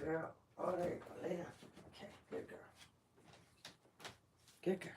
girl. Oh, there you go. Lay down. Okay, good girl. Good girl.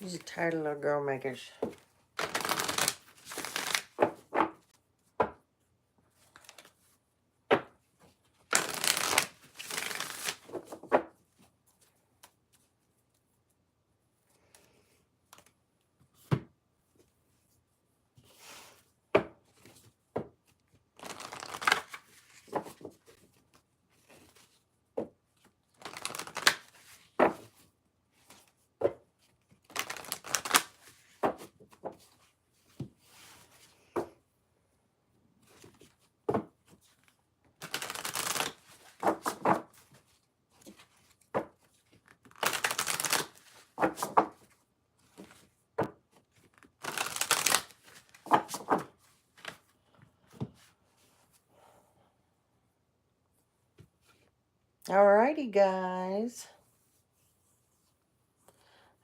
These are tired little girl makers. Alrighty, guys.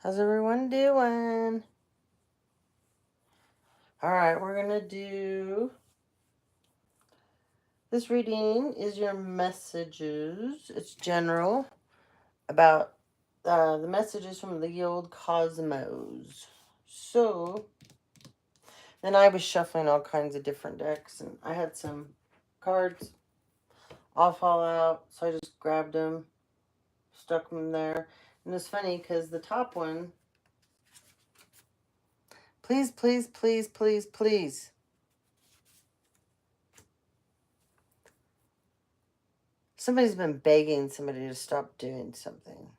How's everyone doing? Alright, we're going to do... This reading is your messages. It's general about the messages from the old cosmos. So, then I was shuffling all kinds of different decks, and I had some cards all fall out, so I just grabbed them, stuck them there. And it's funny because the top one, please, please, please, please, please. Somebody's been begging somebody to stop doing something.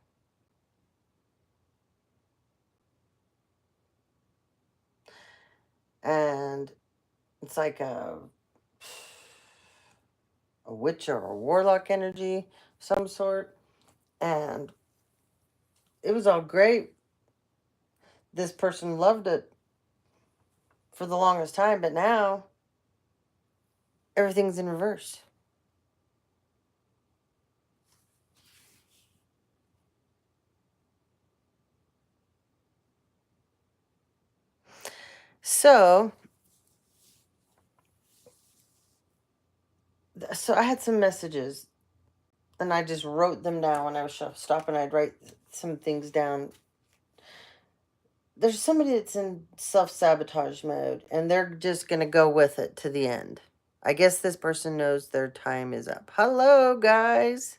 And it's like a witch or a warlock energy, some sort. And it was all great. This person loved it for the longest time, but now everything's in reverse. So I had some messages, and I just wrote them down when I was stopping. I'd write some things down. There's somebody that's in self-sabotage mode, and they're just going to go with it to the end. I guess this person knows their time is up. Hello, guys.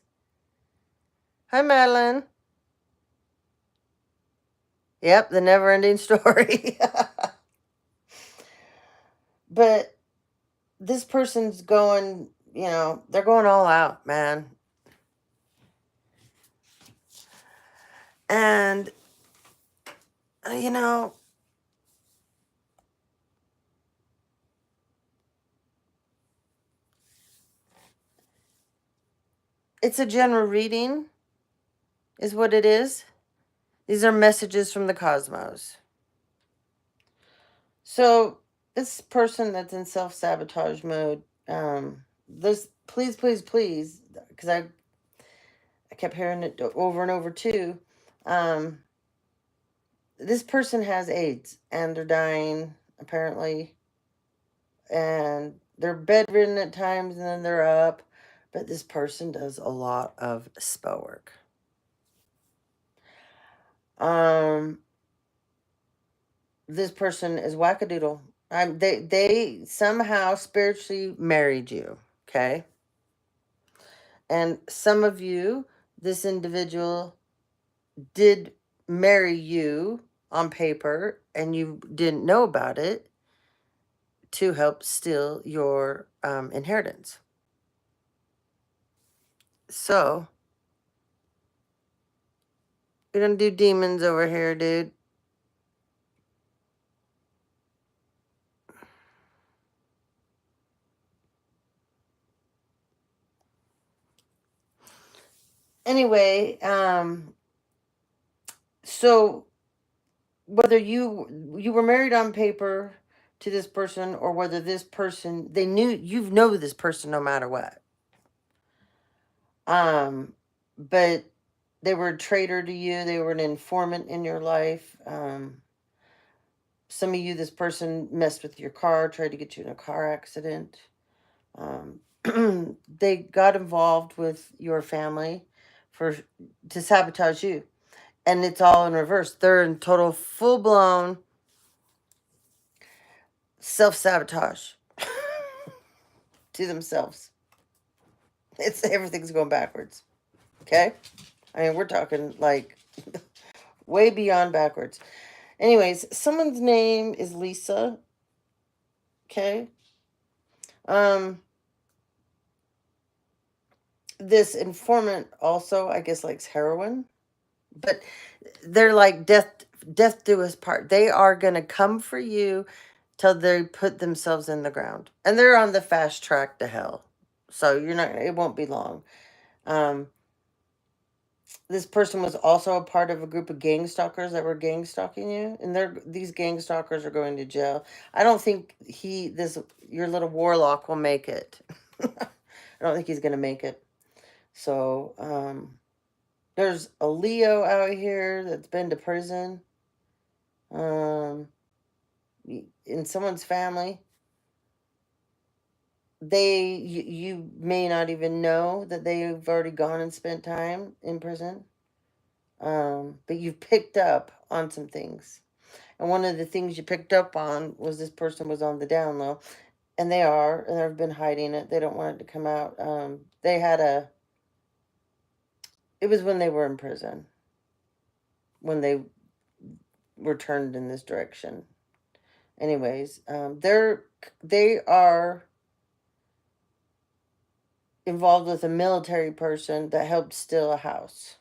Hi, Madeline. Yep, the never-ending story. But this person's going, they're going all out, man. And, it's a general reading, is what it is. These are messages from the cosmos. So, this person that's in self-sabotage mode, this, please, please, please, because I kept hearing it over and over too. This person has AIDS, and they're dying, apparently. And they're bedridden at times, and then they're up. But this person does a lot of spell work. This person is wackadoodle. They somehow spiritually married you, okay? And some of you, this individual did marry you on paper and you didn't know about it to help steal your inheritance. So, we're going to do demons over here, dude. Anyway, so whether you were married on paper to this person, or whether this person, they knew, you know this person no matter what. But they were a traitor to you. They were an informant in your life. Some of you, this person messed with your car, tried to get you in a car accident. They got involved with your family to sabotage you. And it's all in reverse. They're in total, full-blown self-sabotage to themselves. Everything's going backwards. Okay? I mean, we're talking like way beyond backwards. Anyways, someone's name is Lisa. Okay? This informant also, I guess, likes heroin. But they're like death do us part. They are going to come for you till they put themselves in the ground. And they're on the fast track to hell. So it won't be long. This person was also a part of a group of gang stalkers that were gang stalking you. And these gang stalkers are going to jail. I don't think your little warlock will make it. I don't think he's going to make it. So, there's a Leo out here that's been to prison. In someone's family. You may not even know that they've already gone and spent time in prison. But you've picked up on some things. And one of the things you picked up on was this person was on the down low. And they've been hiding it. They don't want it to come out. It was when they were in prison. When they were turned in this direction. Anyways, they are involved with a military person that helped steal a house.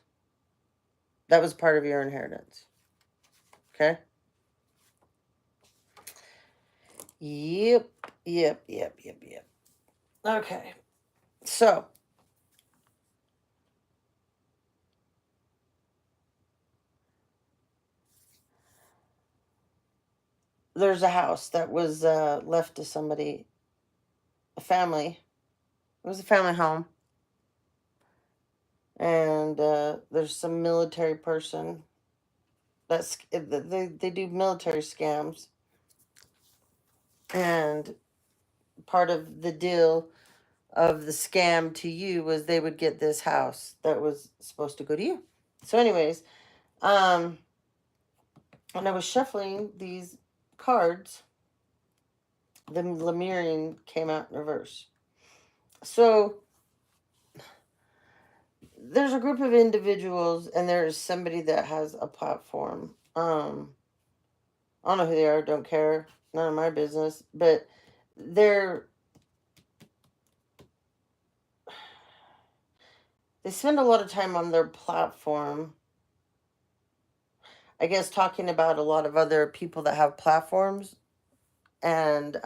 That was part of your inheritance. Okay? Yep. Okay. So, there's a house that was left to somebody, a family. It was a family home. And there's some military person they do military scams. And part of the deal of the scam to you was they would get this house that was supposed to go to you. So anyways, and I was shuffling these cards, the Lemurian came out in reverse. So there's a group of individuals, and there's somebody that has a platform. I don't know who they are, don't care, none of my business, but they spend a lot of time on their platform, I guess, talking about a lot of other people that have platforms, and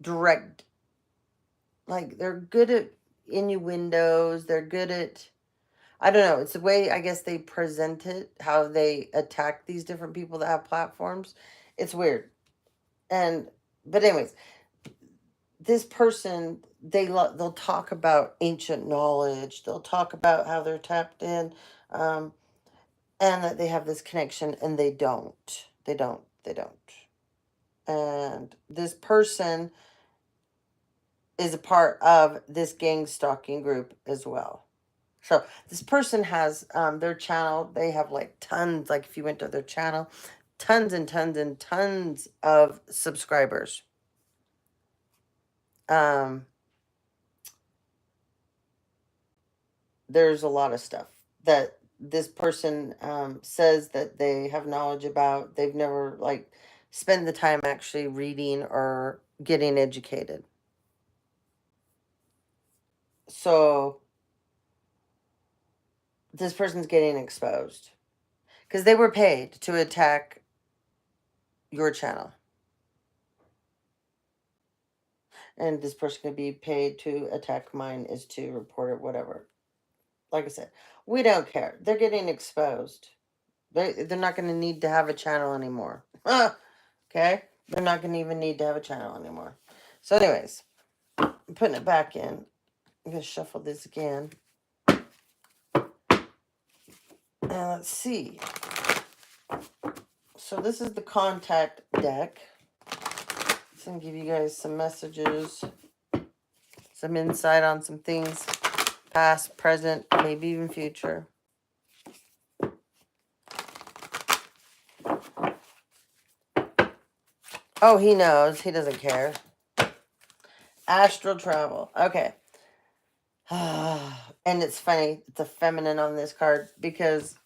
direct, like, they're good at innuendos, they're good at, I don't know, it's the way, I guess, they present it, how they attack these different people that have platforms. It's weird. But anyways, this person, they'll talk about ancient knowledge, they'll talk about how they're tapped in, and that they have this connection, and they don't. And this person is a part of this gang stalking group as well. So this person has their channel. They have like tons, like if you went to their channel, tons and tons and tons of subscribers. there's a lot of stuff that this person says that they have knowledge about. They've never like spent the time actually reading or getting educated. So this person's getting exposed because they were paid to attack your channel. And this person could be paid to attack mine, is to report it, whatever. Like I said, we don't care. They're getting exposed. They're not going to need to have a channel anymore. Okay? They're not going to even need to have a channel anymore. So anyways, I'm putting it back in. I'm going to shuffle this again. And let's see. So this is the contact deck. It's going to give you guys some messages, some insight on some things, past, present, maybe even future. Oh, he knows. He doesn't care. Astral travel. Okay. And it's funny. It's a feminine on this card because,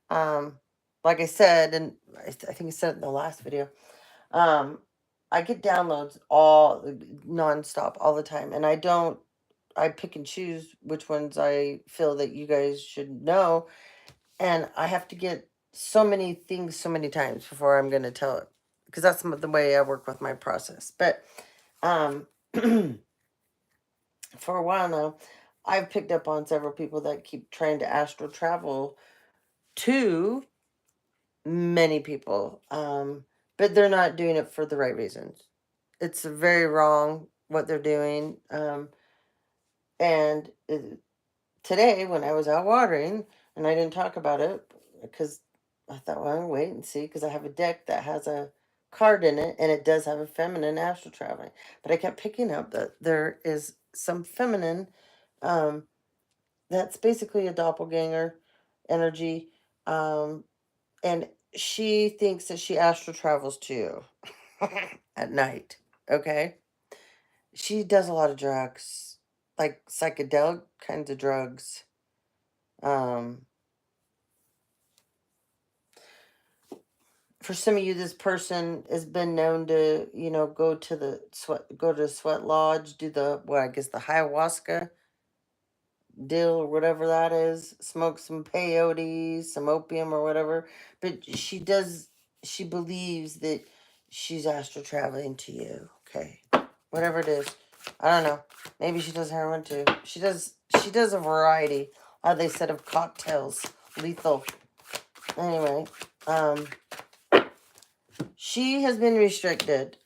like I said, and I think I said it in the last video, I get downloads all nonstop all the time, and I pick and choose which ones I feel that you guys should know, and I have to get so many things so many times before I'm going to tell it, because that's the way I work with my process. But for a while now, I've picked up on several people that keep trying to astral travel to many people, but they're not doing it for the right reasons. It's very wrong what they're doing. And today, when I was out watering, and I didn't talk about it because I thought, well, I'll wait and see, because I have a deck that has a card in it, and it does have a feminine astral traveling. But I kept picking up that there is some feminine that's basically a doppelganger energy. And she thinks that she astral travels to you at night. Okay? She does a lot of drugs, like psychedelic kinds of drugs. For some of you, this person has been known to, go to sweat lodge, do the, I guess the ayahuasca deal or whatever that is, smoke some peyote, some opium or whatever. But she believes that she's astral traveling to you. Okay. Whatever it is. I don't know. Maybe she does heroin too. She does a variety, they said, of cocktails. Lethal. Anyway, she has been restricted.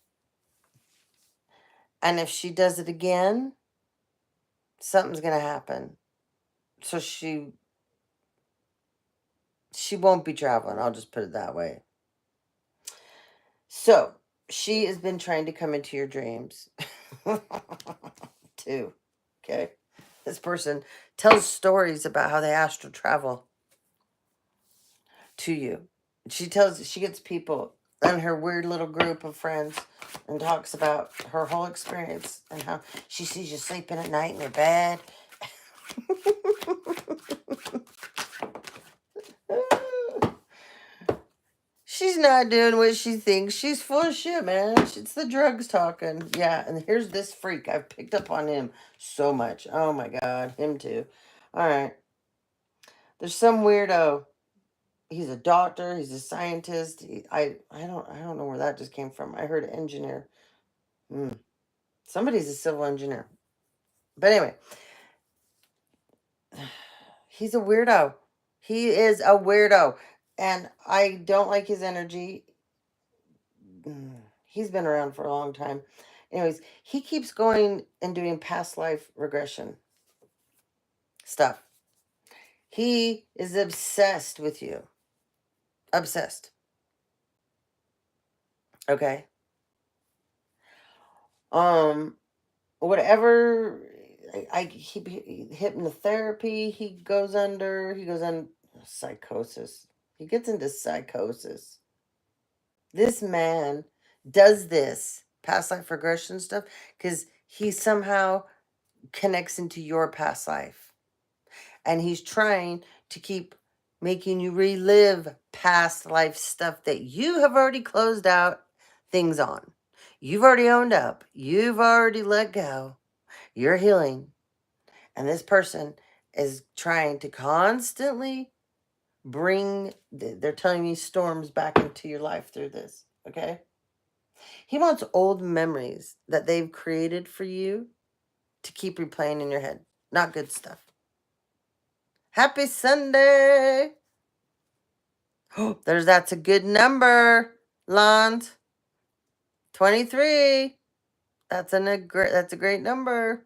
And if she does it again, something's gonna happen. So she won't be traveling. I'll just put it that way. So she has been trying to come into your dreams too. Okay. This person tells stories about how they astral travel to you. She gets people and her weird little group of friends and talks about her whole experience and how she sees you sleeping at night in her bed. She's not doing what she thinks. She's full of shit, man. It's the drugs talking. Yeah, and here's this freak. I've picked up on him so much. Oh my God, him too. All right. There's some weirdo. He's a doctor. He's a scientist. I don't know where that just came from. I heard engineer. Somebody's a civil engineer. But anyway, he's a weirdo. He is a weirdo, and I don't like his energy. He's been around for a long time. Anyways, he keeps going and doing past life regression stuff. He is obsessed with you. Obsessed. Okay. Whatever hypnotherapy he goes on psychosis. He gets into psychosis. This man does this past life regression stuff because he somehow connects into your past life. And he's trying to keep making you relive past life stuff that you have already closed out things on. You've already owned up. You've already let go. You're healing. And this person is trying to constantly bring, they're telling me, storms back into your life through this. Okay? He wants old memories that they've created for you to keep replaying in your head. Not good stuff. Happy Sunday! Oh, that's a good number, Lond. 23. That's a great number.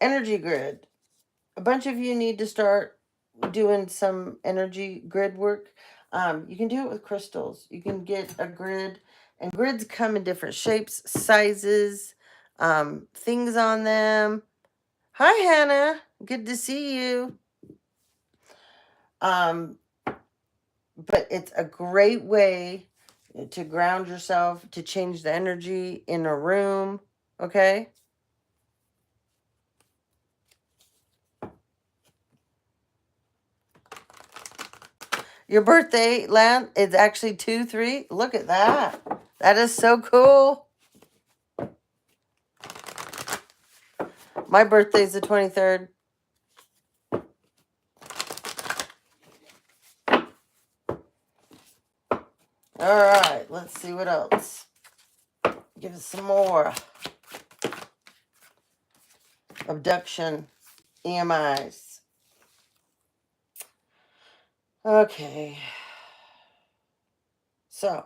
Energy grid. A bunch of you need to start doing some energy grid work. You can do it with crystals. You can get a grid, and grids come in different shapes, sizes, things on them. Hi, Hannah. Good to see you. But it's a great way to ground yourself, to change the energy in a room, okay? Your birthday, Lan, is actually 2-3. Look at that. That is so cool. My birthday's the 23rd. All right, let's see what else. Give us some more. Abduction, EMIs. Okay. So,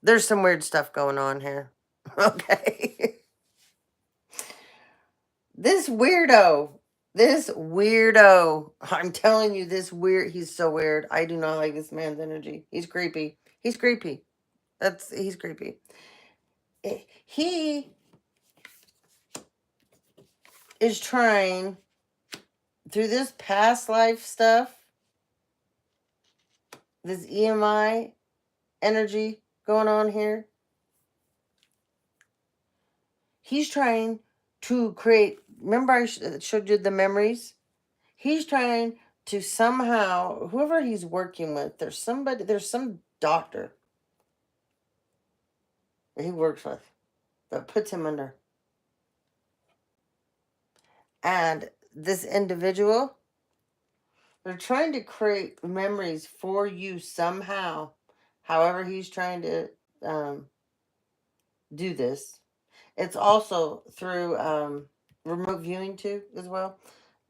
there's some weird stuff going on here. Okay. This weirdo, I'm telling you, he's so weird. I do not like this man's energy. He's creepy. He's creepy. He's creepy. He is trying, through this past life stuff, this EMI energy going on here, he's trying to create, remember I showed you the memories? He's trying to somehow, whoever he's working with, there's some doctor that he works with that puts him under. And this individual, they're trying to create memories for you somehow, however he's trying to do this. It's also through remote viewing too, as well.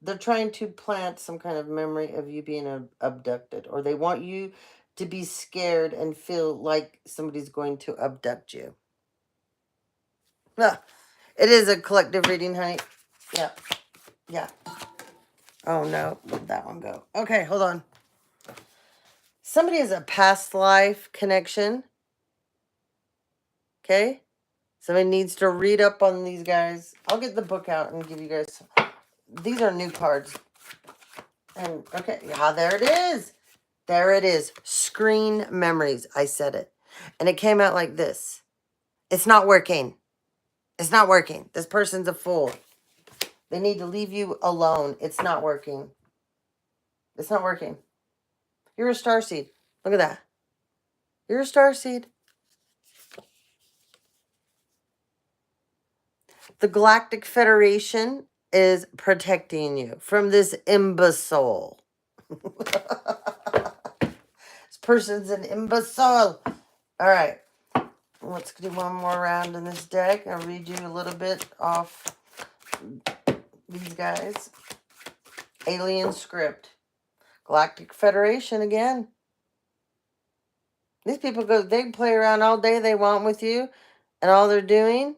They're trying to plant some kind of memory of you being abducted, or they want you to be scared and feel like somebody's going to abduct you. It is a collective reading, honey. Yeah. Yeah. Oh, no. Where'd that one go? Okay, hold on. Somebody has a past life connection. Okay? Somebody needs to read up on these guys. I'll get the book out and give you guys... These are new cards. And, okay. Yeah, there it is. There it is. Screen memories. I said it. And it came out like this. It's not working. It's not working. This person's a fool. They need to leave you alone. It's not working. It's not working. You're a starseed. Look at that. You're a starseed. The Galactic Federation is protecting you from this imbecile. This person's an imbecile. All right. Let's do one more round in this deck. I'll read you a little bit off these guys. Alien script. Galactic Federation again. These people they play around all day they want with you, and all they're doing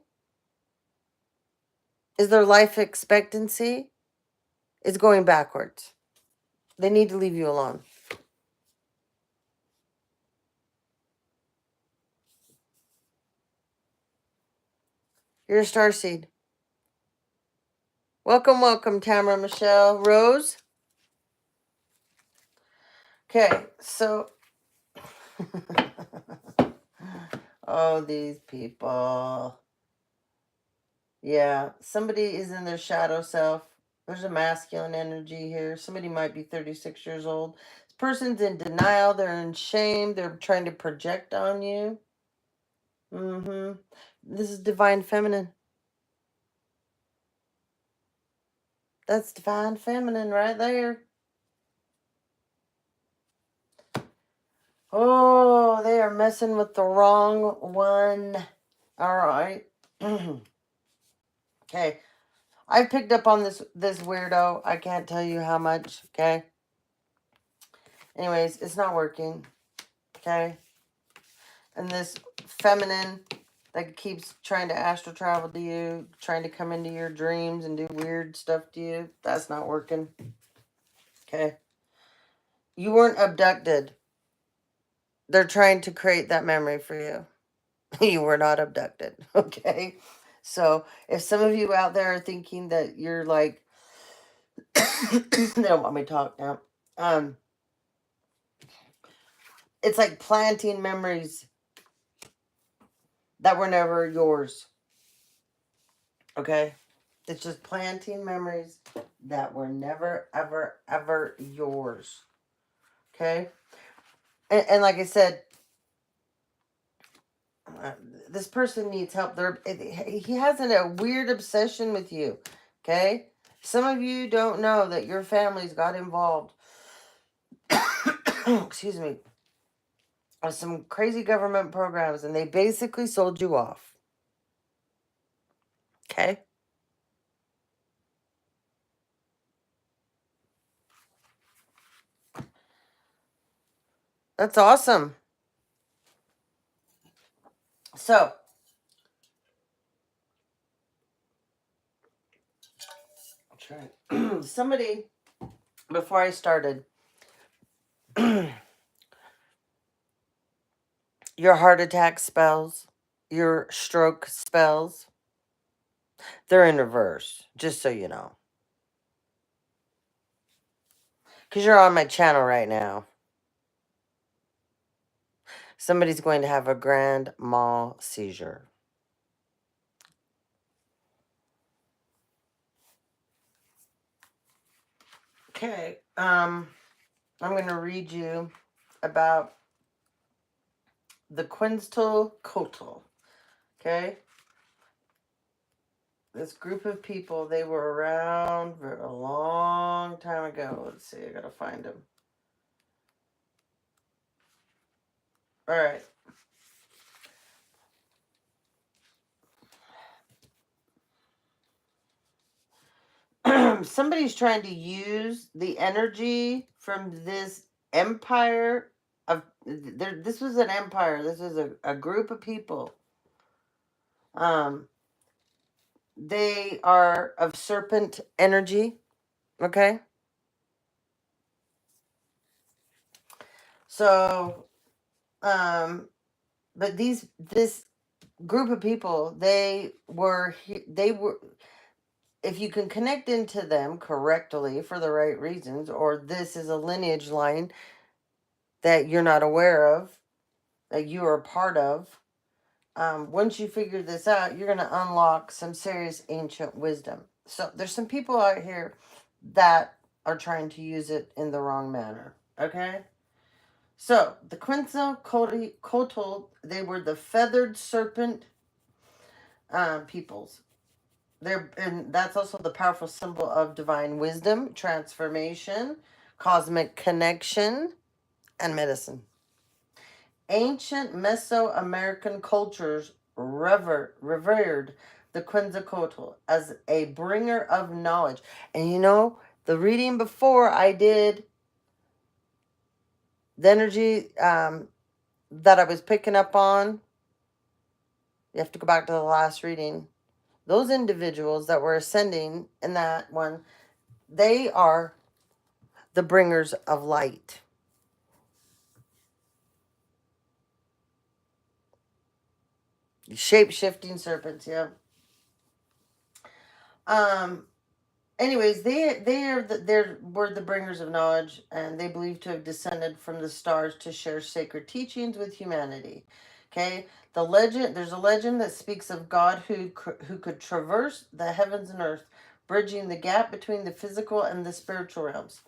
is their life expectancy is going backwards. They need to leave you alone. You're a starseed. Welcome, welcome, Tamara, Michelle, Rose. Okay, so... oh, these people. Yeah, somebody is in their shadow self. There's a masculine energy here. Somebody might be 36 years old. This person's in denial. They're in shame. They're trying to project on you. This is divine feminine. That's divine feminine right there. Oh, they are messing with the wrong one. All right. Okay. I picked up on this weirdo. I can't tell you how much, okay? Anyways, it's not working, okay? And this feminine that keeps trying to astral travel to you, trying to come into your dreams and do weird stuff to you, that's not working, okay? You weren't abducted. They're trying to create that memory for you. You were not abducted, okay? So if some of you out there are thinking that you're like, they don't want me to talk now. It's like planting memories that were never yours. Okay? It's just planting memories that were never, ever, ever yours. Okay? And like I said, this person needs help. He has a weird obsession with you. Okay? Some of you don't know that your families got involved. Excuse me. Of some crazy government programs, and they basically sold you off. Okay? That's awesome. So, I'll try. Somebody, before I started, your heart attack spells, your stroke spells, they're in reverse, just so you know. Because you're on my channel right now. Somebody's going to have a grand mal seizure. Okay, I'm going to read you about the Quetzalcoatl. Okay? This group of people, they were around for a long time ago. Let's see, I gotta find them. All right. Somebody's trying to use the energy from this empire of this was an empire. This is a group of people. They are of serpent energy. Okay. So, but this group of people, they were, if you can connect into them correctly for the right reasons, or this is a lineage line that you're not aware of, that you are a part of, once you figure this out, you're going to unlock some serious ancient wisdom. So there's some people out here that are trying to use it in the wrong manner. Okay? So the Quetzalcoatl, they were the feathered serpent peoples. And that's also the powerful symbol of divine wisdom, transformation, cosmic connection, and medicine. Ancient Mesoamerican cultures revered the Quetzalcoatl as a bringer of knowledge. And you know, the reading before I did, the energy that I was picking up on, you have to go back to the last reading. Those individuals that were ascending in that one, they are the bringers of light. Shape-shifting serpents, yeah. Anyways, they were the bringers of knowledge, and they believed to have descended from the stars to share sacred teachings with humanity. Okay, there's a legend that speaks of God who could traverse the heavens and earth, bridging the gap between the physical and the spiritual realms.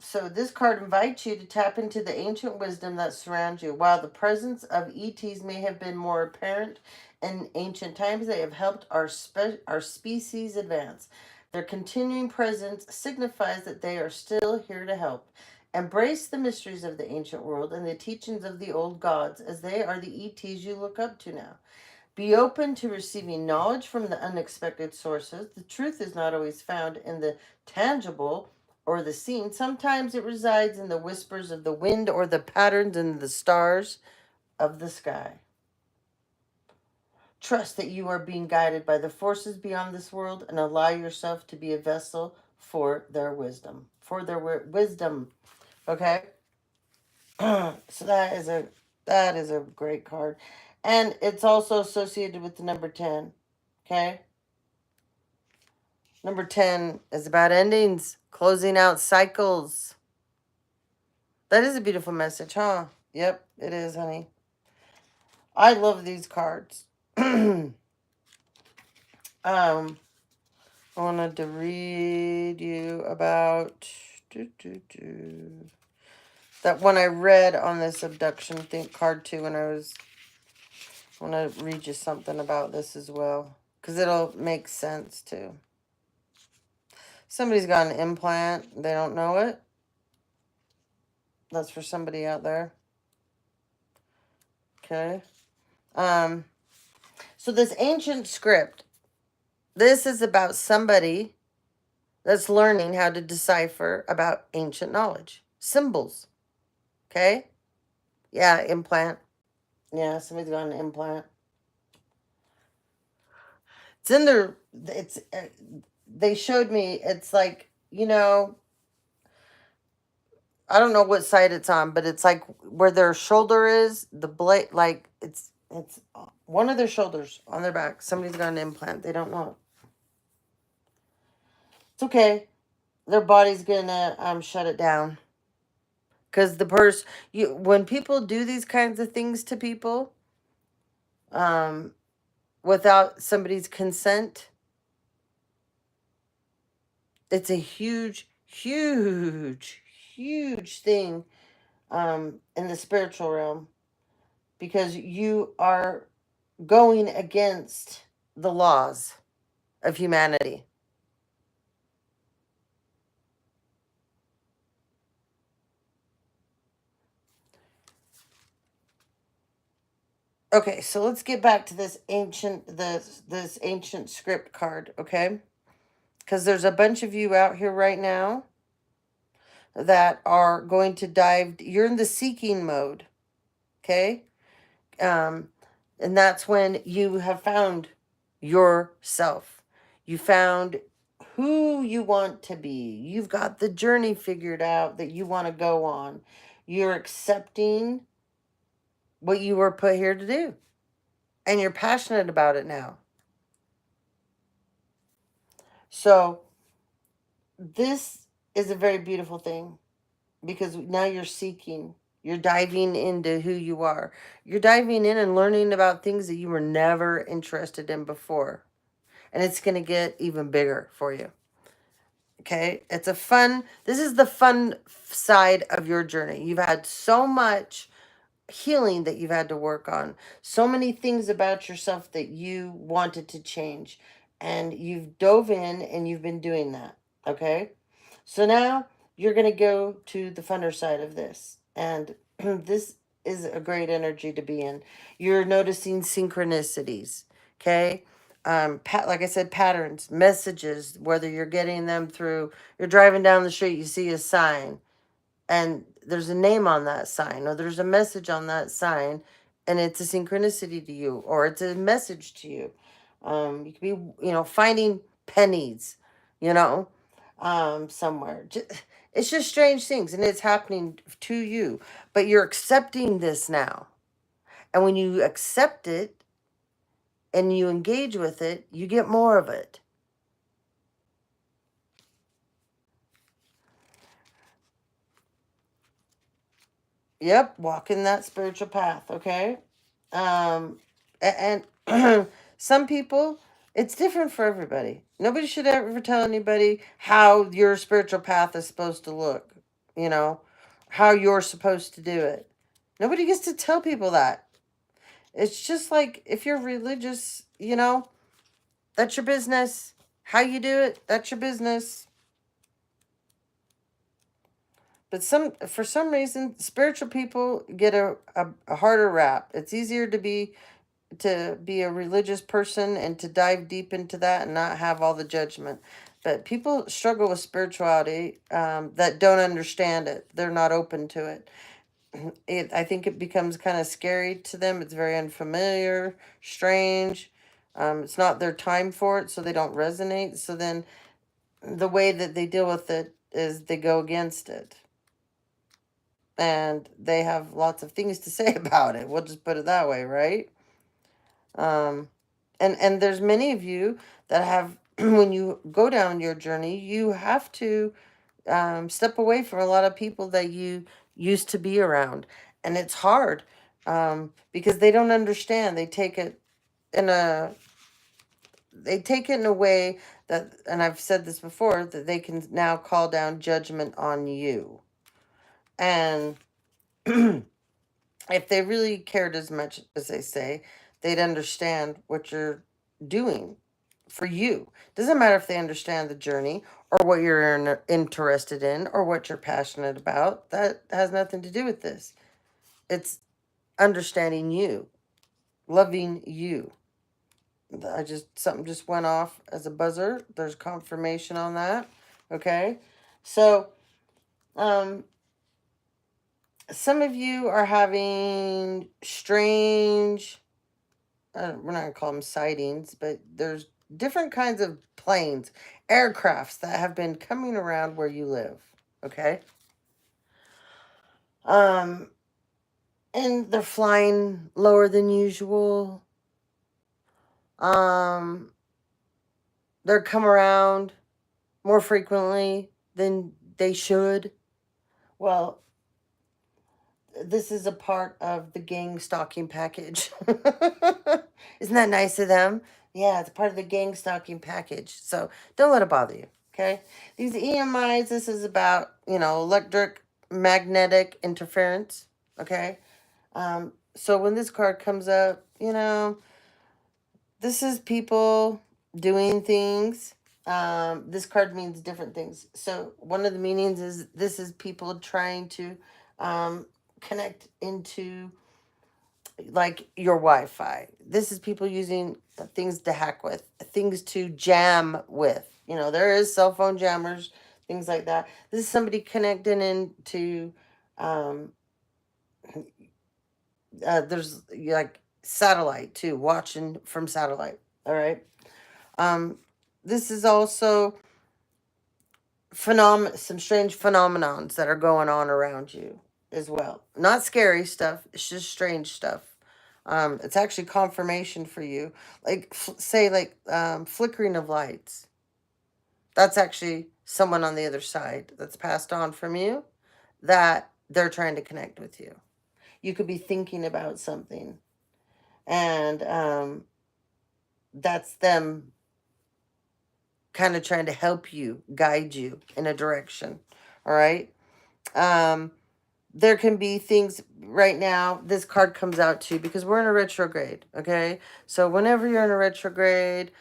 So this card invites you to tap into the ancient wisdom that surrounds you. While the presence of ETs may have been more apparent in ancient times, they have helped our species advance. Their continuing presence signifies that they are still here to help. Embrace the mysteries of the ancient world and the teachings of the old gods, as they are the ETs you look up to now. Be open to receiving knowledge from the unexpected sources. The truth is not always found in the tangible or the seen. Sometimes it resides in the whispers of the wind or the patterns in the stars of the sky. Trust that you are being guided by the forces beyond this world and allow yourself to be a vessel for their wisdom. For their wisdom. Okay? So that is a great card. And it's also associated with the number 10. Okay? Number 10 is about endings, closing out cycles. That is a beautiful message, huh? Yep, it is, honey. I love these cards. I wanted to read you about that one I read on this abduction card too when I want to read you something about this as well, because it'll make sense too. Somebody's got an implant, they don't know it. That's for somebody out there. Okay. So this ancient script, this is about somebody that's learning how to decipher about ancient knowledge. Symbols. Okay? Yeah, implant. Yeah, somebody's got an implant. It's in their, they showed me, it's like, I don't know what side it's on, but it's like where their shoulder is, the blade, like it's one of their shoulders on their back. Somebody's got an implant. They don't know it. It's okay. Their body's gonna shut it down. Because when people do these kinds of things to people, without somebody's consent, it's a huge, huge, huge thing, in the spiritual realm, because you are going against the laws of humanity. Okay, so let's get back to this ancient script card, okay? Because there's a bunch of you out here right now that are going to dive. You're in the seeking mode, okay? And that's when you have found yourself. You found who you want to be. You've got the journey figured out that you want to go on. You're accepting what you were put here to do. And you're passionate about it now. So this is a very beautiful thing, because now you're seeking. You're diving into who you are. You're diving in and learning about things that you were never interested in before. And it's going to get even bigger for you. Okay? This is the fun side of your journey. You've had so much healing that you've had to work on. So many things about yourself that you wanted to change. And you've dove in and you've been doing that. Okay? So now you're going to go to the funner side of this. And this is a great energy to be in. You're noticing synchronicities. Okay? Like I said, patterns, messages, whether you're getting them through, you're driving down the street, you see a sign, and there's a name on that sign, or there's a message on that sign, and it's a synchronicity to you, or it's a message to you. You could be, finding pennies, somewhere. It's just strange things, and it's happening to you, but you're accepting this now. And when you accept it and you engage with it, you get more of it. Yep, walking that spiritual path, okay? And some people, it's different for everybody. Nobody should ever tell anybody how your spiritual path is supposed to look, you know, how you're supposed to do it. Nobody gets to tell people that. It's just like if you're religious, that's your business. How you do it, that's your business. But for some reason, spiritual people get a harder rap. It's easier to be a religious person and to dive deep into that and not have all the judgment. But people struggle with spirituality that don't understand it. They're not open to it. I think it becomes kind of scary to them. It's very unfamiliar, strange. It's not their time for it, so they don't resonate. So then the way that they deal with it is they go against it. And they have lots of things to say about it. We'll just put it that way, right? Um, and there's many of you that have, when you go down your journey, you have to step away from a lot of people that you used to be around, and it's hard because they don't understand. In a they take it in a way that, and I've said this before, that they can now call down judgment on you. And if they really cared as much as they say, they'd understand what you're doing for you. Doesn't matter if they understand the journey or what you're interested in or what you're passionate about. That has nothing to do with this. It's understanding you, loving you. Something just went off as a buzzer. There's confirmation on that. Okay. So, um, some of you are having strange, we're not going to call them sightings, but there's different kinds of planes, aircrafts that have been coming around where you live. Okay. Um, and they're flying lower than usual. Um, they're come around more frequently than they should. Well, this is a part of the gang stalking package. Isn't that nice of them? Yeah, it's part of the gang stalking package. So don't let it bother you. Okay. These EMIs, this is about, electric magnetic interference. Okay. So when this card comes up, this is people doing things. This card means different things. So one of the meanings is this is people trying to connect into like your Wi-Fi. This is people using things to hack with, things to jam with. There is cell phone jammers, things like that. This is somebody connecting into um, there's like satellite too, watching from satellite. All right. Um, this is also some strange phenomenons that are going on around you as well. Not scary stuff. It's just strange stuff. It's actually confirmation for you. Like say like flickering of lights. That's actually someone on the other side that's passed on from you that they're trying to connect with you. You could be thinking about something, and that's them kind of trying to help you, guide you in a direction. All right. Um, there can be things right now. This card comes out too because we're in a retrograde. Okay. So whenever you're in a retrograde,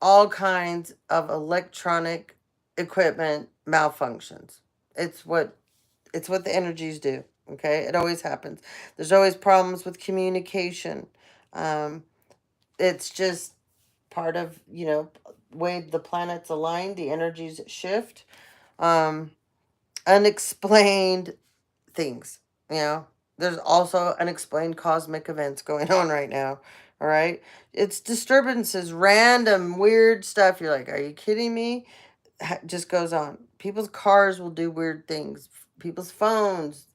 all kinds of electronic equipment malfunctions. It's what the energies do. Okay. It always happens. There's always problems with communication. Um, it's just part of, way the planets align, the energies shift. Um, unexplained things, There's also unexplained cosmic events going on right now. All right. It's disturbances, random, weird stuff. You're like, are you kidding me? Just goes on. People's cars will do weird things. People's phones,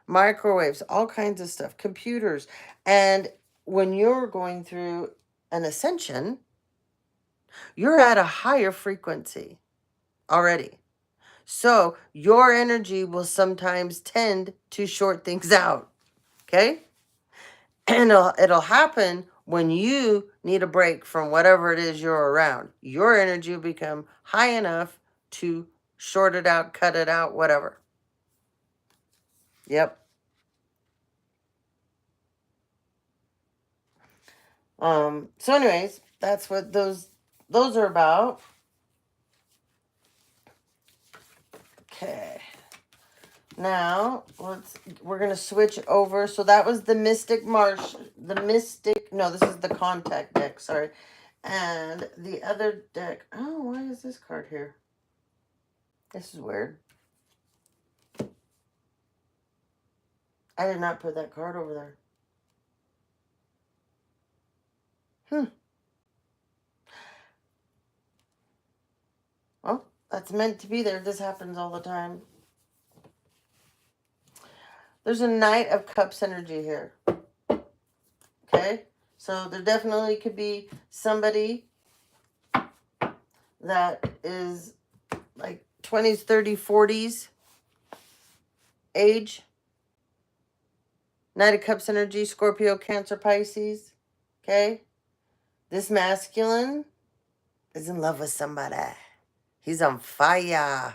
microwaves, all kinds of stuff, computers. And when you're going through an ascension, you're at a higher frequency already. So your energy will sometimes tend to short things out. Okay? And it'll happen when you need a break from whatever it is you're around, your energy will become high enough to short it out, cut it out, whatever. Yep. So anyways, that's what those are about. Okay. Now, we're going to switch over. So that was the Mystic Marsh, no, this is the Contact deck, sorry. And the other deck, oh, why is this card here? This is weird. I did not put that card over there. Well, that's meant to be there. This happens all the time. There's a Knight of Cups energy here. Okay? So there definitely could be somebody that is like 20s, 30s, 40s age. Knight of Cups energy, Scorpio, Cancer, Pisces. Okay? This masculine is in love with somebody. He's on fire.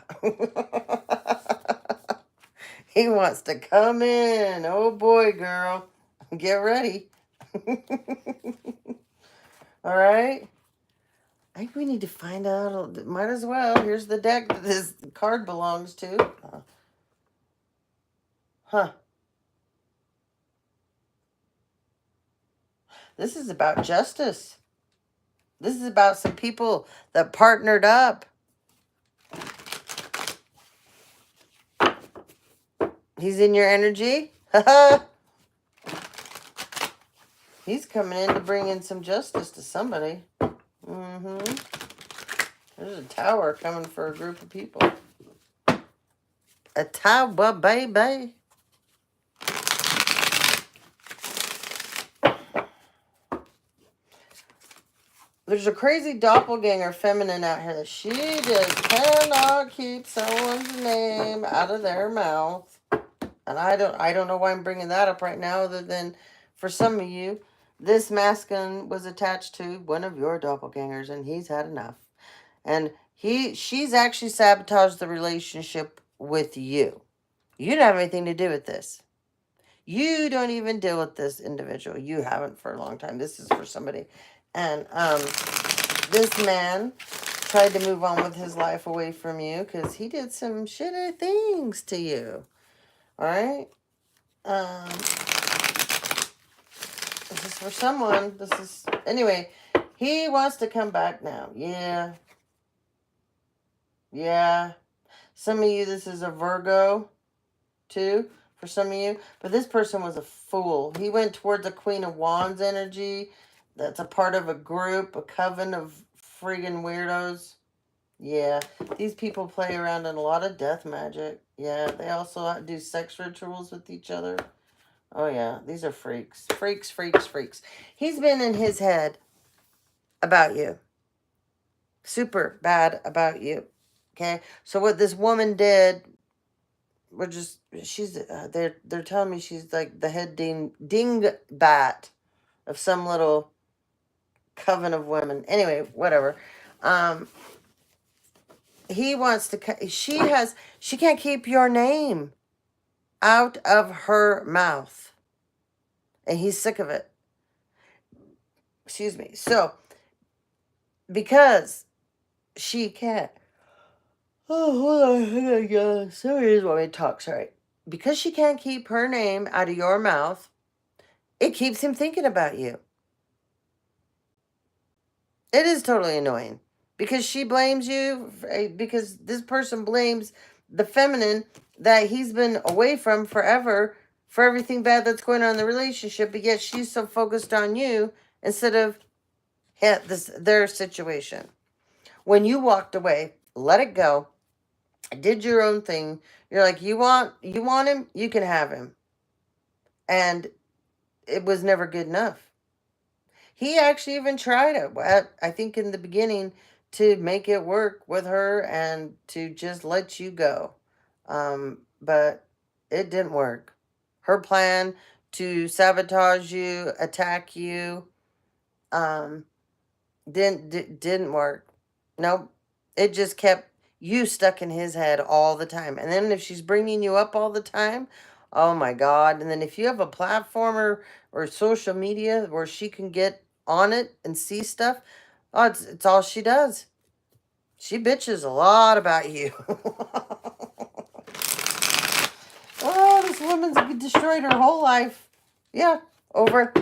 He wants to come in. Oh boy, girl. Get ready. All right. I think we need to find out. Might as well. Here's the deck that this card belongs to. Huh. This is about justice. This is about some people that partnered up. He's in your energy. He's coming in to bring in some justice to somebody. There's a tower coming for a group of people. A tower, baby. There's a crazy doppelganger feminine out here that she just cannot keep someone's name out of their mouth. And I don't know why I'm bringing that up right now, other than for some of you, this masculine was attached to one of your doppelgangers, and he's had enough. And she's actually sabotaged the relationship with you. You don't have anything to do with this. You don't even deal with this individual. You haven't for a long time. This is for somebody. And this man tried to move on with his life away from you because he did some shitty things to you. All right? This is for someone. Anyway, he wants to come back now. Yeah. Yeah. Some of you, this is a Virgo, too, for some of you. But this person was a fool. He went towards a Queen of Wands energy. That's a part of a group, a coven of friggin' weirdos. Yeah, these people play around in a lot of death magic. Yeah, they also do sex rituals with each other. Oh, yeah, these are freaks. Freaks, freaks, freaks. He's been in his head about you. Super bad about you. Okay, so what this woman did, they're telling me she's like the head dingbat of some little coven of women. Anyway, whatever. He wants to, she can't keep your name out of her mouth. And he's sick of it. Excuse me. So, because she can't, oh, hold on. Sorry, is what we talk, sorry. Because she can't keep her name out of your mouth, it keeps him thinking about you. It is totally annoying. Because she blames you, because this person blames the feminine that he's been away from forever for everything bad that's going on in the relationship, but yet she's so focused on you instead of their situation. When you walked away, let it go, did your own thing. You're like, you want him, you can have him. And it was never good enough. He actually even tried it, I think in the beginning, to make it work with her and to just let you go. But it didn't work. Her plan to sabotage you, attack you, Didn't work. Nope. It just kept you stuck in his head all the time. And then if she's bringing you up all the time, oh my God. And then if you have a platform or social media where she can get on it and see stuff, oh, it's all she does. She bitches a lot about you. Oh, this woman's destroyed her whole life. Yeah, over.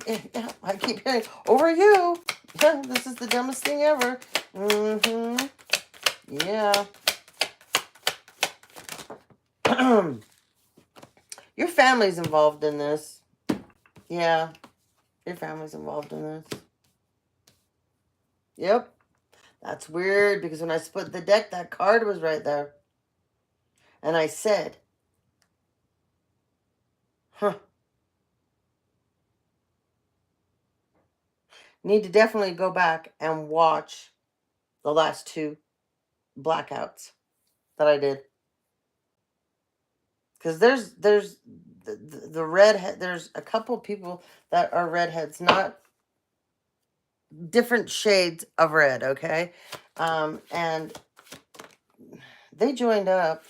Yeah, I keep hearing, over you. Yeah, this is the dumbest thing ever. Mm-hmm. Yeah. Your family's involved in this. Yeah, your family's involved in this. Yep. That's weird because when I split the deck, that card was right there. And I said, huh, need to definitely go back and watch the last two blackouts that I did. Because there's the redhead, there's a couple people that are redheads, not different shades of red, okay? And they joined up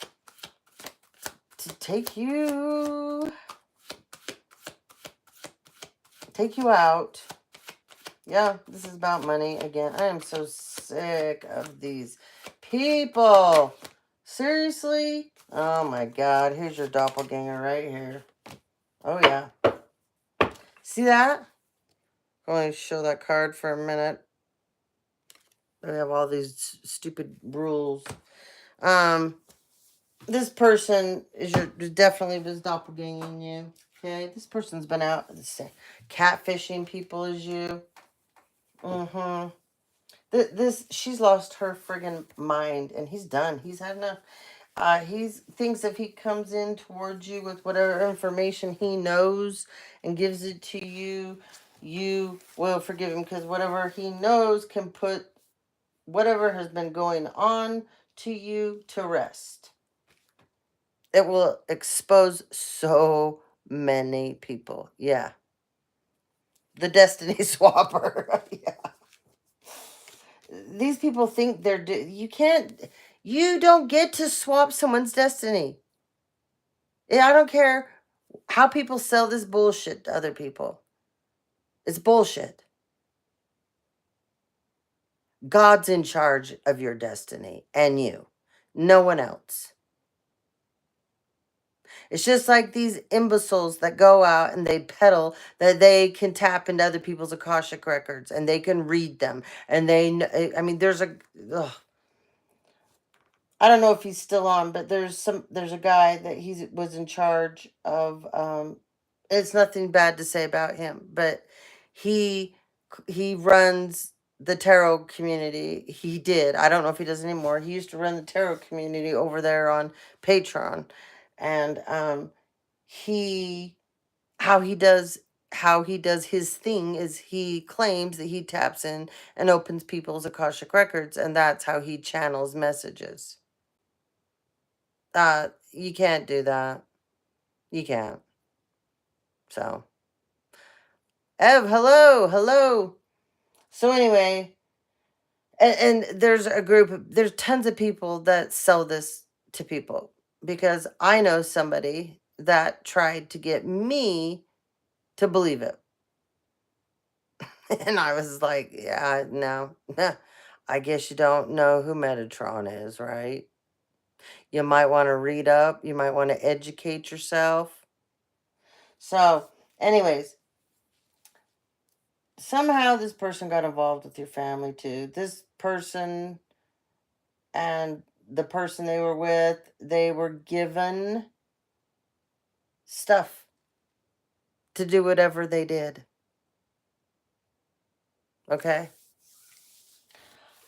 to take you out. Yeah, this is about money again. I am so sick of these people. Seriously? Oh my God, here's your doppelganger right here. Oh yeah. See that? I'm going to show that card for a minute. They have all these stupid rules. This person is definitely was doppelganging you. Okay, this person's been out catfishing people as you. Mm-hmm. She's lost her friggin' mind, and he's done. He's had enough. He thinks if he comes in towards you with whatever information he knows and gives it to you, you will forgive him because whatever he knows can put whatever has been going on to you to rest. It will expose so many people. Yeah. The destiny swapper. Yeah. These people think you don't get to swap someone's destiny. Yeah, I don't care how people sell this bullshit to other people. It's bullshit. God's in charge of your destiny and you. No one else. It's just like these imbeciles that go out and they peddle that they can tap into other people's Akashic records and they can read them. And I mean, ugh. I don't know if he's still on, but there's a guy that was in charge of, it's nothing bad to say about him, but he, he runs the tarot community. He did. I don't know if he does anymore. He used to run the tarot community over there on Patreon. And, he how he does his thing is he claims that he taps in and opens people's Akashic records, and that's how he channels messages. You can't do that. You can't. So, Ev, hello. So anyway, and there's there's tons of people that sell this to people because I know somebody that tried to get me to believe it. And I was like, yeah, no. I guess you don't know who Metatron is, right? You might want to read up. You might want to educate yourself. So, anyways, somehow this person got involved with your family too. This person and the person they were with, they were given stuff to do whatever they did. Okay?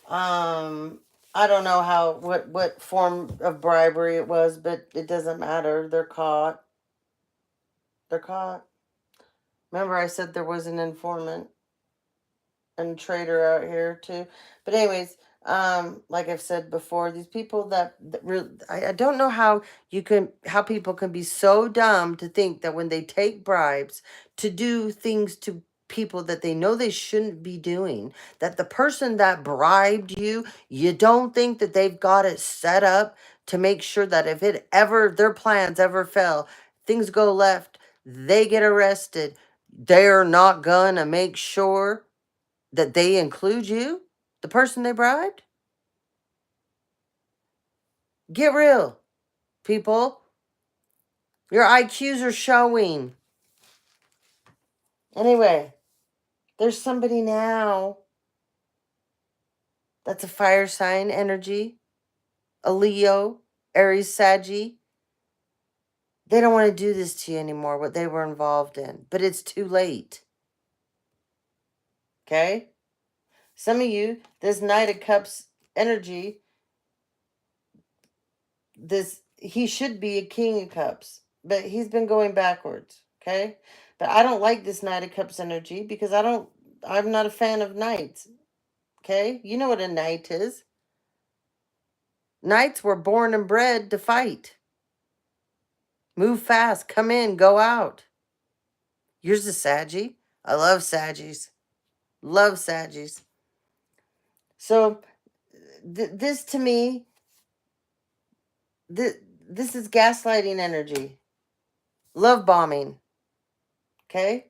I don't know what form of bribery it was, but it doesn't matter. They're caught. They're caught. Remember I said there was an informant and traitor out here too. But anyways, like I've said before, these people I don't know how people can be so dumb to think that when they take bribes to do things to people that they know they shouldn't be doing. That the person that bribed you, you don't think that they've got it set up to make sure that if it ever, their plans ever fail, things go left, they get arrested, they're not gonna make sure that they include you, the person they bribed? Get real, people. Your IQs are showing. Anyway, there's somebody now that's a fire sign energy, a Leo, Aries, Saggy. They don't want to do this to you anymore, what they were involved in, but it's too late. Okay? Some of you, this Knight of Cups energy, he should be a King of Cups, but he's been going backwards. Okay? But I don't like this Knight of Cups energy because I'm not a fan of knights. Okay? You know what a knight is. Knights were born and bred to fight. Move fast, come in, go out. Here's a Saggy. I love Saggies. Love Saggies. So this to me, this is gaslighting energy. Love bombing. Okay?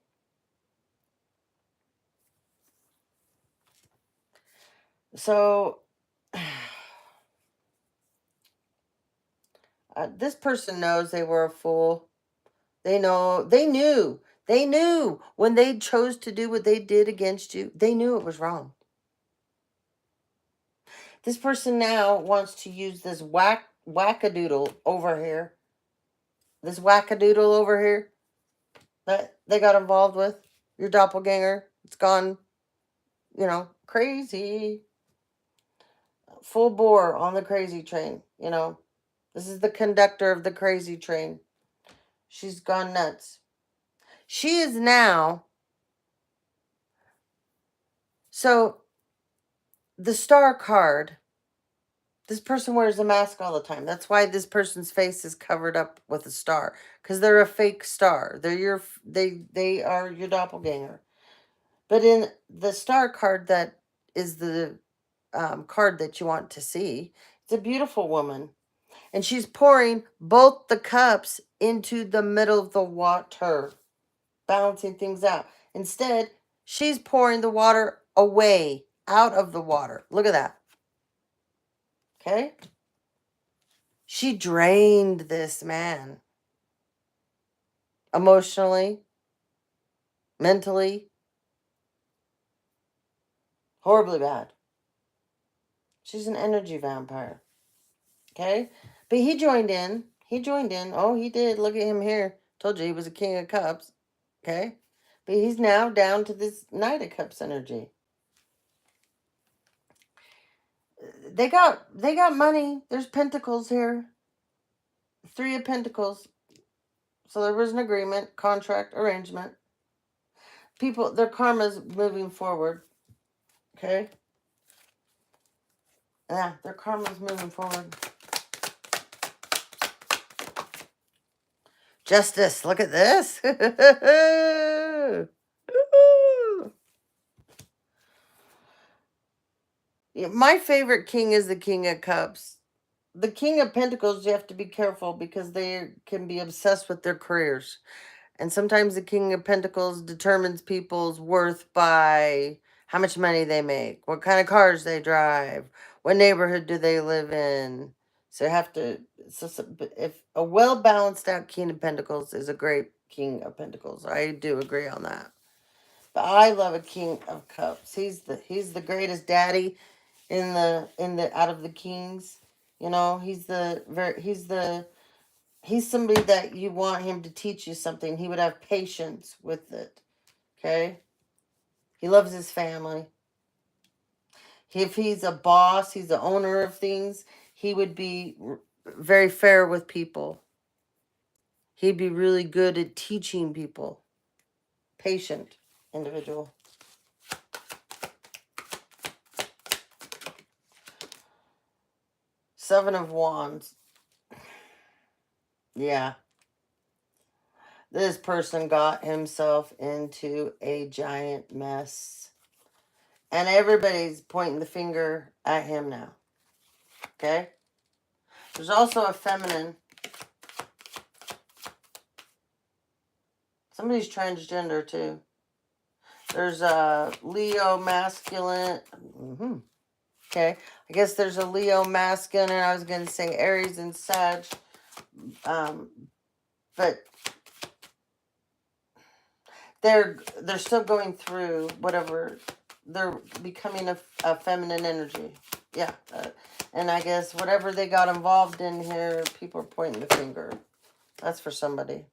So this person knows they were a fool. They knew when they chose to do what they did against you, they knew it was wrong. This person now wants to use this wackadoodle over here. This wackadoodle over here that they got involved with. Your doppelganger. It's gone, crazy. Full bore on the crazy train, This is the conductor of the crazy train. She's gone nuts. She is now. So, the star card. This person wears a mask all the time. That's why this person's face is covered up with a star, because they're a fake star. They are your doppelganger. But in the star card, that is the card that you want to see. It's a beautiful woman, and she's pouring both the cups into the middle of the water, balancing things out. Instead, she's pouring the water away, out of the water. Look at that. Okay? She drained this man. Emotionally, mentally, horribly bad. She's an energy vampire. Okay? But he joined in. Oh, he did. Look at him here. Told you he was a King of Cups. Okay? But he's now down to this Knight of Cups energy. They got money. There's pentacles here. 3 of Pentacles. So there was an agreement, contract, arrangement. People, their karma's moving forward. Okay? Yeah, their karma's moving forward. Justice, look at this. Yeah, my favorite king is the King of Cups. The King of Pentacles, you have to be careful because they can be obsessed with their careers. And sometimes the King of Pentacles determines people's worth by how much money they make, what kind of cars they drive, what neighborhood do they live in. So you have to, if a well-balanced out King of Pentacles is a great King of Pentacles. I do agree on that. But I love a King of Cups. He's the greatest daddy in the out of the kings. He's somebody that you want him to teach you something. He would have patience with it. Okay? He loves his family. If he's a boss, he's the owner of things, he would be very fair with people. He'd be really good at teaching people. Patient individual. Seven of Wands. Yeah. This person got himself into a giant mess. And everybody's pointing the finger at him now. Okay? There's also a feminine. Somebody's transgender too. There's a Leo masculine. Okay. I guess there's a Leo masculine, and I was going to say Aries and Sag. But they're still going through whatever. They're becoming a feminine energy. Yeah. And I guess whatever they got involved in here, people are pointing the finger. That's for somebody.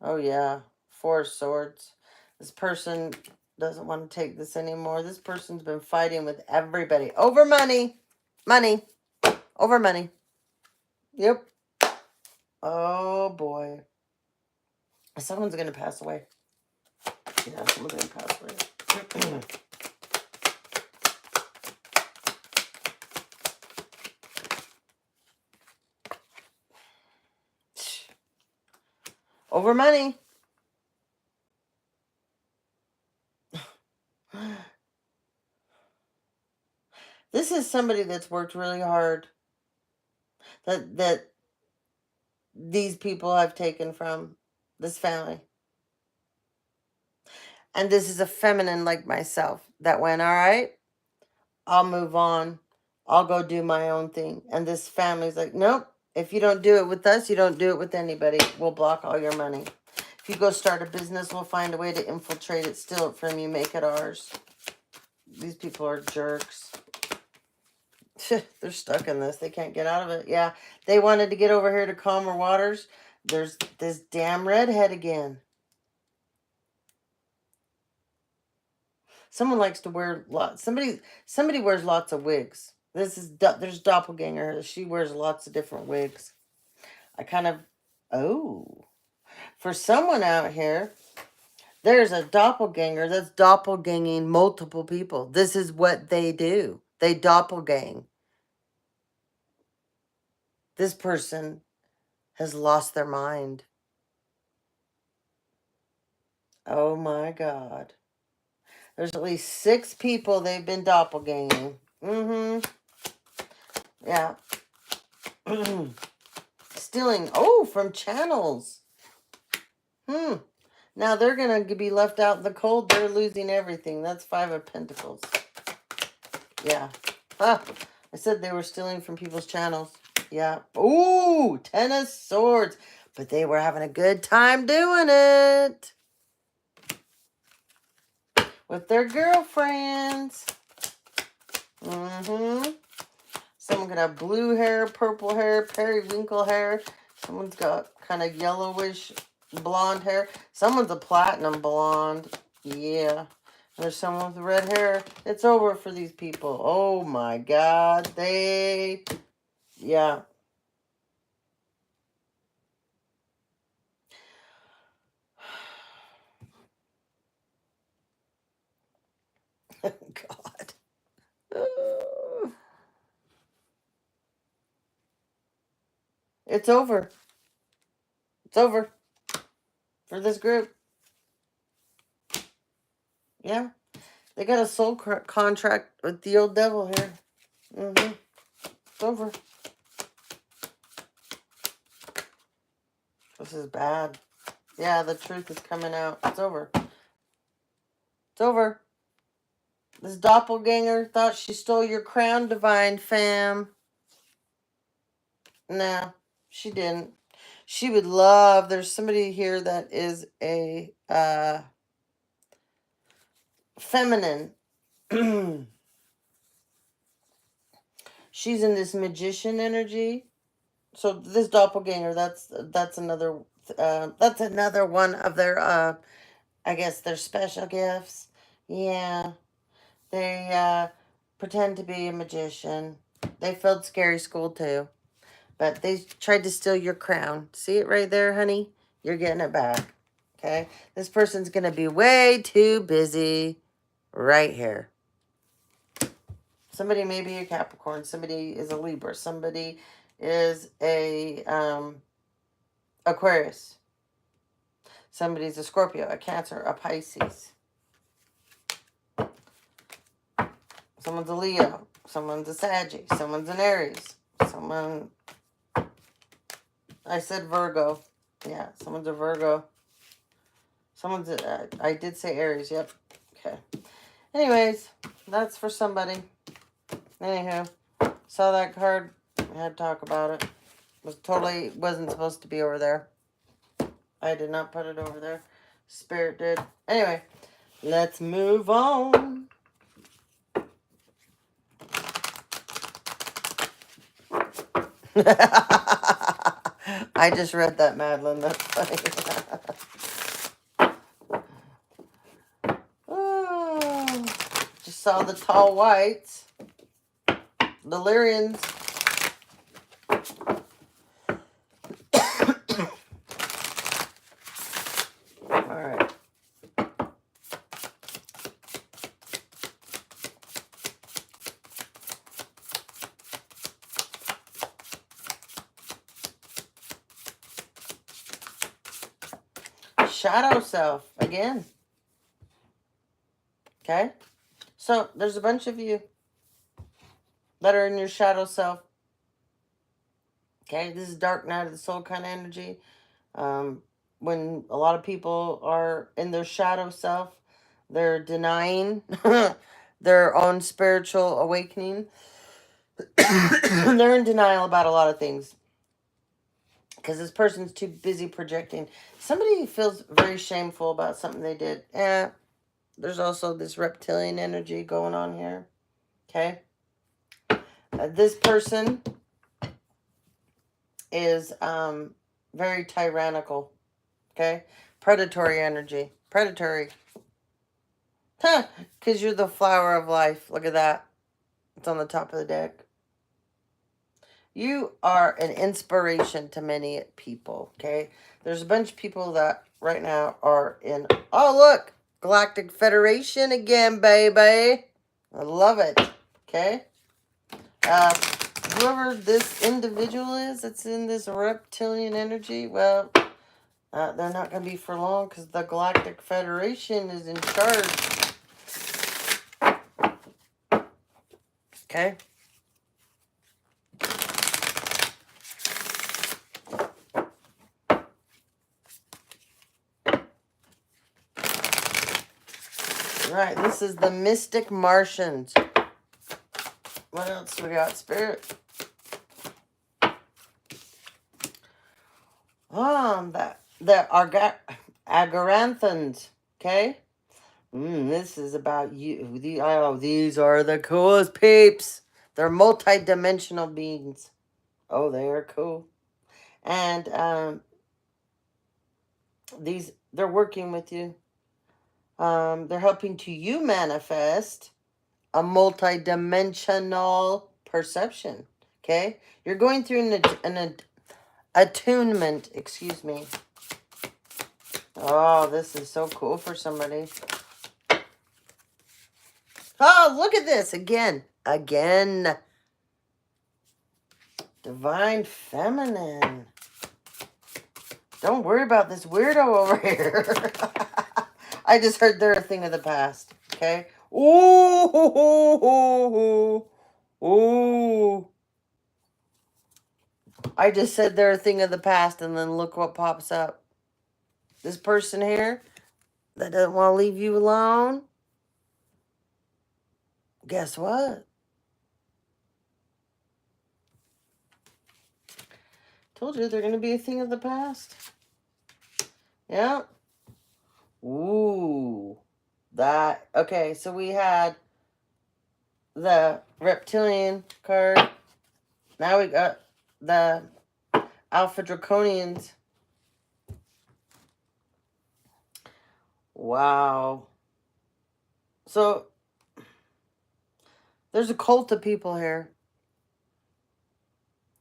Oh, yeah. Four of Swords. This person doesn't want to take this anymore. This person's been fighting with everybody. Over money. Money. Over money. Yep. Oh, boy. Someone's going to pass away. Yeah, someone's going to pass away. Over money. This is somebody that's worked really hard. That these people have taken from this family. And this is a feminine like myself that went, all right, I'll move on. I'll go do my own thing. And this family's like, nope, if you don't do it with us, you don't do it with anybody. We'll block all your money. If you go start a business, we'll find a way to infiltrate it, steal it from you, make it ours. These people are jerks. They're stuck in this. They can't get out of it. Yeah, they wanted to get over here to calmer waters. There's this damn redhead again. Someone likes to wear lots. Somebody wears lots of wigs. There's doppelganger. She wears lots of different wigs. I kind of, for someone out here, there's a doppelganger that's doppelganging multiple people. This is what they do. They doppelgang. This person has lost their mind. Oh my God. There's at least 6 people they've been doppelganging. Yeah. Stealing, from channels. Now they're going to be left out in the cold. They're losing everything. That's 5 of Pentacles. Yeah. I said they were stealing from people's channels. Yeah. Ooh, 10 of Swords. But they were having a good time doing it. With their girlfriends. Someone could have blue hair, purple hair, periwinkle hair. Someone's got kind of yellowish blonde hair. Someone's a platinum blonde. Yeah. There's someone with red hair. It's over for these people. Oh my God. Yeah. God. It's over. It's over for this group. Yeah. They got a soul contract with the old devil here. It's over. This is bad. Yeah, the truth is coming out. It's over. It's over. This doppelganger thought she stole your crown, divine fam. No, she didn't. She would love, there's somebody here that is a feminine. She's in this magician energy. So this doppelganger, that's another one of their I guess their special gifts. Yeah. They pretend to be a magician. They failed scary school too. But they tried to steal your crown. See it right there, honey? You're getting it back. Okay? This person's going to be way too busy right here. Somebody may be a Capricorn. Somebody is a Libra. Somebody is a Aquarius. Somebody's a Scorpio, a Cancer, a Pisces. Someone's a Leo. Someone's a Sagittarius. Someone's an Aries. Someone... I said Virgo. Yeah, someone's a Virgo. Someone's a... I did say Aries, yep. Okay. Anyways, that's for somebody. Anywho, saw that card. I had to talk about it. Wasn't supposed to be over there. I did not put it over there. Spirit did. Anyway, let's move on. I just read that, Madeline. That's funny. Oh, just saw the tall whites. The Lyrians. Alright. Shadow self again. Okay? So there's a bunch of you that are in your shadow self. Okay, this is dark night of the soul kind of energy. When a lot of people are in their shadow self, they're denying their own spiritual awakening. They're in denial about a lot of things. Because this person's too busy projecting. Somebody feels very shameful about something they did. There's also this reptilian energy going on here. Okay? This person is very tyrannical. Okay? Predatory energy. Predatory. Huh. Because you're the flower of life. Look at that. It's on the top of the deck. You are an inspiration to many people. Okay? There's a bunch of people that right now are in... Oh, look! Galactic Federation again, baby. I love it. Okay? Whoever this individual is that's in this reptilian energy, well... they're not going to be for long because the Galactic Federation is in charge. Okay? Right, this is the Mystic Martians. What else we got, Spirit? The Agaranthans. Okay? This is about you. These are the coolest peeps. They're multi-dimensional beings. Oh, they are cool. And they're working with you. They're helping you manifest a multi-dimensional perception. Okay? You're going through an attunement, excuse me. Oh, this is so cool for somebody. Oh, look at this. Again. Divine Feminine. Don't worry about this weirdo over here. I just heard they're a thing of the past. Okay? Ooh. I just said they're a thing of the past, and then look what pops up. This person here that doesn't want to leave you alone. Guess what? Told you they're going to be a thing of the past. Yeah. Ooh. That. Okay, so we had the reptilian card. Now we got the Alpha Draconians. Wow. So, there's a cult of people here.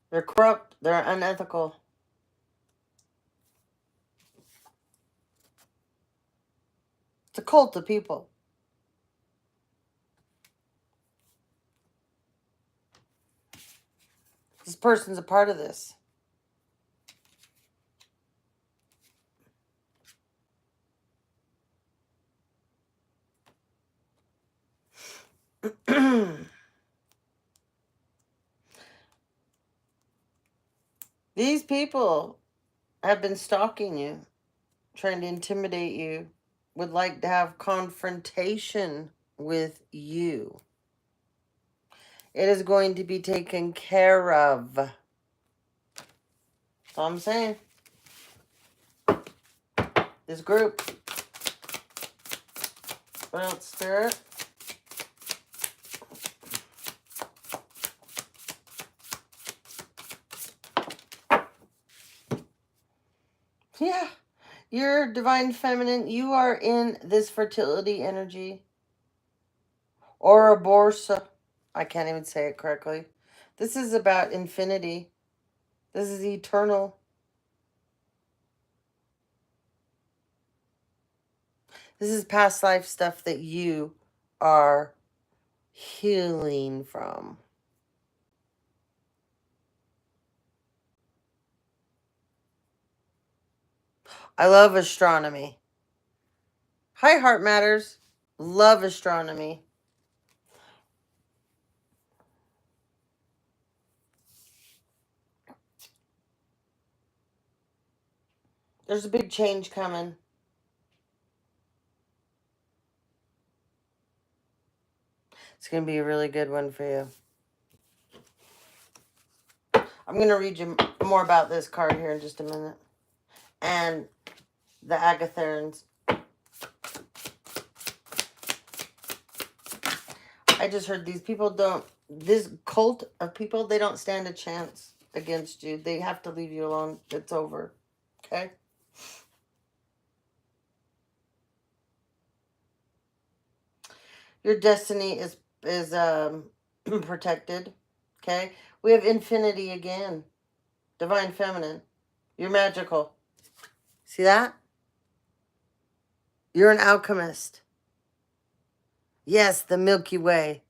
They're corrupt. They're unethical. It's a cult of people. This person's a part of this. These people have been stalking you, trying to intimidate you, would like to have confrontation with you. It is going to be taken care of. That's all I'm saying. This group. What else, Spirit? Yeah. You're divine feminine. You are in this fertility energy. Ouroborsa. I can't even say it correctly. This is about infinity. This is eternal. This is past life stuff that you are healing from. I love astronomy. Hi, Heart Matters. Love astronomy. There's a big change coming. It's going to be a really good one for you. I'm going to read you more about this card here in just a minute. And the Agatharans. I just heard these people don't, this cult of people, they don't stand a chance against you. They have to leave you alone. It's over. Okay? Your destiny is protected. Okay? We have infinity again. Divine feminine. You're magical. See that? You're an alchemist. Yes, the Milky Way.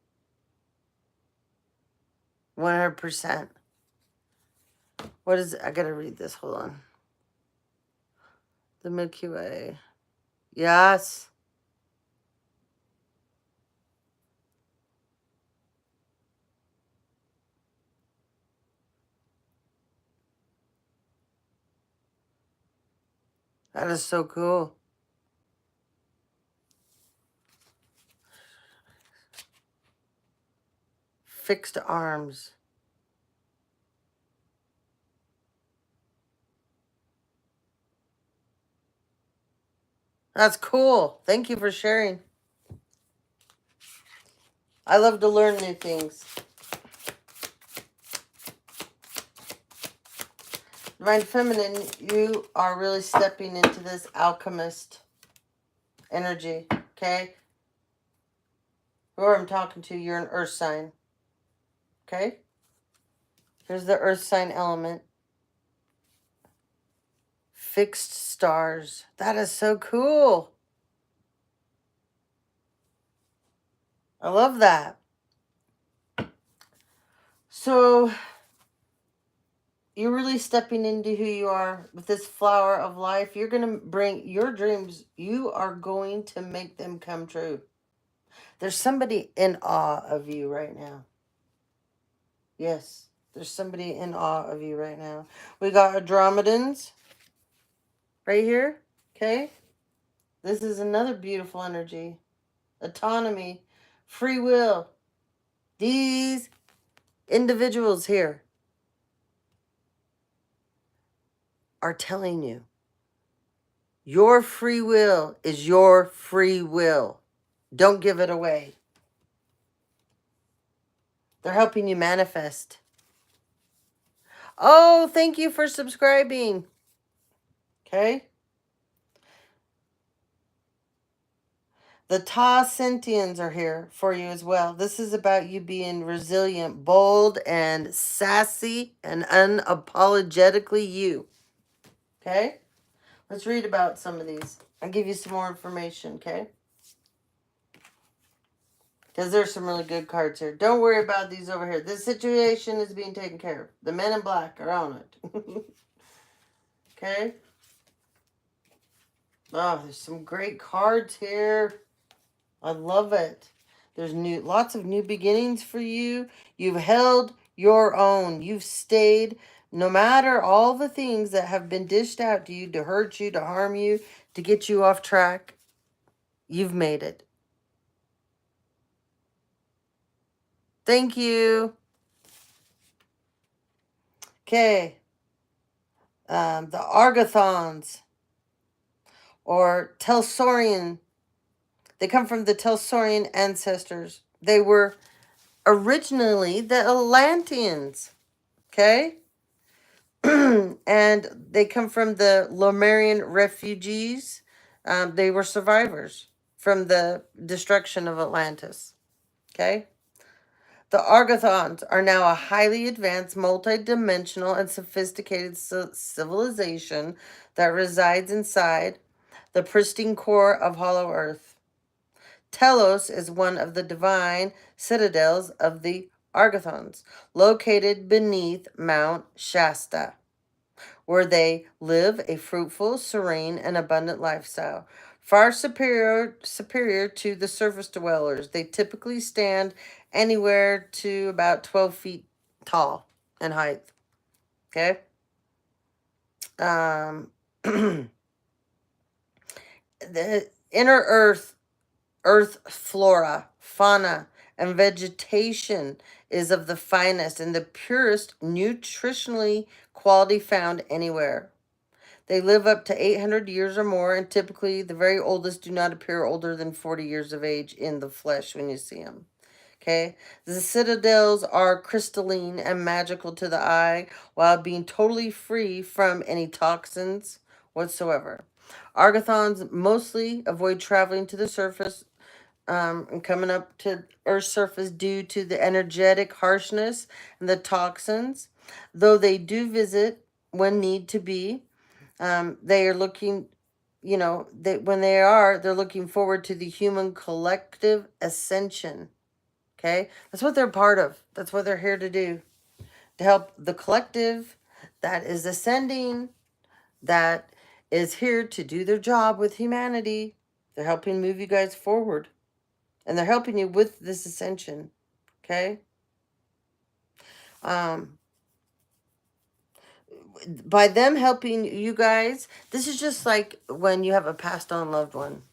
100%. What is it? I gotta read this. Hold on. The Milky Way. Yes. That is so cool. Fixed arms. That's cool. Thank you for sharing. I love to learn new things. Divine Feminine, you are really stepping into this alchemist energy, okay? Whoever I'm talking to, you're an earth sign, okay? Here's the earth sign element. Fixed stars. That is so cool. I love that. So, you're really stepping into who you are with this flower of life. You're going to bring your dreams. You are going to make them come true. There's somebody in awe of you right now. Yes, there's somebody in awe of you right now. We got Andromedans right here. Okay. This is another beautiful energy. Autonomy. Free will. These individuals here are telling you your free will is your free will. Don't give it away. They're helping you manifest. Oh, thank you for subscribing. Okay. The Ta Sentians are here for you as well. This is about you being resilient, bold, and sassy, and unapologetically you. Okay? Let's read about some of these. I'll give you some more information, okay? Because there's some really good cards here. Don't worry about these over here. This situation is being taken care of. The men in black are on it. Okay? Oh, there's some great cards here. I love it. There's lots of new beginnings for you. You've held your own. You've stayed No matter all the things that have been dished out to you to hurt you, to harm you, to get you off track, you've made it. Thank you. Okay. The Argothons, or Telsaurian. They come from the Telsaurian ancestors. They were originally the Atlanteans. Okay? And they come from the Lomarian refugees. They were survivors from the destruction of Atlantis. Okay? The Argothons are now a highly advanced, multi-dimensional, and sophisticated civilization that resides inside the pristine core of Hollow Earth. Telos is one of the divine citadels of the Argothons, located beneath Mount Shasta, where they live a fruitful, serene, and abundant lifestyle, far superior to the surface dwellers. They typically stand anywhere to about 12 feet tall in height. Okay? The inner earth flora, fauna, and vegetation is of the finest and the purest nutritionally quality found anywhere. They live up to 800 years or more, and typically the very oldest do not appear older than 40 years of age in the flesh when you see them. Okay? The citadels are crystalline and magical to the eye while being totally free from any toxins whatsoever. Argothons mostly avoid traveling to the surface and coming up to Earth's surface due to the energetic harshness and the toxins, though they do visit when need to be. They are looking, when they're looking forward to the human collective ascension. Okay? That's what they're part of. That's what they're here to do. To help the collective that is ascending, that is here to do their job with humanity. They're helping move you guys forward. And they're helping you with this ascension. Okay? By them helping you guys, this is just like when you have a passed on loved one.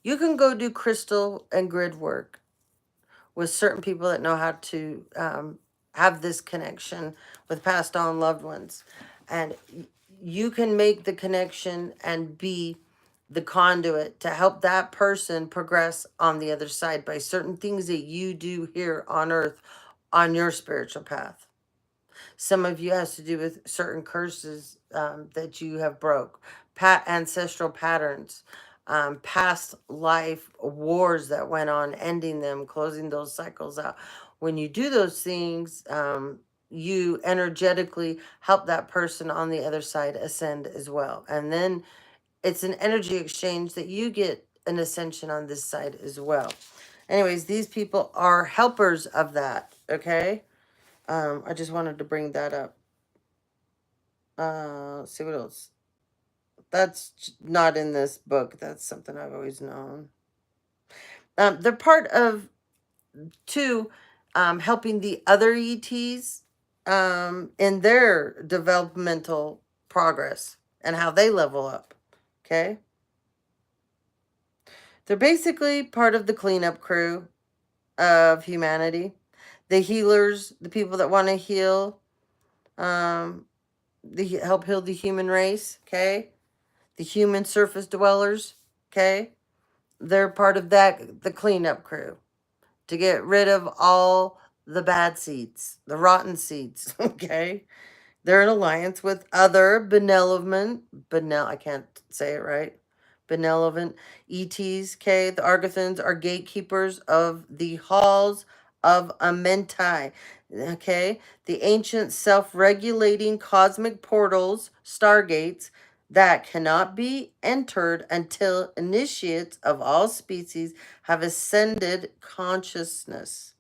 You can go do crystal and grid work with certain people that know how to have this connection with passed on loved ones. And you can make the connection and be the conduit to help that person progress on the other side by certain things that you do here on earth on your spiritual path. Some of you has to do with certain curses that you have broke, ancestral patterns, past life wars that went on, ending them, closing those cycles out. When you do those things, you energetically help that person on the other side ascend as well. And then it's an energy exchange that you get an ascension on this side as well. Anyways, these people are helpers of that, okay? I just wanted to bring that up. Let's see what else. That's not in this book. That's something I've always known. They're part of, too, helping the other ETs in their developmental progress and how they level up. Okay? They're basically part of the cleanup crew of humanity. The healers, the people that want to heal, help heal the human race, okay? The human surface dwellers, okay? They're part of that, the cleanup crew, to get rid of all the bad seeds, the rotten seeds, okay? They're in alliance with other I can't say it right, benevolent ETs, okay? The Argothans are gatekeepers of the halls of Amentai, okay? The ancient self-regulating cosmic portals, stargates, that cannot be entered until initiates of all species have ascended consciousness,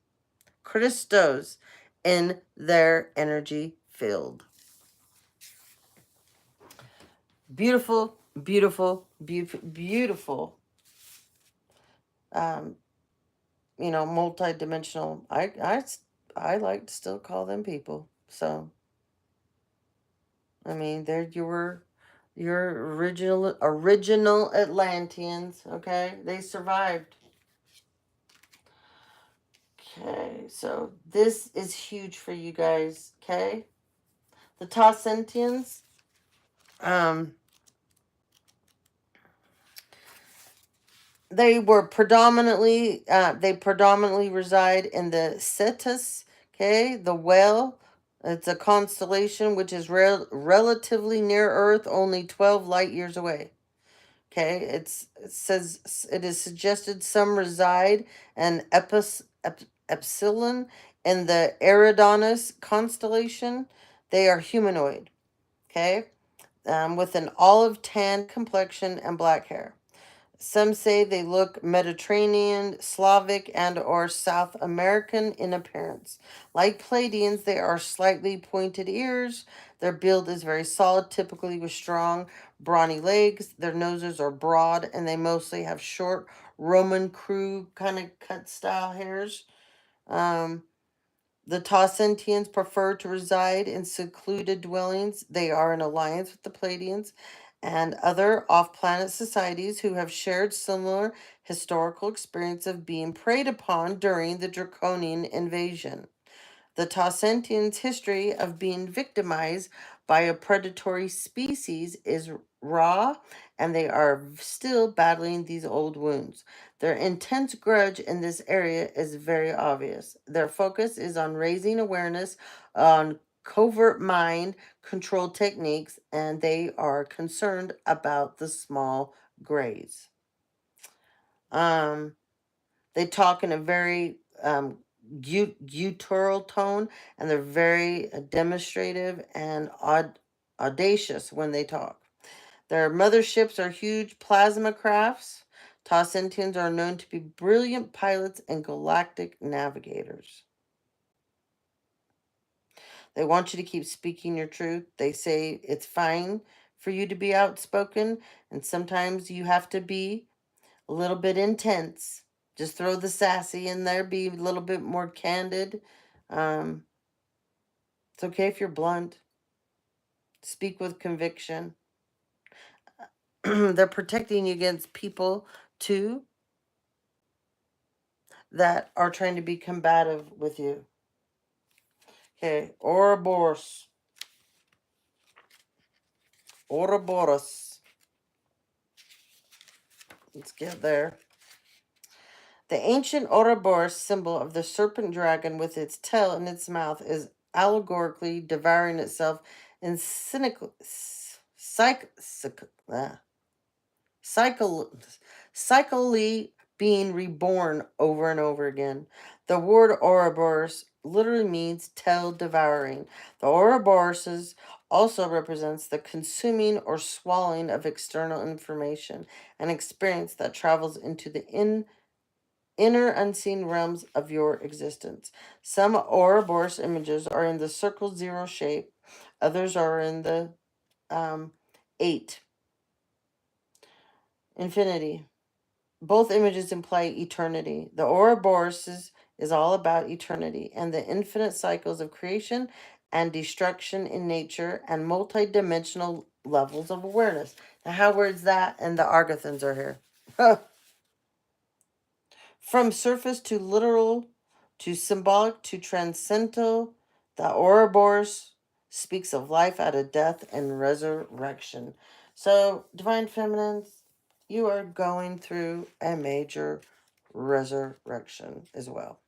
Christos, in their energy field. Beautiful, beautiful, beautiful, beautiful. Multi-dimensional. I like to still call them people. So I mean, they're your original Atlanteans, okay? They survived. Okay, so this is huge for you guys, okay? The Tassentians, um, they predominantly reside in the Cetus, okay? The Whale. It's a constellation which is relatively near Earth, only 12 light years away. Okay, it says it is suggested some reside in Epsilon in the Eridanus constellation. They are humanoid, okay, with an olive tan complexion and black hair. Some say they look Mediterranean, Slavic, and or South American in appearance. Like Pleiadians, they are slightly pointed ears. Their build is very solid, typically with strong, brawny legs. Their noses are broad, and they mostly have short Roman crew kind of cut style hairs. Um, the Tassentians prefer to reside in secluded dwellings. They are in alliance with the Pleiadians and other off planet societies who have shared similar historical experience of being preyed upon during the Draconian invasion. The Tassentians' history of being victimized by a predatory species is raw, and they are still battling these old wounds. Their intense grudge in this area is very obvious. Their focus is on raising awareness on covert mind control techniques, and they are concerned about the small grays. Um, they talk in a very guttural tone, and they're very demonstrative and audacious when they talk. Their motherships are huge plasma crafts. Tassentians are known to be brilliant pilots and galactic navigators. They want you to keep speaking your truth. They say it's fine for you to be outspoken, and sometimes you have to be a little bit intense. Just throw the sassy in there, be a little bit more candid. Um, it's okay if you're blunt. Speak with conviction. They're protecting you against people, too, that are trying to be combative with you. Okay, Ouroboros. Ouroboros. Let's get there. The ancient Ouroboros symbol of the serpent dragon with its tail in its mouth is allegorically devouring itself in cycle, cyclically being reborn over and over again. The word Ouroboros literally means tail devouring. The Ouroboros also represents the consuming or swallowing of external information, an experience that travels into the inner unseen realms of your existence. Some Ouroboros images are in the circle zero shape, others are in the eight infinity. Both images imply eternity. The Ouroboros is all about eternity and the infinite cycles of creation and destruction in nature and multidimensional levels of awareness. Now, how words that and the Argathans are here. From surface to literal, to symbolic, to transcendental, the Ouroboros speaks of life out of death and resurrection. So, Divine Feminines, you are going through a major resurrection as well.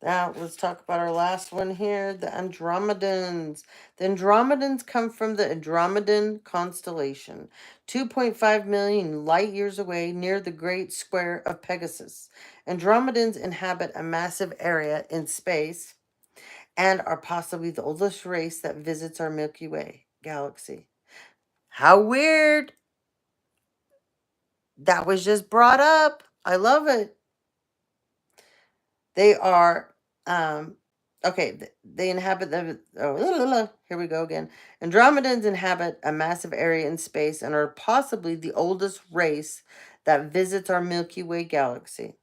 Now, let's talk about our last one here, the Andromedans. The Andromedans come from the Andromedan constellation, 2.5 million light years away near the Great Square of Pegasus. Andromedans inhabit a massive area in space and are possibly the oldest race that visits our Milky Way galaxy. How weird! That was just brought up. I love it. They are, okay, they inhabit the, here we go again. Andromedans inhabit a massive area in space and are possibly the oldest race that visits our Milky Way galaxy.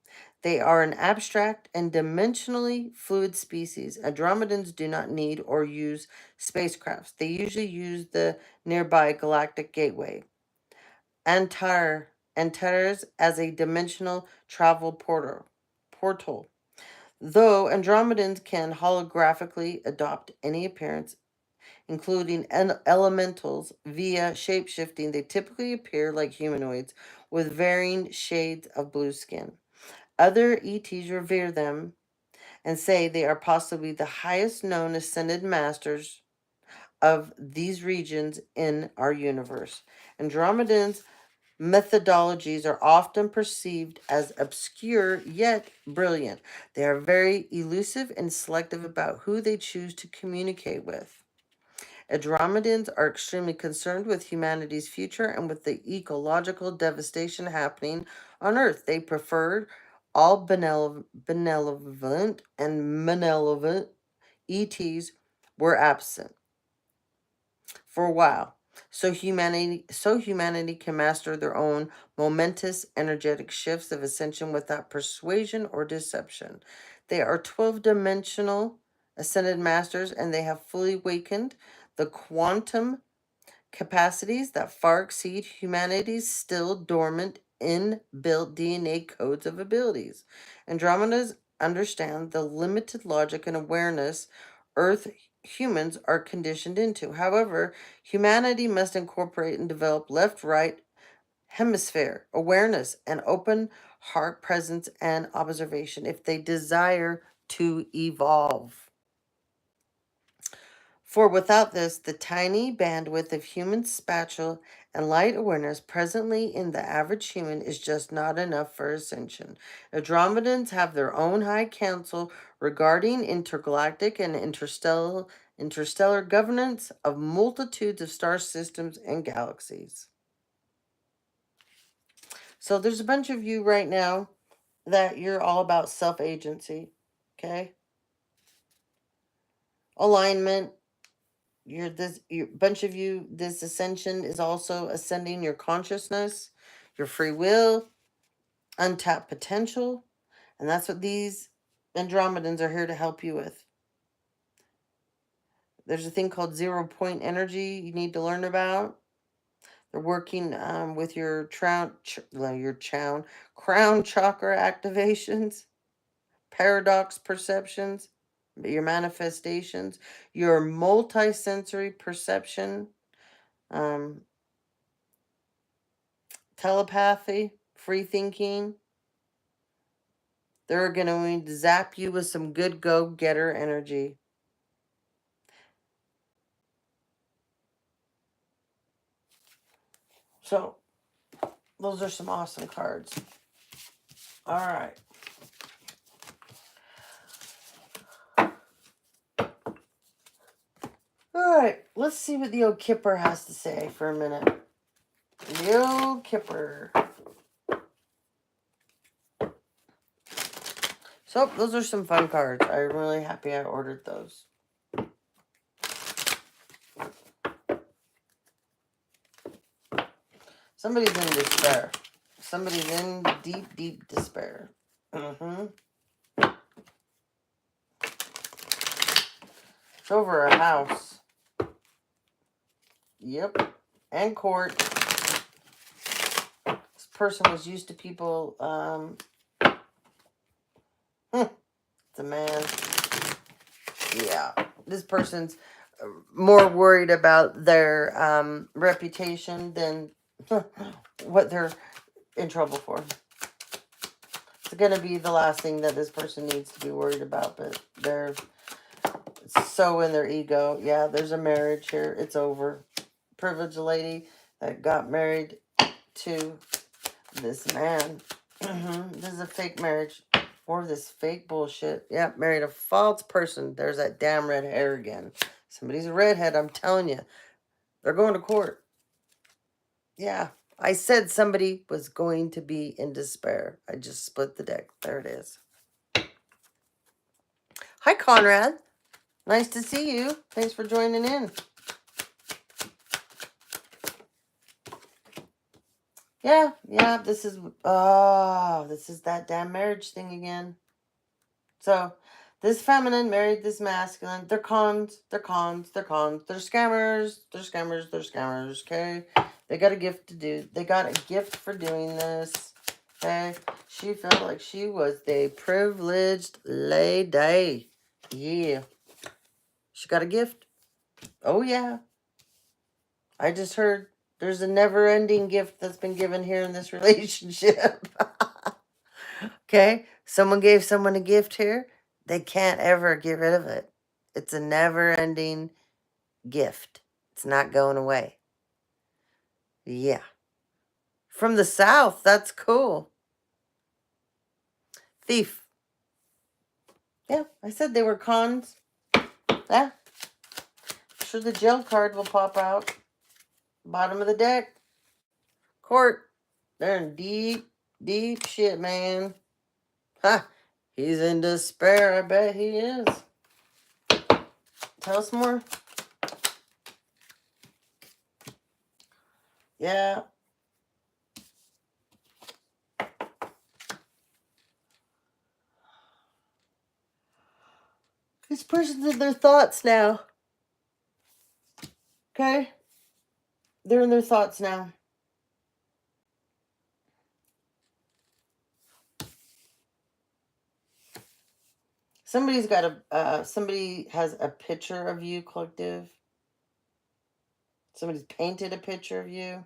They are an abstract and dimensionally fluid species. Andromedans do not need or use spacecrafts. They usually use the nearby galactic gateway. Antares as a dimensional travel portal. Though Andromedans can holographically adopt any appearance, including elementals, via shapeshifting, they typically appear like humanoids with varying shades of blue skin. Other ETs revere them and say they are possibly the highest known ascended masters of these regions in our universe. Andromedans' methodologies are often perceived as obscure yet brilliant. They are very elusive and selective about who they choose to communicate with. Andromedans are extremely concerned with humanity's future and with the ecological devastation happening on Earth. They prefer all benevolent and malevolent ETs were absent for a while. So humanity can master their own momentous energetic shifts of ascension without persuasion or deception. They are 12-dimensional ascended masters, and they have fully awakened the quantum capacities that far exceed humanity's still dormant inbuilt DNA codes of abilities. Andromedas understand the limited logic and awareness Earth humans are conditioned into. However, humanity must incorporate and develop left right hemisphere awareness and open heart presence and observation if they desire to evolve. For without this, the tiny bandwidth of human spatial and light awareness presently in the average human is just not enough for ascension. Andromedans have their own high council regarding intergalactic and interstellar governance of multitudes of star systems and galaxies. So there's a bunch of you right now that you're all about self-agency, okay? Alignment. Your bunch of you, this ascension is also ascending your consciousness, your free will, untapped potential, and that's what these Andromedans are here to help you with. There's a thing called 0 point energy you need to learn about. They're working with your crown chakra activations, paradox perceptions, your manifestations, your multisensory perception, um, telepathy, free thinking. They're going to zap you with some good go-getter energy. So, those are some awesome cards. All right. All right, let's see what the old Kipper has to say for a minute. The old Kipper. So, those are some fun cards. I'm really happy I ordered those. Somebody's in despair. Somebody's in deep, deep despair. It's over a house. Yep. And court. This person was used to people, it's a man. Yeah. This person's more worried about their reputation than what they're in trouble for. It's going to be the last thing that this person needs to be worried about, but they're so in their ego. Yeah, there's a marriage here. It's over. Privileged lady that got married to this man. This is a fake marriage. More of this fake bullshit. Yep, married a false person. There's that damn red hair again. Somebody's a redhead, I'm telling you. They're going to court. Yeah, I said somebody was going to be in despair. I just split the deck. There it is. Hi, Conrad. Nice to see you. Thanks for joining in. Yeah, this is, oh, this is that damn marriage thing again. So, this feminine married this masculine. They're cons, they're cons, they're cons. They're scammers, they're scammers, they're scammers, okay? They got a gift to do. They got a gift for doing this, okay? She felt like she was the privileged lady. Yeah. She got a gift. Oh, yeah. I just heard there's a never-ending gift that's been given here in this relationship. Okay? Someone gave someone a gift here. They can't ever get rid of it. It's a never-ending gift. It's not going away. Yeah. From the South. That's cool. Thief. Yeah, I said they were cons. Yeah. Sure, the jail card will pop out. Bottom of the deck. Court. They're in deep, deep shit, man. Ha! He's in despair. I bet he is. Tell us more. Yeah. This person's in their thoughts now. Okay? They're in their thoughts now. Somebody's got somebody has a picture of you, collective. Somebody's painted a picture of you.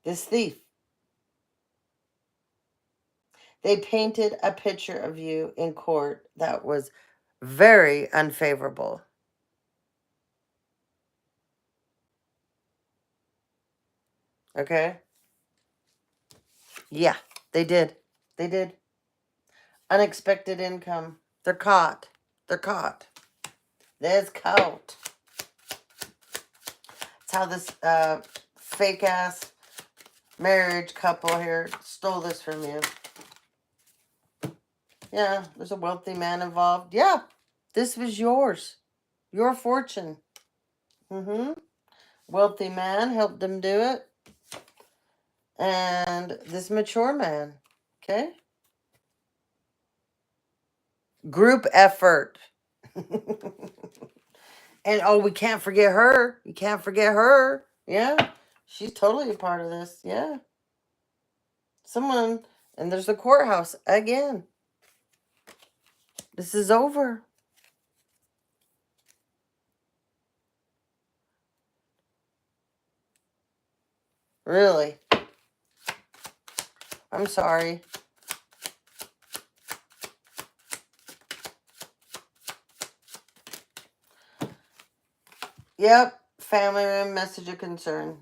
This thief. They painted a picture of you in court that was very unfavorable. Okay? Yeah, they did. They did. Unexpected income. They're caught. They're caught. They're caught. That's how this fake-ass marriage couple here stole this from you. Yeah, there's a wealthy man involved. Yeah, this was yours. Your fortune. Wealthy man helped them do it. And this mature man. Okay? Group effort. And, oh, we can't forget her. You can't forget her. Yeah. She's totally a part of this. Yeah. Someone, and there's the courthouse again. This is over. Really. I'm sorry. Yep. Family room, message of concern.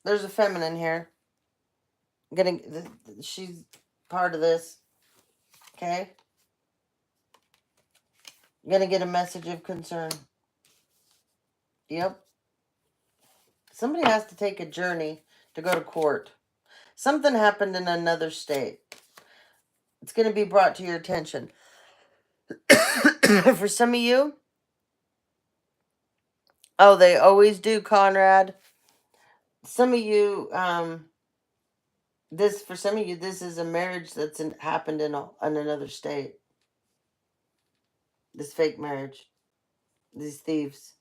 There's a feminine here. She's part of this. Okay? You're gonna get a message of concern. Yep. Somebody has to take a journey to go to court. Something happened in another state. It's going to be brought to your attention. For some of you, oh, they always do, Conrad. Some of you, for some of you, this is a marriage that's happened in another state. This fake marriage. These thieves.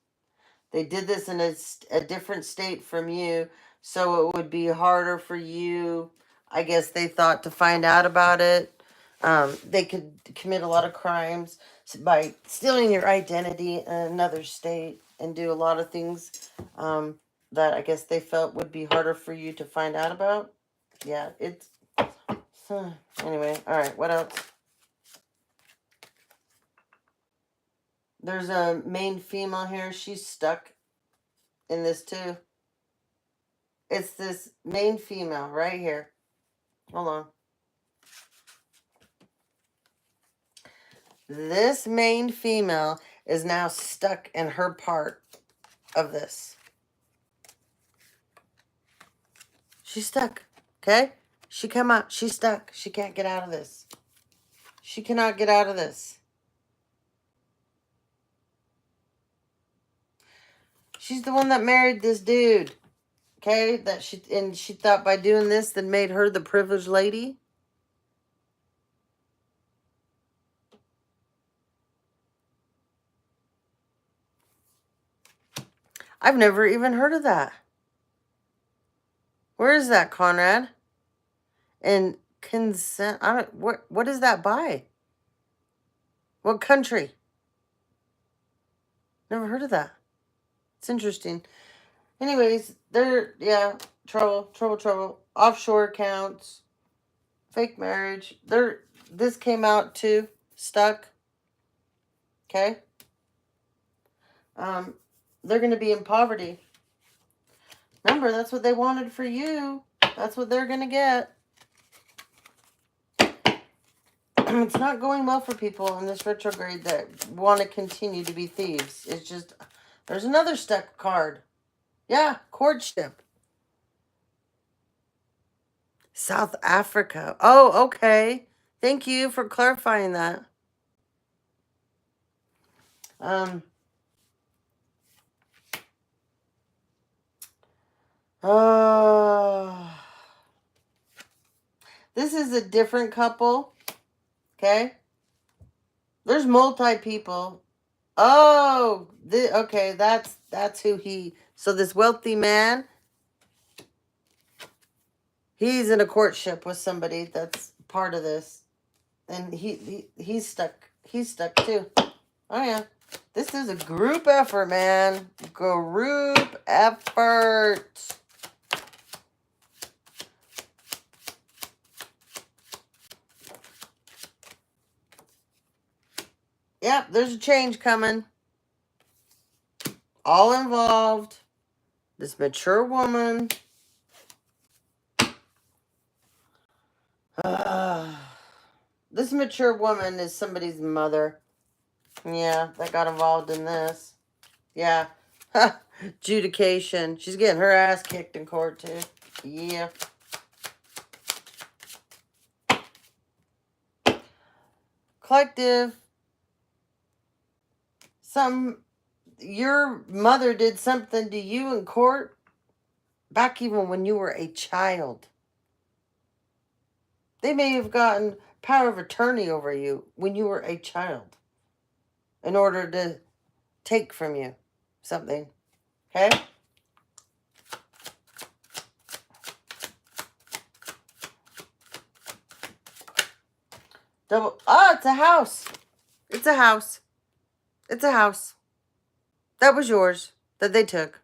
They did this in a different state from you, so it would be harder for you. I guess they thought to find out about it. They could commit a lot of crimes by stealing your identity in another state and do a lot of things that I guess they felt would be harder for you to find out about. Yeah, it's... Anyway, all right, what else? There's a main female here. She's stuck in this too. It's this main female right here. Hold on. This main female is now stuck in her part of this. She's stuck. Okay? She come out. She's stuck. She can't get out of this. She cannot get out of this. She's the one that married this dude. Okay, that she thought by doing this that made her the privileged lady. I've never even heard of that. Where is that, Conrad? And consent, I don't, what is that by? What country? Never heard of that. It's interesting. Anyways, yeah, trouble. Offshore accounts, fake marriage. This came out too, stuck. Okay. They're going to be in poverty. Remember, that's what they wanted for you. That's what they're going to get. It's not going well for people in this retrograde that want to continue to be thieves. It's just, there's another stuck card. Yeah, courtship. South Africa. Oh, okay. Thank you for clarifying that. This is a different couple. Okay. There's multi people. Oh, okay. That's who he. So this wealthy man, he's in a courtship with somebody that's part of this, and he's stuck. He's stuck too. Oh yeah. This is a group effort, man. Group effort. Yep, there's a change coming. All involved. This mature woman. This mature woman is somebody's mother. Yeah, that got involved in this. Yeah. Adjudication. She's getting her ass kicked in court, too. Yeah. Collective. Your mother did something to you in court back even when you were a child. They may have gotten power of attorney over you when you were a child in order to take from you something. Okay? Double. Oh, it's a house. It's a house. It's a house. That was yours that they took.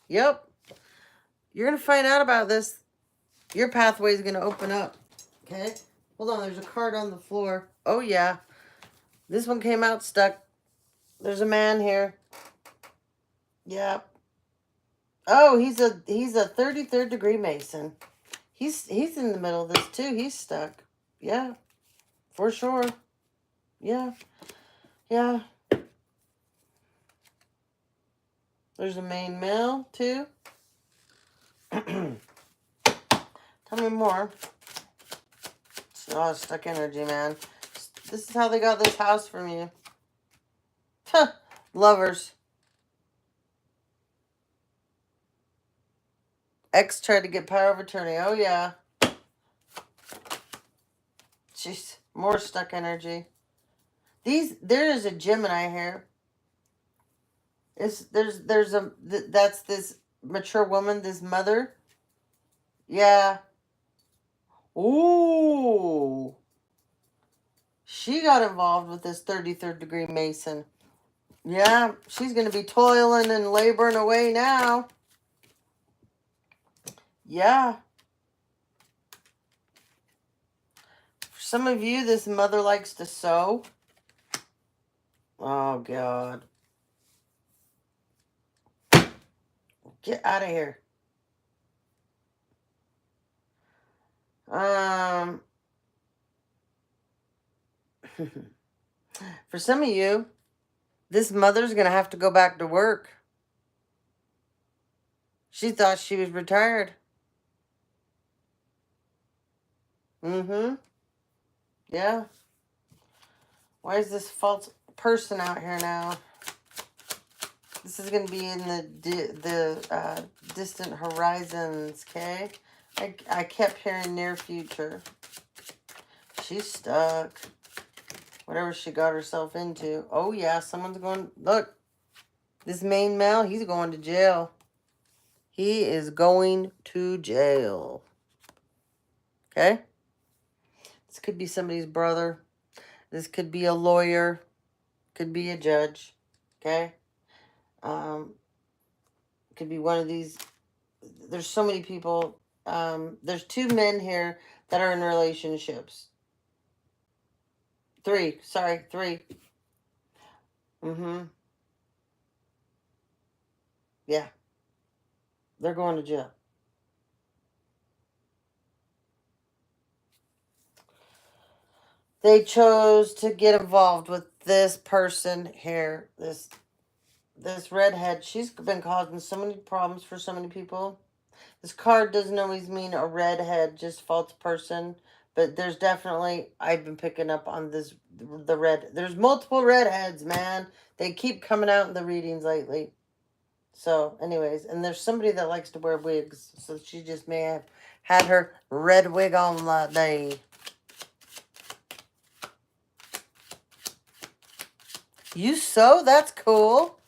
Yep. You're going to find out about this. Your pathway is going to open up. Okay? Hold on. There's a card on the floor. Oh, yeah. This one came out stuck. There's a man here. Yep. Oh, he's a 33rd degree Mason. He's in the middle of this too. He's stuck. Yeah. For sure. Yeah. Yeah. There's a main male too. Tell me more. Oh, stuck energy, man. This is how they got this house from you. Lovers. Ex tried to get power of attorney. Oh, yeah. Jeez. More stuck energy. There is a Gemini here. That's this mature woman, this mother. Yeah. Ooh. She got involved with this 33rd degree Mason. Yeah, she's going to be toiling and laboring away now. Yeah. For some of you, this mother likes to sew. Oh, God. Get out of here. For some of you, this mother's going to have to go back to work. She thought she was retired. Mm-hmm. Yeah. Why is this false person out here now? This is going to be in the distant horizons, okay? I kept hearing near future. She's stuck. Whatever she got herself into. Oh, yeah, someone's going... Look, this main male, he's going to jail. He is going to jail. Okay? This could be somebody's brother. This could be a lawyer. Could be a judge. Okay? Could be one of these. There's so many people. There's 2 men here that are in relationships. 3. Sorry, 3. Yeah. They're going to jail. They chose to get involved with this person here. This redhead. She's been causing so many problems for so many people. This card doesn't always mean a redhead, just false person. But there's definitely, I've been picking up on this, the red. There's multiple redheads, man. They keep coming out in the readings lately. So, anyways, and there's somebody that likes to wear wigs. So she just may have had her red wig on that day. You sew? That's cool.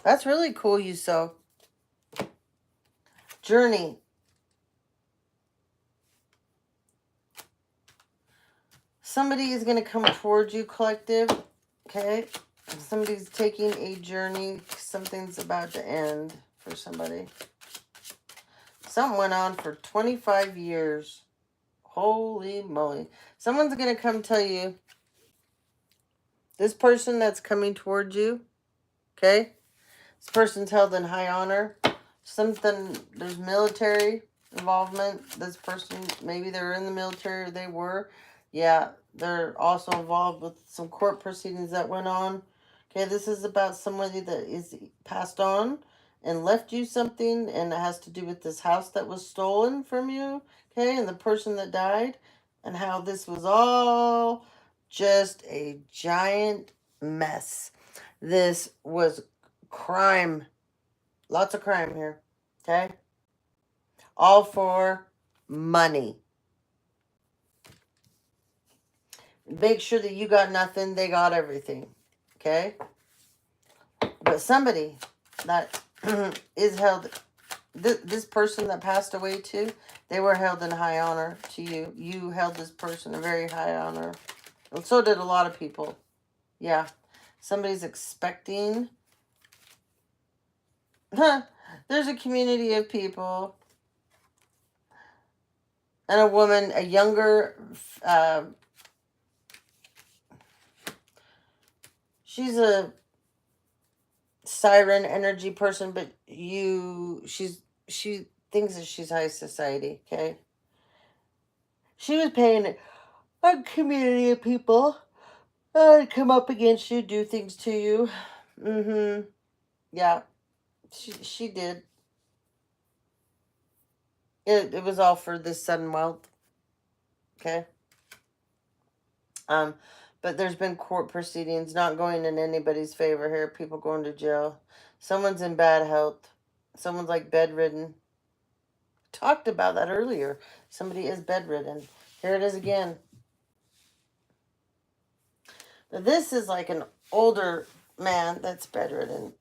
That's really cool, you sew. Journey. Somebody is going to come towards you, collective. Okay? Somebody's taking a journey. Something's about to end for somebody. Something went on for 25 years. Holy moly. Someone's going to come tell you, this person that's coming towards you, okay? This person's held in high honor. Something, there's military involvement. This person, maybe they're in the military or they were. Yeah, they're also involved with some court proceedings that went on. Okay, this is about somebody that is passed on and left you something, and it has to do with this house that was stolen from you. Okay, and the person that died, and how this was all just a giant mess. This was crime. Lots of crime here. Okay? All for money. Make sure that you got nothing, they got everything. Okay? But somebody that is held, this person that passed away too, they were held in high honor to you. You held this person in very high honor. And so did a lot of people. Yeah. Somebody's expecting. There's a community of people. And a woman, a younger, she's a siren energy person, but she thinks that she's high society, okay? She was paying a community of people come up against you, do things to you. Yeah, she did. It was all for this sudden wealth, okay? But there's been court proceedings not going in anybody's favor here. People going to jail. Someone's in bad health. Someone's like bedridden. Talked about that earlier. Somebody is bedridden. Here it is again. Now this is like an older man that's bedridden.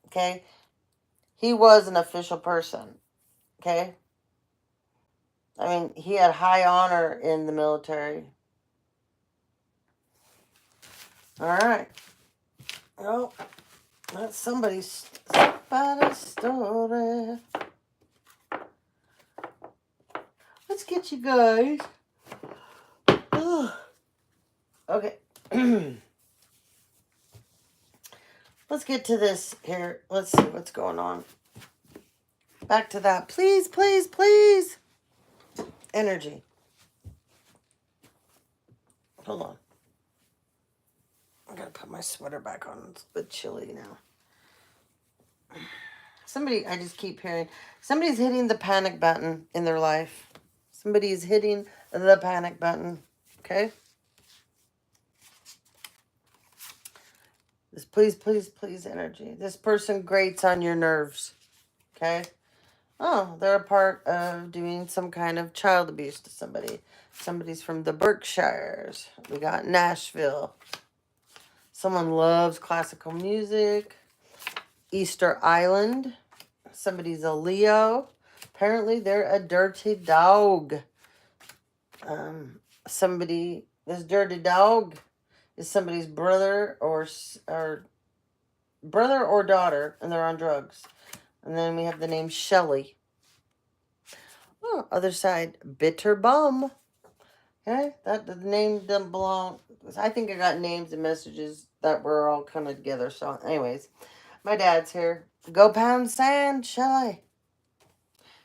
Okay? He was an official person. Okay? I mean, he had high honor in the military. Alright. Well, that's somebody's story. Let's get you guys. Okay. Let's get to this here. Let's see what's going on. Back to that. Please, please, please. Energy. Hold on. I gotta put my sweater back on. It's a bit chilly now. Somebody, I just keep hearing, somebody's hitting the panic button in their life. Somebody's hitting the panic button. Okay? This please, please, please energy. This person grates on your nerves. Okay? Oh, they're a part of doing some kind of child abuse to somebody. Somebody's from the Berkshires. We got Nashville. Someone loves classical music. Easter Island. Somebody's a Leo. Apparently they're a dirty dog. This dirty dog is somebody's brother or daughter, and they're on drugs. And then we have the name Shelley. Oh, other side, bitter bum. Okay, that the name doesn't belong. I think I got names and messages that were all coming together. So, anyways, my dad's here. Go pound sand, Shelley.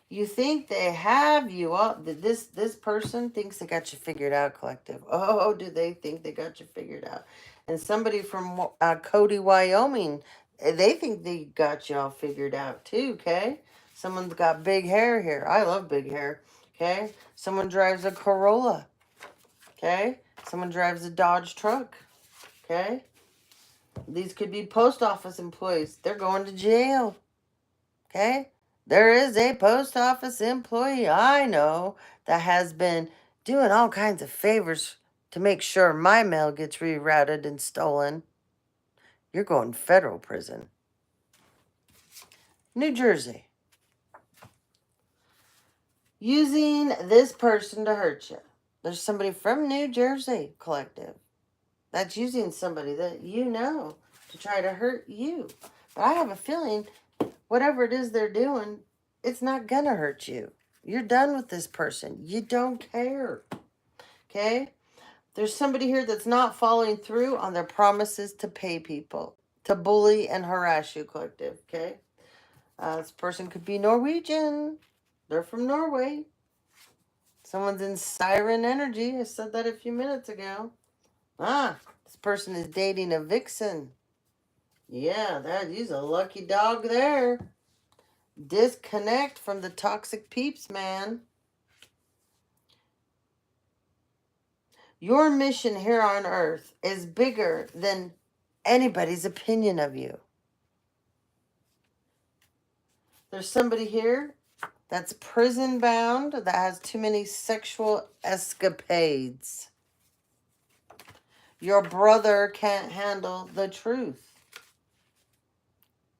You think they have you all? This person thinks they got you figured out, collective. Oh, do they think they got you figured out? And somebody from Cody, Wyoming, they think they got you all figured out too, okay? Someone's got big hair here. I love big hair, okay? Someone drives a Corolla, okay? Someone drives a Dodge truck, okay? These could be post office employees. They're going to jail, okay? There is a post office employee I know that has been doing all kinds of favors to make sure my mail gets rerouted and stolen. You're going to federal prison. New Jersey. Using this person to hurt you. There's somebody from New Jersey, collective, that's using somebody that you know to try to hurt you. But I have a feeling whatever it is they're doing, it's not gonna hurt you. You're done with this person. You don't care. Okay? There's somebody here that's not following through on their promises to pay people, to bully and harass you, collective. Okay? This person could be Norwegian. They're from Norway. Someone's in siren energy. I said that a few minutes ago. This person is dating a vixen. Yeah, he's a lucky dog there. Disconnect from the toxic peeps, man. Your mission here on Earth is bigger than anybody's opinion of you. There's somebody here that's prison bound, that has too many sexual escapades. Your brother can't handle the truth.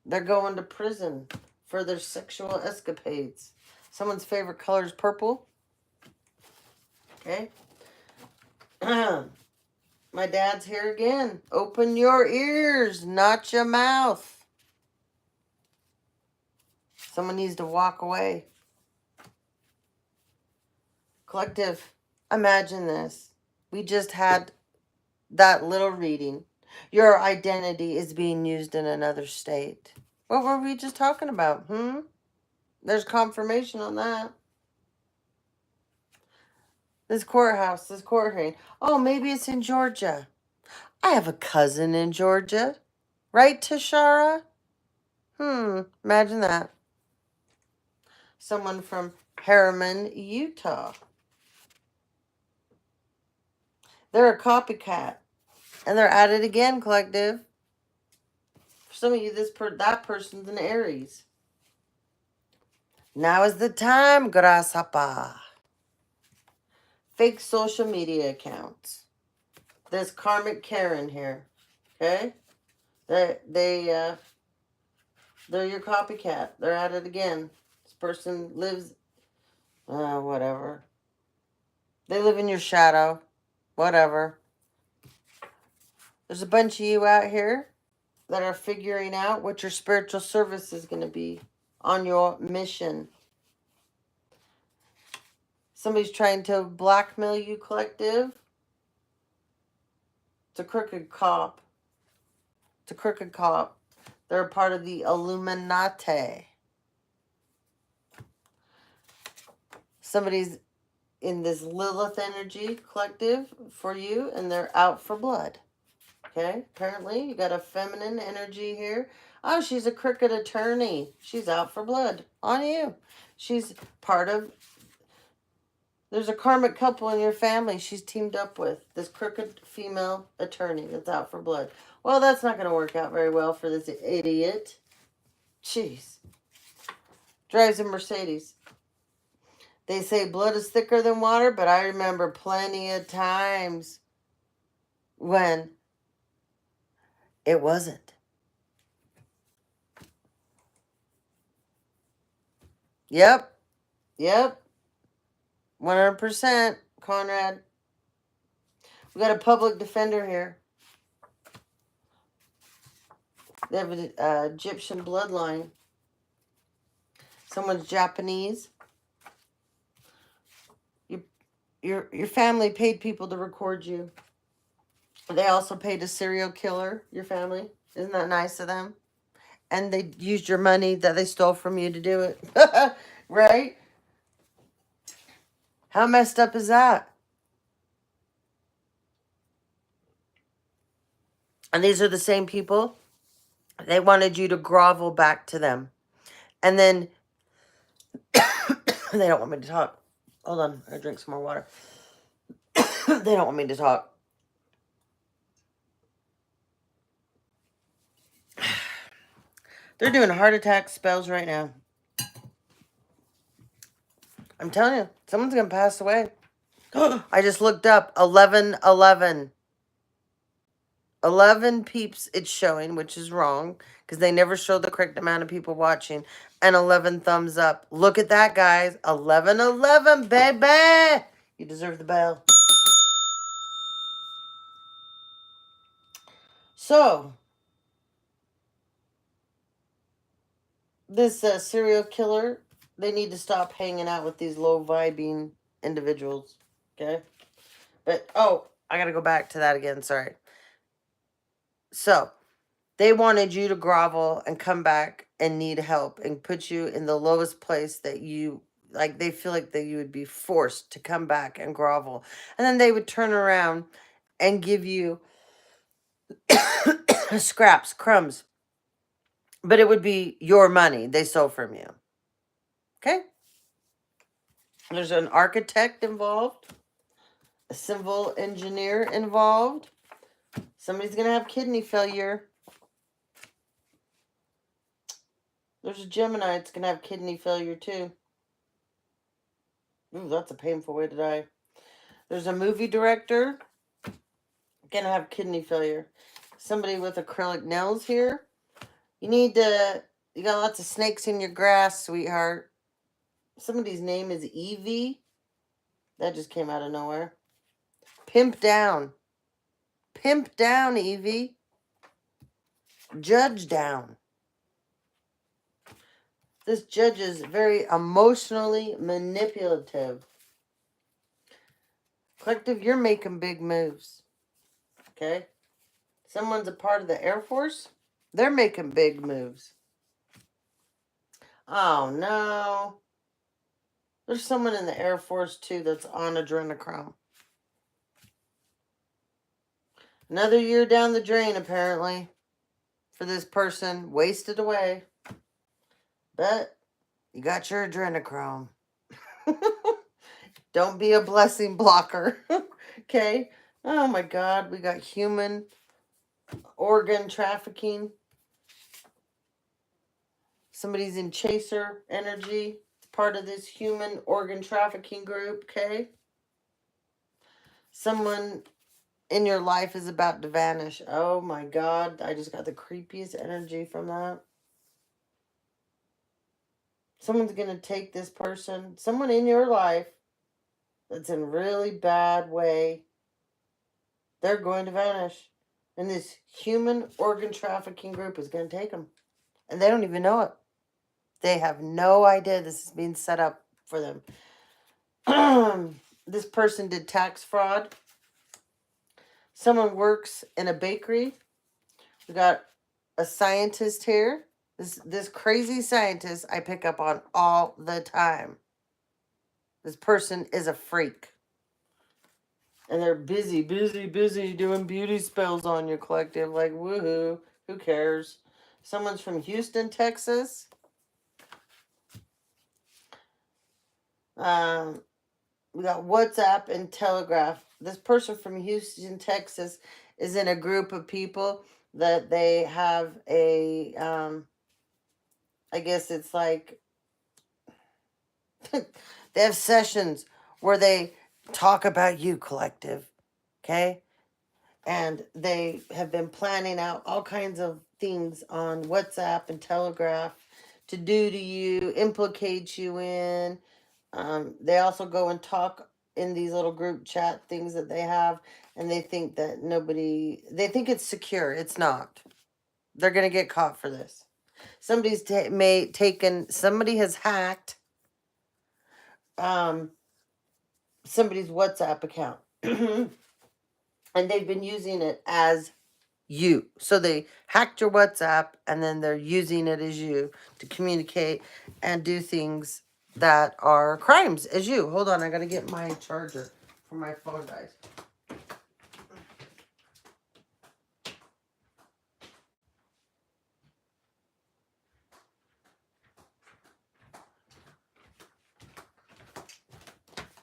They're going to prison for their sexual escapades. Someone's favorite color is purple. Okay. My dad's here again. Open your ears, not your mouth. Someone needs to walk away. Collective, imagine this. We just had that little reading. Your identity is being used in another state. What were we just talking about? There's confirmation on that. This courthouse, this court hearing. Oh, maybe it's in Georgia. I have a cousin in Georgia. Right, Tashara? Imagine that. Someone from Harriman, Utah. They're a copycat. And they're at it again, collective. For some of you, that person's an Aries. Now is the time, grasshopper. Fake social media accounts. This karmic Karen here. Okay? They're your copycat. They're at it again. This person lives, whatever. They live in your shadow. Whatever. There's a bunch of you out here that are figuring out what your spiritual service is going to be on your mission. Somebody's trying to blackmail you, collective. It's a crooked cop. It's a crooked cop. They're a part of the Illuminati. Somebody's in this Lilith energy, collective, for you, and they're out for blood. Okay? Apparently, you got a feminine energy here. Oh, she's a crooked attorney. She's out for blood on you. She's part of There's a karmic couple in your family she's teamed up with. This crooked female attorney that's out for blood. Well, that's not going to work out very well for this idiot. Jeez. Drives a Mercedes. They say blood is thicker than water, but I remember plenty of times when it wasn't. Yep. 100%, Conrad. We got a public defender here. They have an Egyptian bloodline. Someone's Japanese. Your family paid people to record you. They also paid a serial killer, your family. Isn't that nice of them? And they used your money that they stole from you to do it. Right? How messed up is that? And these are the same people. They wanted you to grovel back to them. And then they don't want me to talk. Hold on, I drink some more water. They don't want me to talk. They're doing heart attack spells right now. I'm telling you, someone's going to pass away. I just looked up 1111. 11 peeps it's showing, which is wrong because they never show the correct amount of people watching. And 11 thumbs up. Look at that, guys. 1111, baby. You deserve the bell. So, this serial killer, they need to stop hanging out with these low-vibing individuals, okay? But, oh, I got to go back to that again, sorry. So, they wanted you to grovel and come back and need help and put you in the lowest place that you, like, they feel like that you would be forced to come back and grovel. And then they would turn around and give you scraps, crumbs. But it would be your money they stole from you. Okay? There's an architect involved, a civil engineer involved. Somebody's going to have kidney failure. There's a Gemini that's going to have kidney failure too. Ooh, that's a painful way to die. There's a movie director going to have kidney failure. Somebody with acrylic nails here. You got lots of snakes in your grass, sweetheart. Somebody's name is Evie. That just came out of nowhere. Pimp down. Pimp down, Evie. Judge down. This judge is very emotionally manipulative. Collective, you're making big moves. Okay? Someone's a part of the Air Force. They're making big moves. Oh, no. There's someone in the Air Force, too, that's on adrenochrome. Another year down the drain, apparently, for this person. Wasted away. But you got your adrenochrome. Don't be a blessing blocker. Okay? Oh, my God. We got human organ trafficking. Somebody's in chaser energy. It's part of this human organ trafficking group, okay? Someone in your life is about to vanish. Oh my God, I just got the creepiest energy from that. Someone's going to take this person, someone in your life that's in a really bad way. They're going to vanish. And this human organ trafficking group is going to take them. And they don't even know it. They have no idea this is being set up for them. This person did tax fraud. Someone works in a bakery. We got a scientist here. This crazy scientist I pick up on all the time. This person is a freak. And they're busy doing beauty spells on your collective. Like, woohoo. Who cares? Someone's from Houston, Texas. We got WhatsApp and Telegraph. This person from Houston, Texas is in a group of people that they have a, I guess it's like, they have sessions where they talk about you, collective. Okay? And they have been planning out all kinds of things on WhatsApp and Telegraph to do to you, implicate you in. They also go and talk in these little group chat things that they have, and they think that they think it's secure. It's not. They're going to get caught for this. Somebody has hacked somebody's WhatsApp account. And they've been using it as you. So they hacked your WhatsApp and then they're using it as you to communicate and do things that are crimes as you. Hold on, I gotta get my charger for my phone, guys.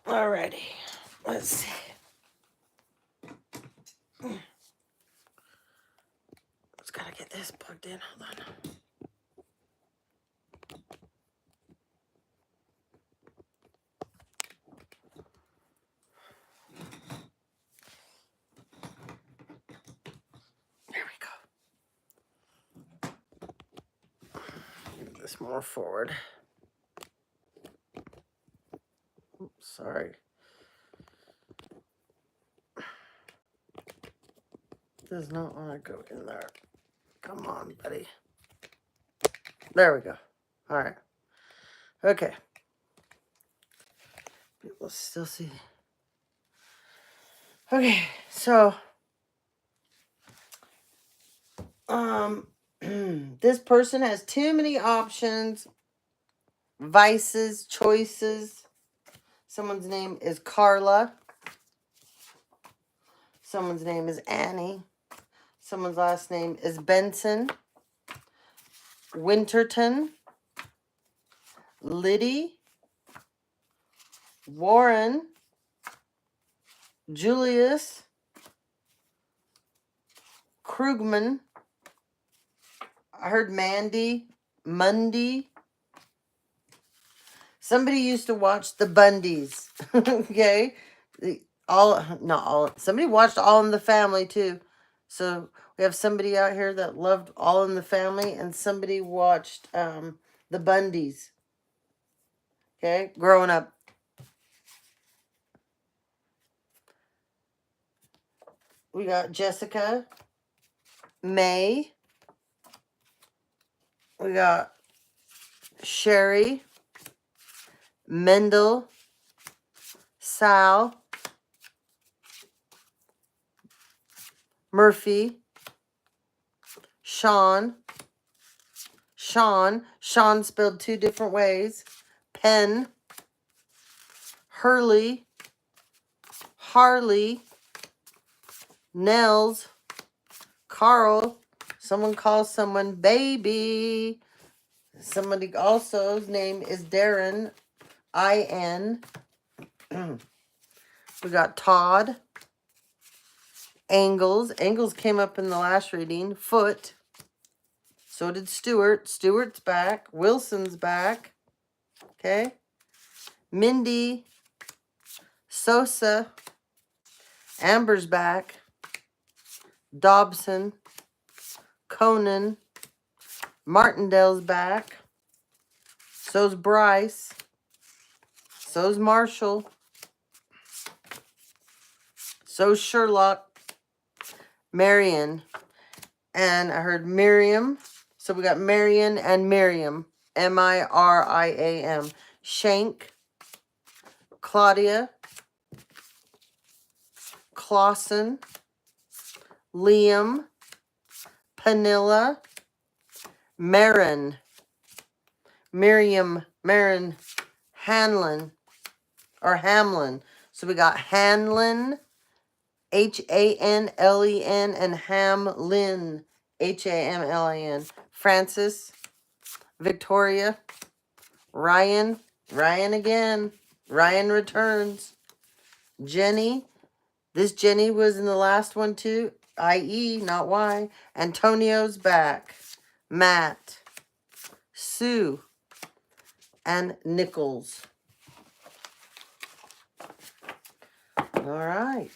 Alrighty, let's see. Just gotta get this plugged in. Hold on. There we go. Get this more forward. Oops, sorry. Does not want to go in there. Come on, buddy. There we go. All right. Okay. People still see. Okay, so this person has too many options, vices, choices. Someone's name is Carla. Someone's name is Annie. Someone's last name is Benson. Winterton. Liddy. Warren. Julius. Krugman. I heard Mandy. Mundy. Somebody used to watch the Bundys. Okay? Not all. Somebody watched All in the Family too. So we have somebody out here that loved All in the Family, and somebody watched the Bundys. Okay? Growing up. We got Jessica. May. We got Sherry. Mendel. Sal. Murphy. Sean spelled two different ways. Penn. Hurley. Harley. Nels. Carl. Someone calls someone baby. Somebody also's name is Darren. I-N. We got Todd. Angles. Angles came up in the last reading. Foot. So did Stuart. Stuart's back. Wilson's back. Okay. Mindy. Sosa. Amber's back. Dobson. Conan. Martindale's back. So's Bryce. So's Marshall. So's Sherlock. Marion. And I heard Miriam. So we got Marion and Miriam. M-I-R-I-A-M. Shank. Claudia. Clausen. Liam. Panilla. Marin. Miriam. Marin. Hanlon. Or Hamlin. So we got Hanlon. H-A-N-L-E-N. And Hamlin. H-A-M-L-I-N. Francis. Victoria. Ryan. Ryan again. Ryan returns. Jenny. This Jenny was in the last one too. I.E., not Y. Antonio's back. Matt. Sue. And Nichols. All right.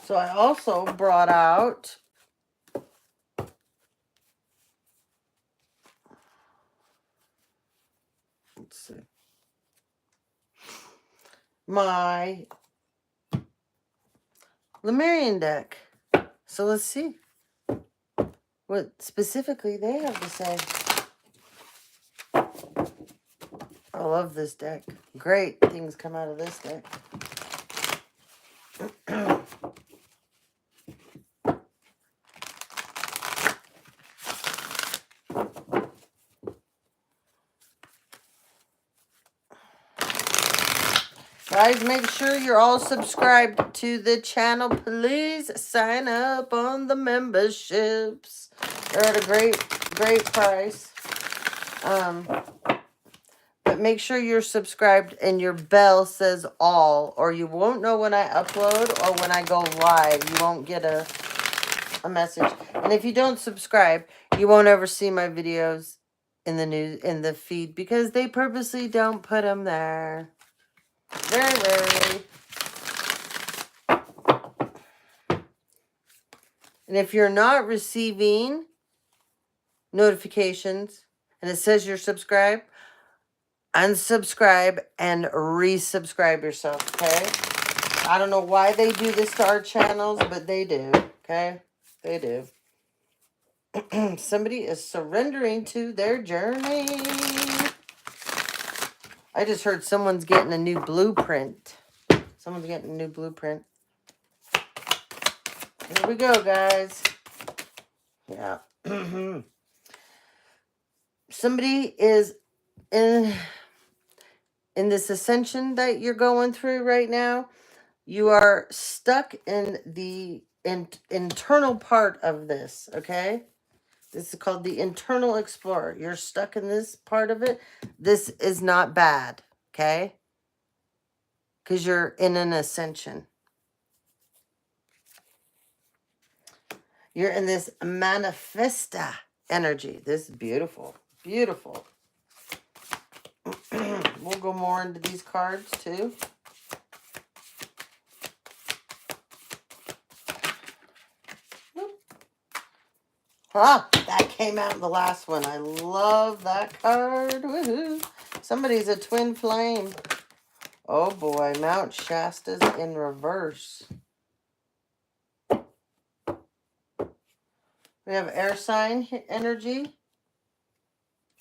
So I also brought out my Lemurian deck. So let's see what specifically they have to say. I love this deck. Great things come out of this deck. Guys, make sure you're all subscribed to the channel. Please sign up on the memberships. They're at a great price. But make sure you're subscribed and your bell says all, or you won't know when I upload or when I go live. You won't get a message. And if you don't subscribe, you won't ever see my videos in the feed, because they purposely don't put them there. Very rarely. And if you're not receiving notifications and it says you're subscribed, unsubscribe and resubscribe yourself, okay? I don't know why they do this to our channels, but they do, okay? They do. Somebody is surrendering to their journey. I just heard someone's getting a new blueprint. Someone's getting a new blueprint. Here we go, guys. Yeah. Somebody is in this ascension that you're going through right now. You are stuck in the internal part of this, okay? This is called the internal explorer. You're stuck in this part of it. This is not bad, okay? Because you're in an ascension. You're in this manifesta energy. This is beautiful. Beautiful. We'll go more into these cards too. Ah, that came out in the last one. I love that card. Woohoo. Somebody's a twin flame. Oh boy, Mount Shasta's in reverse. We have air sign energy.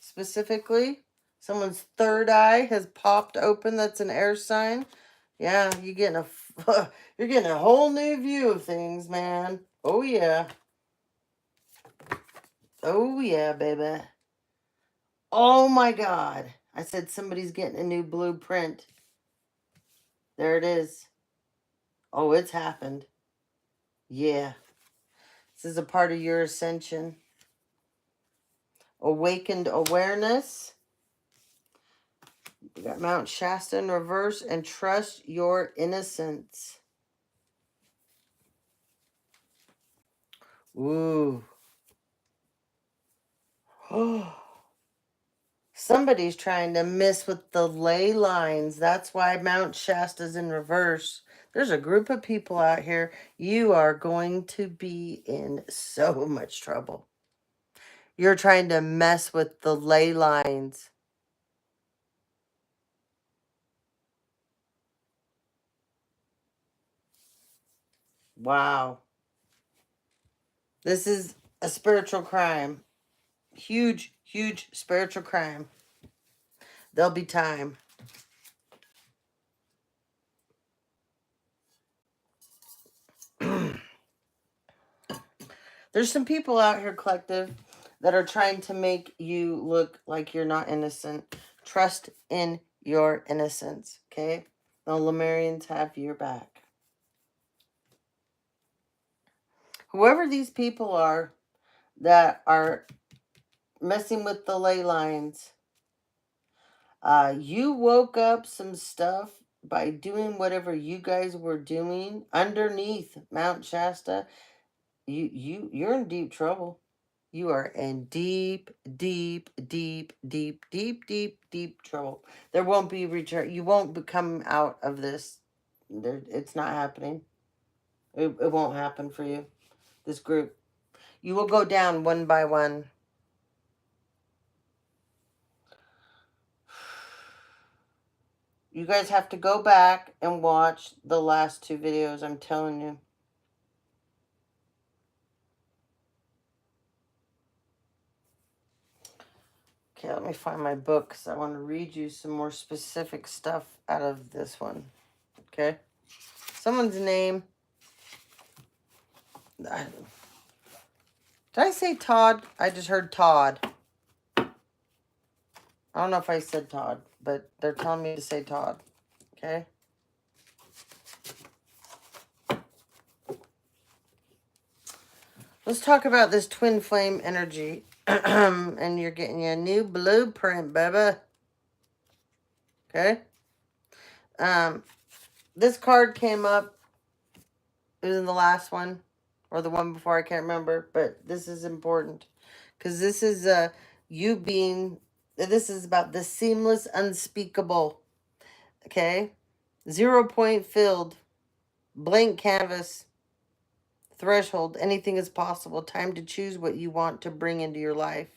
Specifically, someone's third eye has popped open. That's an air sign. Yeah, you're getting a whole new view of things, man. Oh yeah. Oh yeah, baby. Oh my God. I said somebody's getting a new blueprint. There it is. Oh, it's happened. Yeah. This is a part of your ascension. Awakened awareness. We got Mount Shasta in reverse, and trust your innocence. Ooh. Oh. Somebody's trying to miss with the ley lines. That's why Mount Shasta's in reverse. There's a group of people out here. You are going to be in so much trouble. You're trying to mess with the ley lines. Wow. This is a spiritual crime. Huge, huge spiritual crime. There'll be time. There's some people out here, collective, that are trying to make you look like you're not innocent. Trust in your innocence, okay? The Lemurians have your back. Whoever these people are, that are messing with the ley lines. You woke up some stuff by doing whatever you guys were doing underneath Mount Shasta. You're in deep trouble. You are in deep, deep, deep, deep, deep, deep, deep trouble. There won't be return. You won't come out of this. It's not happening. It won't happen for you. This group. You will go down one by one. You guys have to go back and watch the last 2 videos, I'm telling you. Okay, let me find my book because I want to read you some more specific stuff out of this one. Okay? Someone's name. Did I say Todd? I just heard Todd. I don't know if I said Todd, but they're telling me to say Todd. Okay? Let's talk about this twin flame energy. And you're getting a new blueprint, baby. Okay? This card came up. It was in the last one. Or the one before, I can't remember. But this is important. Because this is you being... This is about the seamless, unspeakable. Okay? 0 point filled. Blank canvas. Threshold. Anything is possible. Time to choose what you want to bring into your life.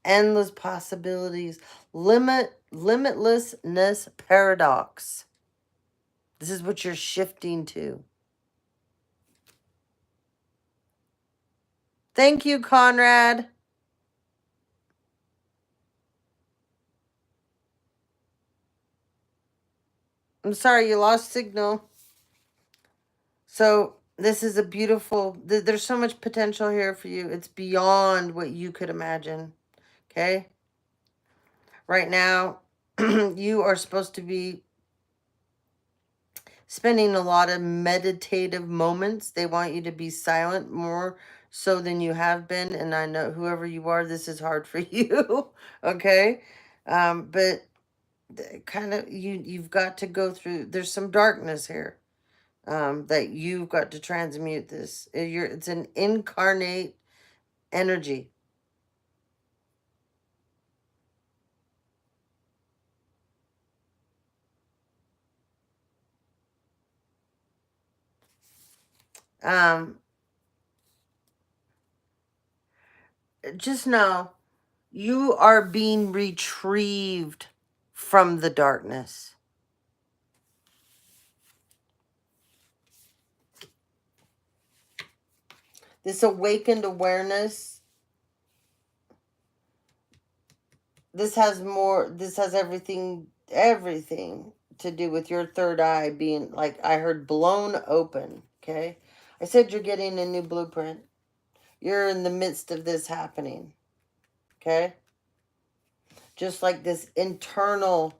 Endless possibilities. Limitlessness paradox. This is what you're shifting to. Thank you, Conrad. I'm sorry you lost signal. So this is a beautiful... There's so much potential here for you. It's beyond what you could imagine. Okay? Right now, you are supposed to be spending a lot of meditative moments. They want you to be silent more so than you have been. And I know whoever you are, this is hard for you. Okay? But kind of you've got to go through... There's some darkness here. That you've got to transmute this. It's an incarnate energy. Just know you are being retrieved from the darkness. This awakened awareness, this has everything to do with your third eye being, like I heard, blown open. Okay? I said you're getting a new blueprint. You're in the midst of this happening. Okay? Just like this internal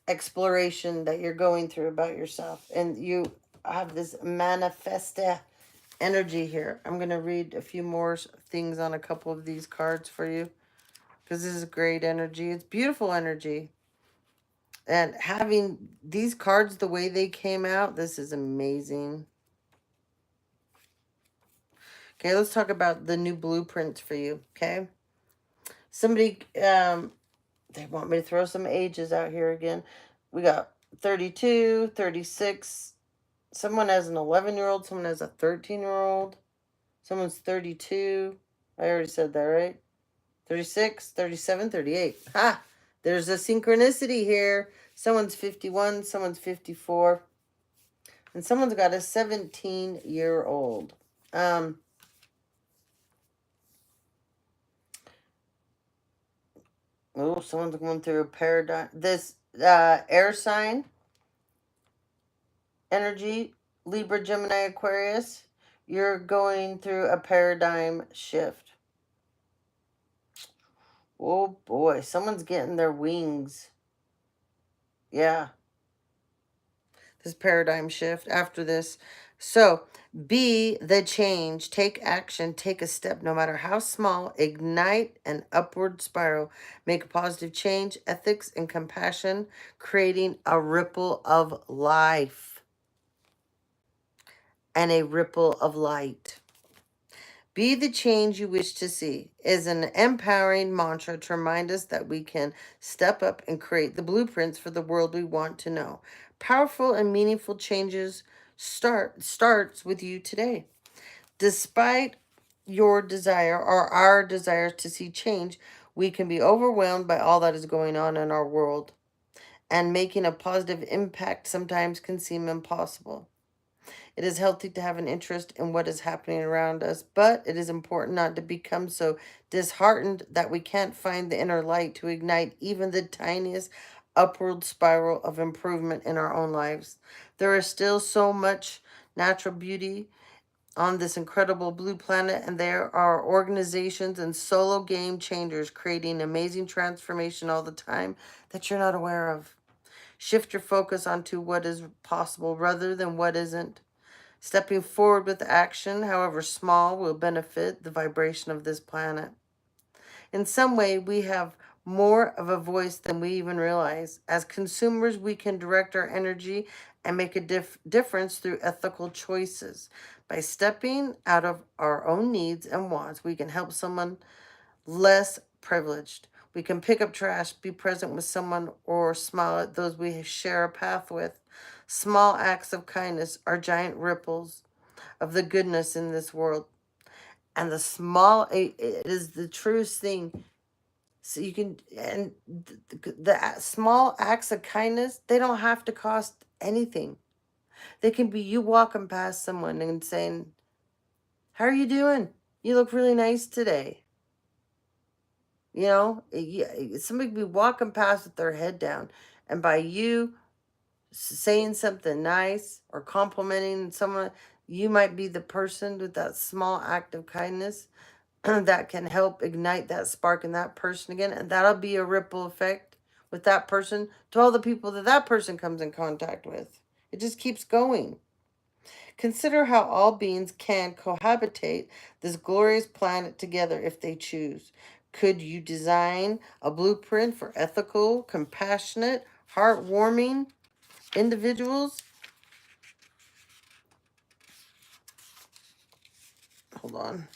exploration that you're going through about yourself. And you have this manifesta energy here. I'm going to read a few more things on a couple of these cards for you. Because this is great energy. It's beautiful energy. And having these cards the way they came out, this is amazing. Okay, let's talk about the new blueprints for you. Okay? Somebody, they want me to throw some ages out here again. We got 32, 36. Someone has an 11-year-old. Someone has a 13-year-old. Someone's 32. I already said that, right? 36, 37, 38. Ha! There's a synchronicity here. Someone's 51. Someone's 54. And someone's got a 17-year-old. Oh, someone's going through a paradigm. This air sign energy, Libra, Gemini, Aquarius, you're going through a paradigm shift. Oh boy, someone's getting their wings. Yeah. This paradigm shift. After this, So be the change, take action, take a step, no matter how small, ignite an upward spiral, make a positive change, ethics and compassion, creating a ripple of life and a ripple of light. Be the change you wish to see is an empowering mantra to remind us that we can step up and create the blueprints for the world we want to know. Powerful and meaningful changes starts with you today. Despite your desire or our desire to see change, we can be overwhelmed by all that is going on in our world, and making a positive impact sometimes can seem impossible. It is healthy to have an interest in what is happening around us, but it is important not to become so disheartened that we can't find the inner light to ignite even the tiniest upward spiral of improvement in our own lives. There is still so much natural beauty on this incredible blue planet, and there are organizations and solo game changers creating amazing transformation all the time that you're not aware of. Shift your focus onto what is possible rather than what isn't. Stepping forward with action, however small, will benefit the vibration of this planet. In some way, we have more of a voice than we even realize. As consumers, we can direct our energy and make a difference through ethical choices. By stepping out of our own needs and wants, we can help someone less privileged. We can pick up trash, be present with someone, or smile at those we share a path with. Small acts of kindness are giant ripples of the goodness in this world. And it is the truest thing. So you can, and the small acts of kindness, they don't have to cost anything. They can be you walking past someone and saying, "How are you doing? You look really nice today." You know, somebody could be walking past with their head down, and by you saying something nice or complimenting someone, you might be the person with that small act of kindness that can help ignite that spark in that person again. And that'll be a ripple effect with that person to all the people that that person comes in contact with. It just keeps going. Consider how all beings can cohabitate this glorious planet together if they choose. Could you design a blueprint for ethical, compassionate, heartwarming individuals? Hold on.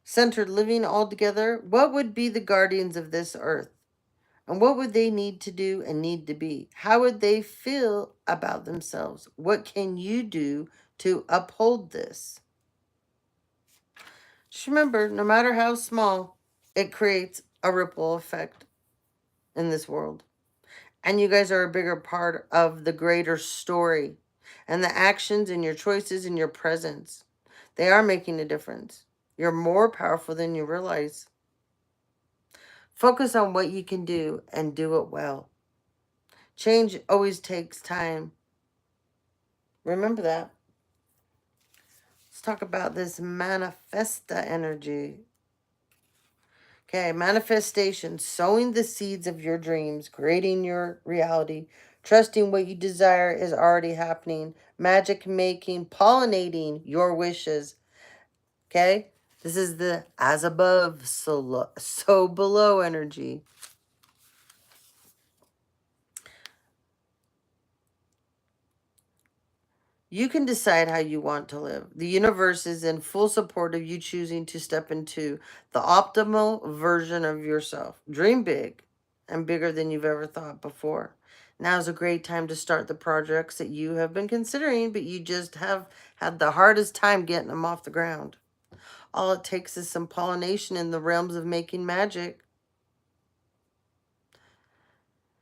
Centered living all together. What would be the guardians of this earth? And what would they need to do and need to be? How would they feel about themselves? What can you do to uphold this? Just remember, no matter how small, it creates a ripple effect in this world. And you guys are a bigger part of the greater story. And the actions and your choices and your presence, they are making a difference. You're more powerful than you realize. Focus on what you can do and do it well. Change always takes time. Remember that. Let's talk about this manifesta energy. Okay, manifestation, sowing the seeds of your dreams, creating your reality, trusting what you desire is already happening, magic making, pollinating your wishes. Okay, this is the as above, so below energy. You can decide how you want to live. The universe is in full support of you choosing to step into the optimal version of yourself. Dream big and bigger than you've ever thought before. Now is a great time to start the projects that you have been considering, but you just have had the hardest time getting them off the ground. All it takes is some pollination in the realms of making magic.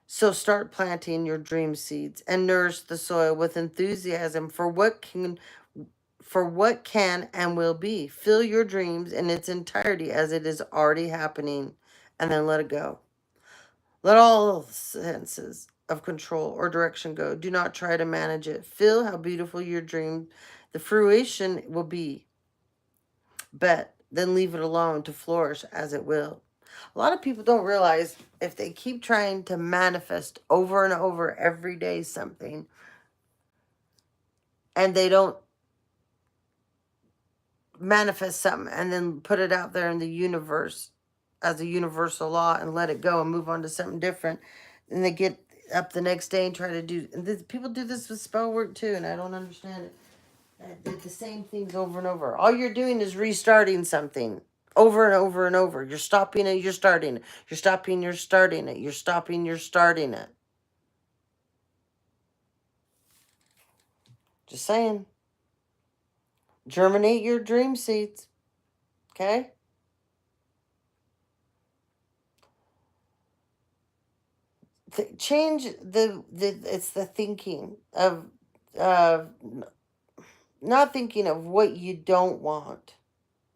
So start planting your dream seeds and nourish the soil with enthusiasm for what can and will be. Fill your dreams in its entirety as it is already happening, and then let it go. Let all senses of control or direction go. Do not try to manage it. Feel how beautiful your dream, the fruition will be. But then leave it alone to flourish as it will. A lot of people don't realize if they keep trying to manifest over and over every day something, and they don't manifest something and then put it out there in the universe as a universal law and let it go and move on to something different. And they get up the next day and try to do, and this, people do this with spell work too, and I don't understand it. The same things over and over. All you're doing is restarting something over and over and over. You're stopping it, you're starting it. You're stopping, you're starting it. You're stopping, you're starting it. Just saying. Germinate your dream seeds. Okay? Change the it's the thinking of uh not thinking of what you don't want.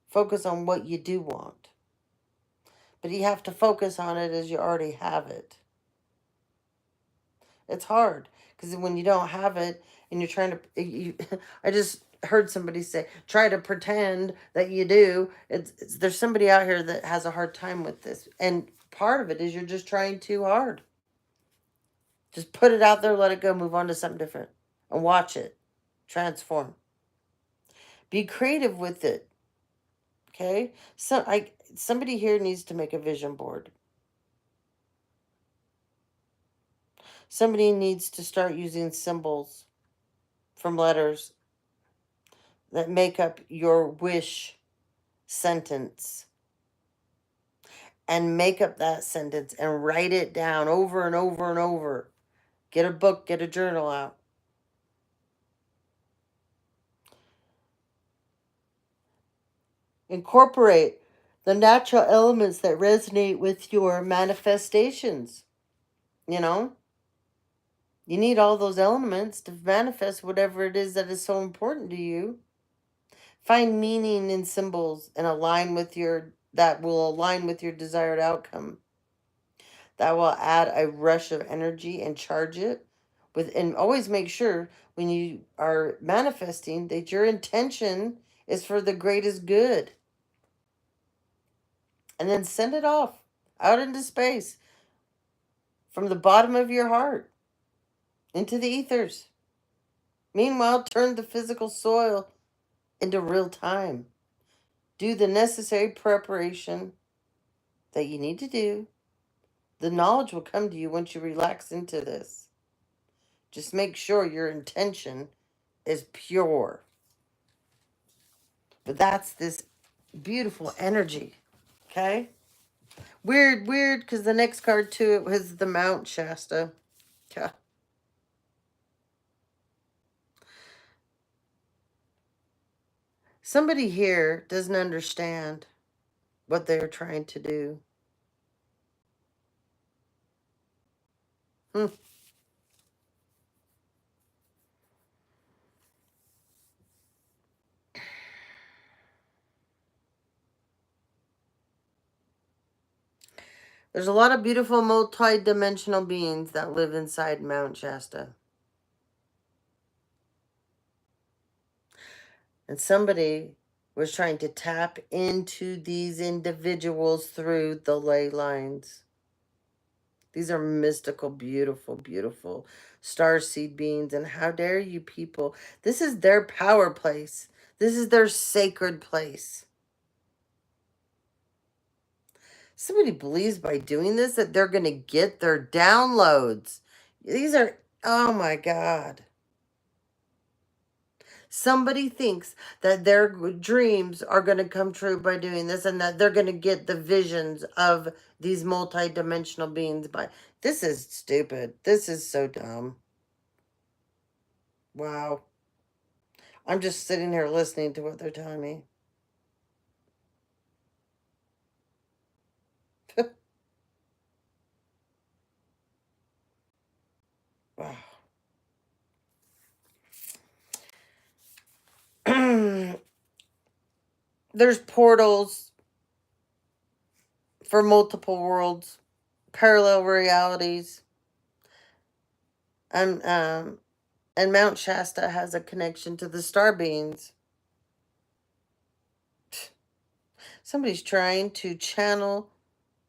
Focus on what you do want. But you have to focus on it as you already have it. It's hard because when you don't have it and you're trying to, I just heard somebody say, try to pretend that you do. There's somebody out here that has a hard time with this. And part of it is you're just trying too hard. Just put it out there, let it go, move on to something different and watch it transform. Be creative with it. Okay? Somebody here needs to make a vision board. Somebody needs to start using symbols from letters that make up your wish sentence. And make up that sentence and write it down over and over and over. Get a book, get a journal out. Incorporate the natural elements that resonate with your manifestations. You know? You need all those elements to manifest whatever it is that is so important to you. Find meaning in symbols and that will align with your desired outcome. That will add a rush of energy and charge it with, and always make sure when you are manifesting that your intention is for the greatest good. And then send it off out into space from the bottom of your heart into the ethers. Meanwhile, turn the physical soil into real time. Do the necessary preparation that you need to do. The knowledge will come to you once you relax into this. Just make sure your intention is pure. But that's this beautiful energy. Okay? Weird, because the next card to it was the Mount Shasta. Yeah. Somebody here doesn't understand what they're trying to do. Hmm. There's a lot of beautiful multi-dimensional beings that live inside Mount Shasta. And somebody was trying to tap into these individuals through the ley lines. These are mystical, beautiful, beautiful starseed beings. And how dare you people? This is their power place. This is their sacred place. Somebody believes by doing this that they're going to get their downloads. These are, oh my God. Somebody thinks that their dreams are going to come true by doing this and that they're going to get the visions of these multi-dimensional beings by. This is stupid. This is so dumb. Wow. I'm just sitting here listening to what they're telling me. Wow. There's portals for multiple worlds, parallel realities. And Mount Shasta has a connection to the star beings. Somebody's trying to channel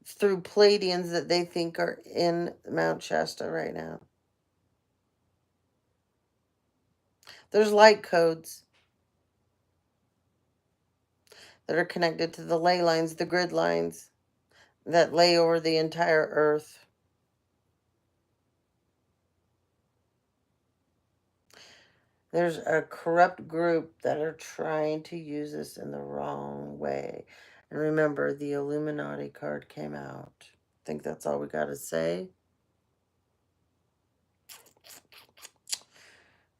through Pleiadians that they think are in Mount Shasta right now. There's light codes that are connected to the ley lines, the grid lines that lay over the entire earth. There's a corrupt group that are trying to use this in the wrong way. And remember, the Illuminati card came out. I think that's all we got to say.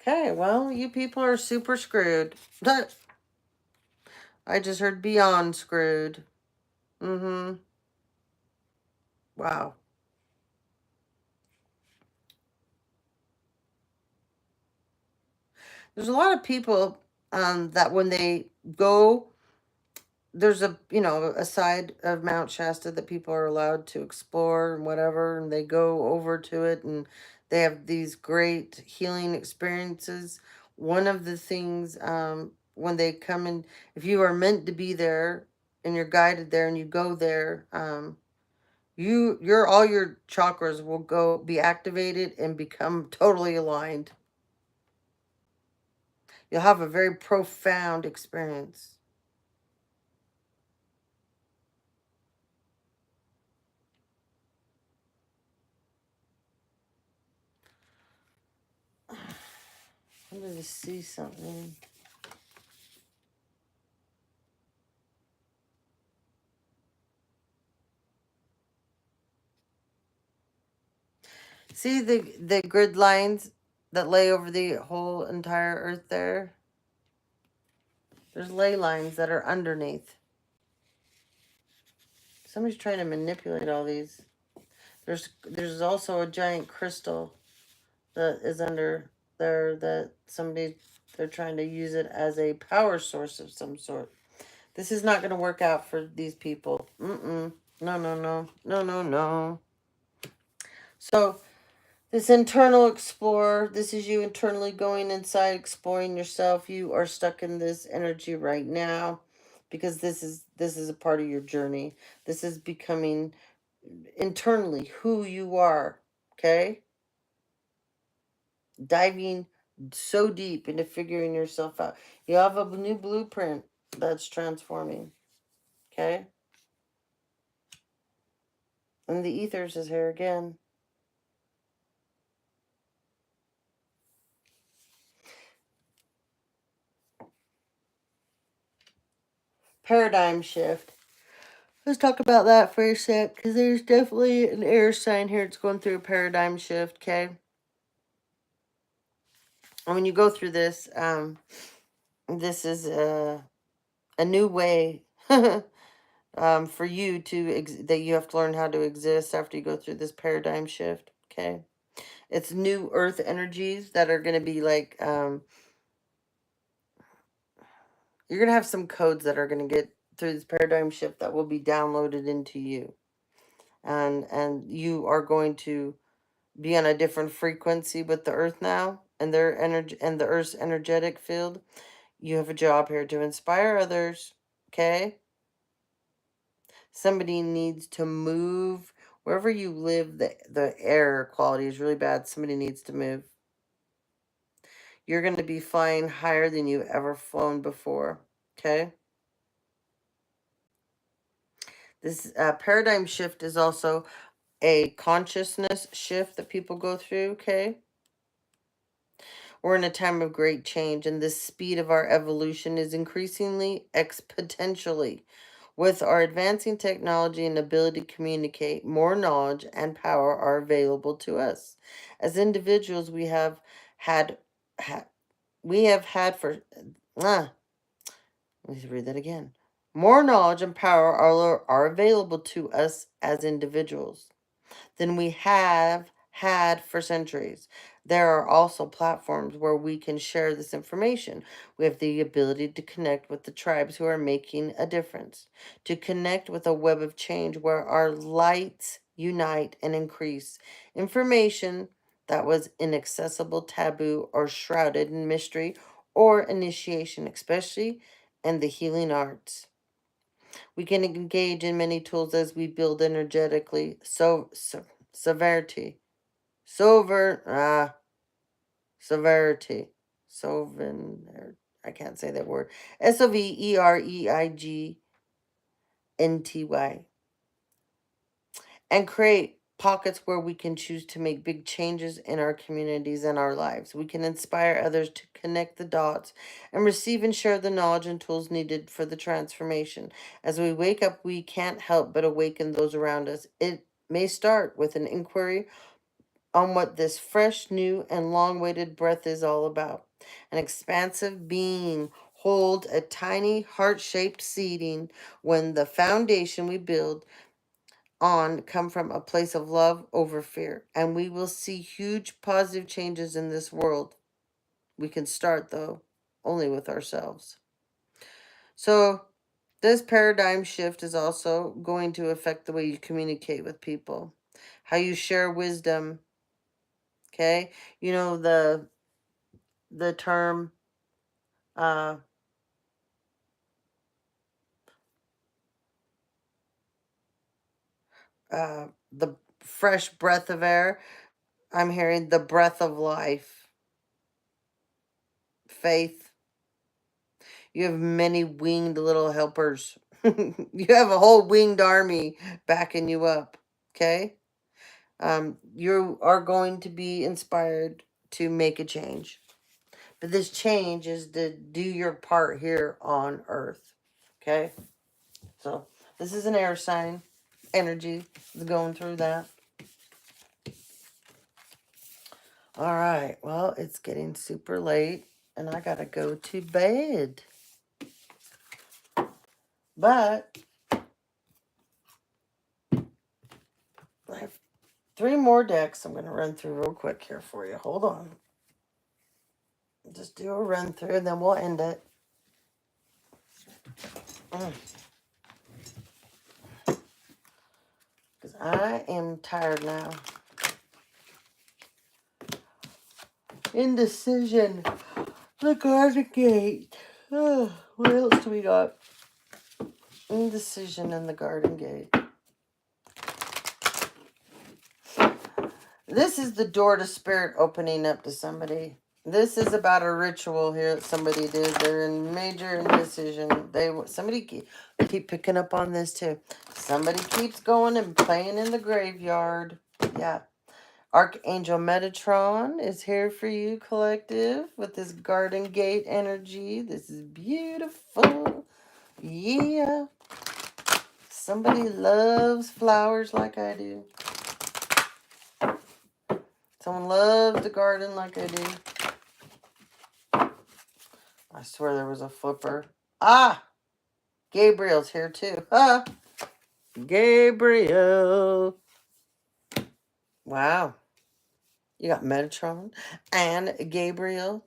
Okay, well, you people are super screwed. I just heard beyond screwed. Mm-hmm. Wow. There's a lot of people that when they go, there's a side of Mount Shasta that people are allowed to explore and whatever, and they go over to it and they have these great healing experiences. One of the things, when they come in, if you are meant to be there and you're guided there and you go there, your all your chakras will go be activated and become totally aligned. You'll have a very profound experience. I wanted to see something. See the grid lines that lay over the whole entire earth there? There's ley lines that are underneath. Somebody's trying to manipulate all these. There's also a giant crystal that is under there that they're trying to use it as a power source of some sort. This is not going to work out for these people. Mm-mm. No, no, no. No, no, no. So this internal explorer, this is you internally going inside, exploring yourself. You are stuck in this energy right now because this is a part of your journey. This is becoming internally who you are, okay? Diving so deep into figuring yourself out. You have a new blueprint that's transforming, okay? And the ethers is here again. Paradigm shift. Let's talk about that for a sec, because there's definitely an air sign here. It's going through a paradigm shift, okay? And when you go through this, this is a new way for you that you have to learn how to exist after you go through this paradigm shift, okay? It's new earth energies that are going to be like, you're going to have some codes that are going to get through this paradigm shift that will be downloaded into you. And you are going to be on a different frequency with the earth now and their energy and the earth's energetic field. You have a job here to inspire others, okay? Somebody needs to move. Wherever you live, the air quality is really bad. Somebody needs to move. You're going to be flying higher than you've ever flown before, okay? This paradigm shift is also a consciousness shift that people go through, okay? We're in a time of great change, and the speed of our evolution is increasingly exponentially. With our advancing technology and ability to communicate, more knowledge and power are available to us. As individuals, had, ha, we have had for, let me read that again. More knowledge and power are available to us as individuals than we have had for centuries. There are also platforms where we can share this information. We have the ability to connect with the tribes who are making a difference, to connect with a web of change where our lights unite and increase. Information that was inaccessible, taboo, or shrouded in mystery or initiation, especially in the healing arts. We can engage in many tools as we build energetically. Severity. Severity. Sovin, or I can't say that word. Sovereignty. And create pockets where we can choose to make big changes in our communities and our lives. We can inspire others to connect the dots and receive and share the knowledge and tools needed for the transformation. As we wake up, we can't help but awaken those around us. It may start with an inquiry on what this fresh, new, and long awaited breath is all about. An expansive being holds a tiny heart shaped seeding when the foundation we build on come from a place of love over fear, and we will see huge positive changes in this world. We can start, though, only with ourselves. So this paradigm shift is also going to affect the way you communicate with people, how you share wisdom. Okay, you know the term uh the fresh breath of air. I'm hearing the breath of life, faith. You have many winged little helpers. You have a whole winged army backing you up. Okay? You are going to be inspired to make a change. But this change is to do your part here on Earth. Okay? So, this is an air sign. Energy is going through that. All right. Well, it's getting super late and I got to go to bed. But I have 3 more decks I'm going to run through real quick here for you. Hold on. Just do a run through and then we'll end it. Because I am tired now. Indecision. The garden gate. Oh, what else do we got? Indecision and the garden gate. This is the door to spirit opening up to somebody. This is about a ritual here that somebody did. They're in major indecision. Somebody keep picking up on this too. Somebody keeps going and playing in the graveyard. Yeah. Archangel Metatron is here for you, collective, with this garden gate energy. This is beautiful. Yeah. Somebody loves flowers like I do. Someone loves the garden like I do. I swear there was a flipper. Ah! Gabriel's here too. Ah! Gabriel. Wow. You got Metatron and Gabriel.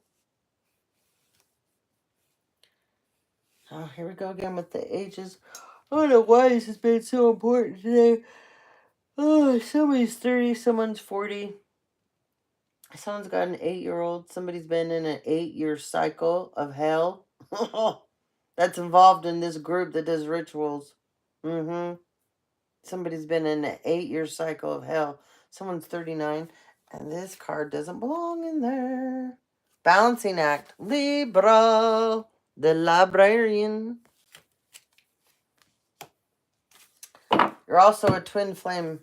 Oh, here we go again with the ages. I don't know why this has been so important today. Oh, somebody's 30, someone's 40. Someone's got an 8-year-old. Somebody's been in an 8-year cycle of hell. That's involved in this group that does rituals. Mm-hmm. Somebody's been in an 8-year cycle of hell. Someone's 39. And this card doesn't belong in there. Balancing act. Libra. The librarian. You're also a twin flame.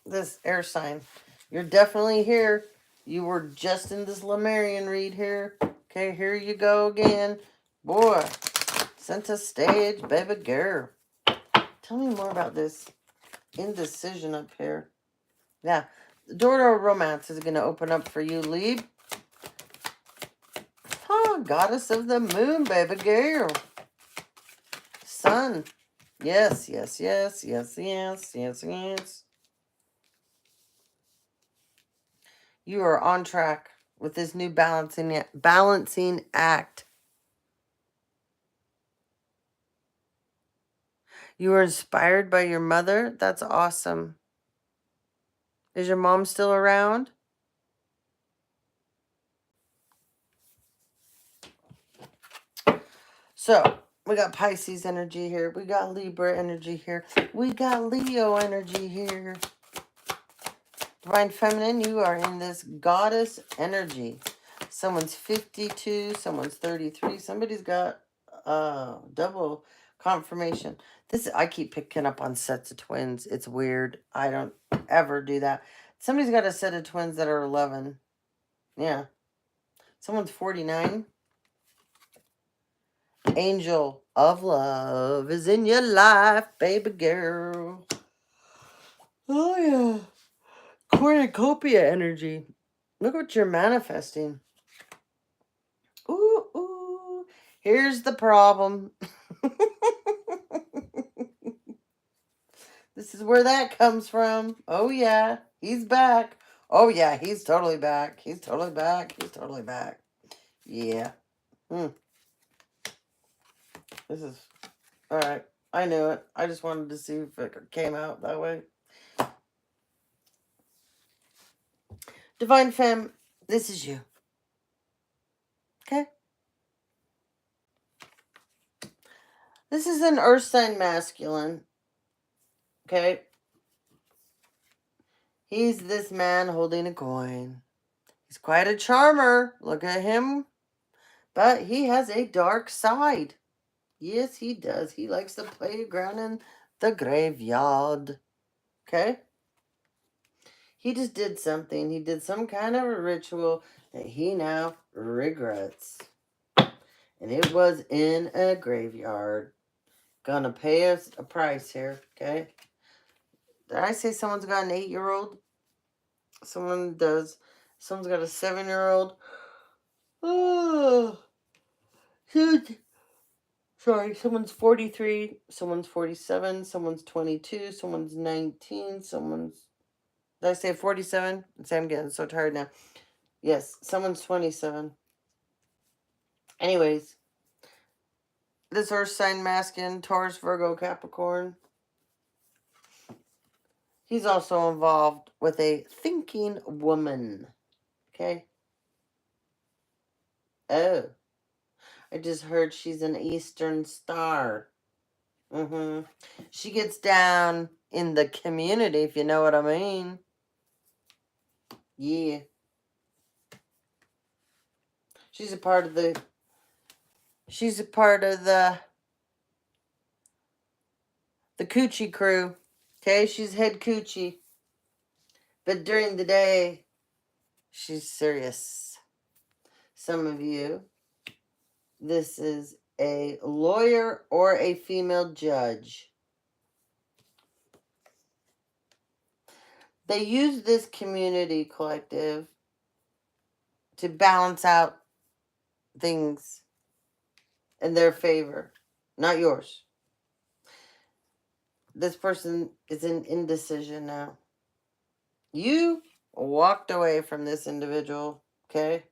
This air sign. You're definitely here. You were just in this Lemurian read here. Okay, here you go again. Boy, center stage, baby girl. Tell me more about this indecision up here. Yeah, the door to romance is going to open up for you, Lieb. Oh, goddess of the moon, baby girl. Sun. Yes, yes, yes, yes, yes, yes, yes. You are on track with this new balancing act. You were inspired by your mother? That's awesome. Is your mom still around? So, we got Pisces energy here. We got Libra energy here. We got Leo energy here. Divine Feminine, you are in this goddess energy. Someone's 52. Someone's 33. Somebody's got double confirmation. I keep picking up on sets of twins. It's weird. I don't ever do that. Somebody's got a set of twins that are 11. Yeah. Someone's 49. Angel of love is in your life, baby girl. Oh, yeah. Cornucopia energy. Look what you're manifesting. Ooh, ooh. Here's the problem. This is where that comes from. Oh, yeah. He's back. Oh, yeah. He's totally back. He's totally back. He's totally back. Yeah. This is... All right. I knew it. I just wanted to see if it came out that way. Divine Femme, this is you. Okay? This is an earth sign masculine. Okay? He's this man holding a coin. He's quite a charmer. Look at him. But he has a dark side. Yes, he does. He likes to play around in the graveyard. Okay? He just did something. He did some kind of a ritual that he now regrets. And it was in a graveyard. Gonna pay us a price here, okay? Did I say someone's got an 8-year-old? Someone does. Someone's got a 7-year-old. Oh, sorry. Someone's 43. Someone's 47. Someone's 22. Someone's 19. Someone's... Did I say 47? I'm getting so tired now. Yes, someone's 27. Anyways, this earth sign masculine, Taurus, Virgo, Capricorn. He's also involved with a thinking woman. Okay? Oh. I just heard she's an Eastern star. She gets down in the community, if you know what I mean. Yeah. She's a part of the coochie crew. Okay? She's head coochie. But during the day, she's serious. Some of you, this is a lawyer or a female judge. They use this community collective to balance out things in their favor, not yours. This person is in indecision now. You walked away from this individual, okay?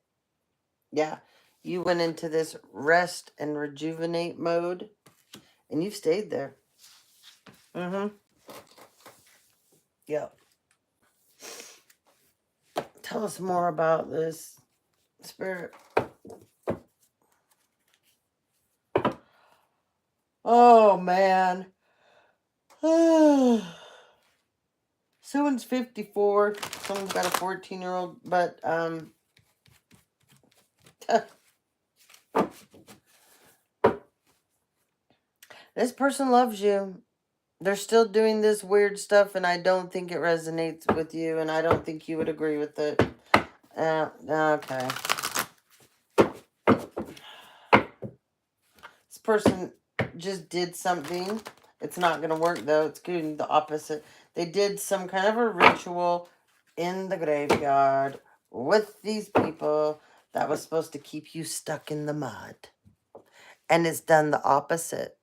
Yeah, you went into this rest and rejuvenate mode, and you've stayed there. Yeah. Tell us more about this, Spirit. Oh, man. Someone's 54. Someone's got a 14-year-old, but, this person loves you. They're still doing this weird stuff, and I don't think it resonates with you, and I don't think you would agree with it. Okay. This person just did something. It's not going to work, though. It's doing the opposite. They did some kind of a ritual in the graveyard with these people that was supposed to keep you stuck in the mud. And it's done the opposite.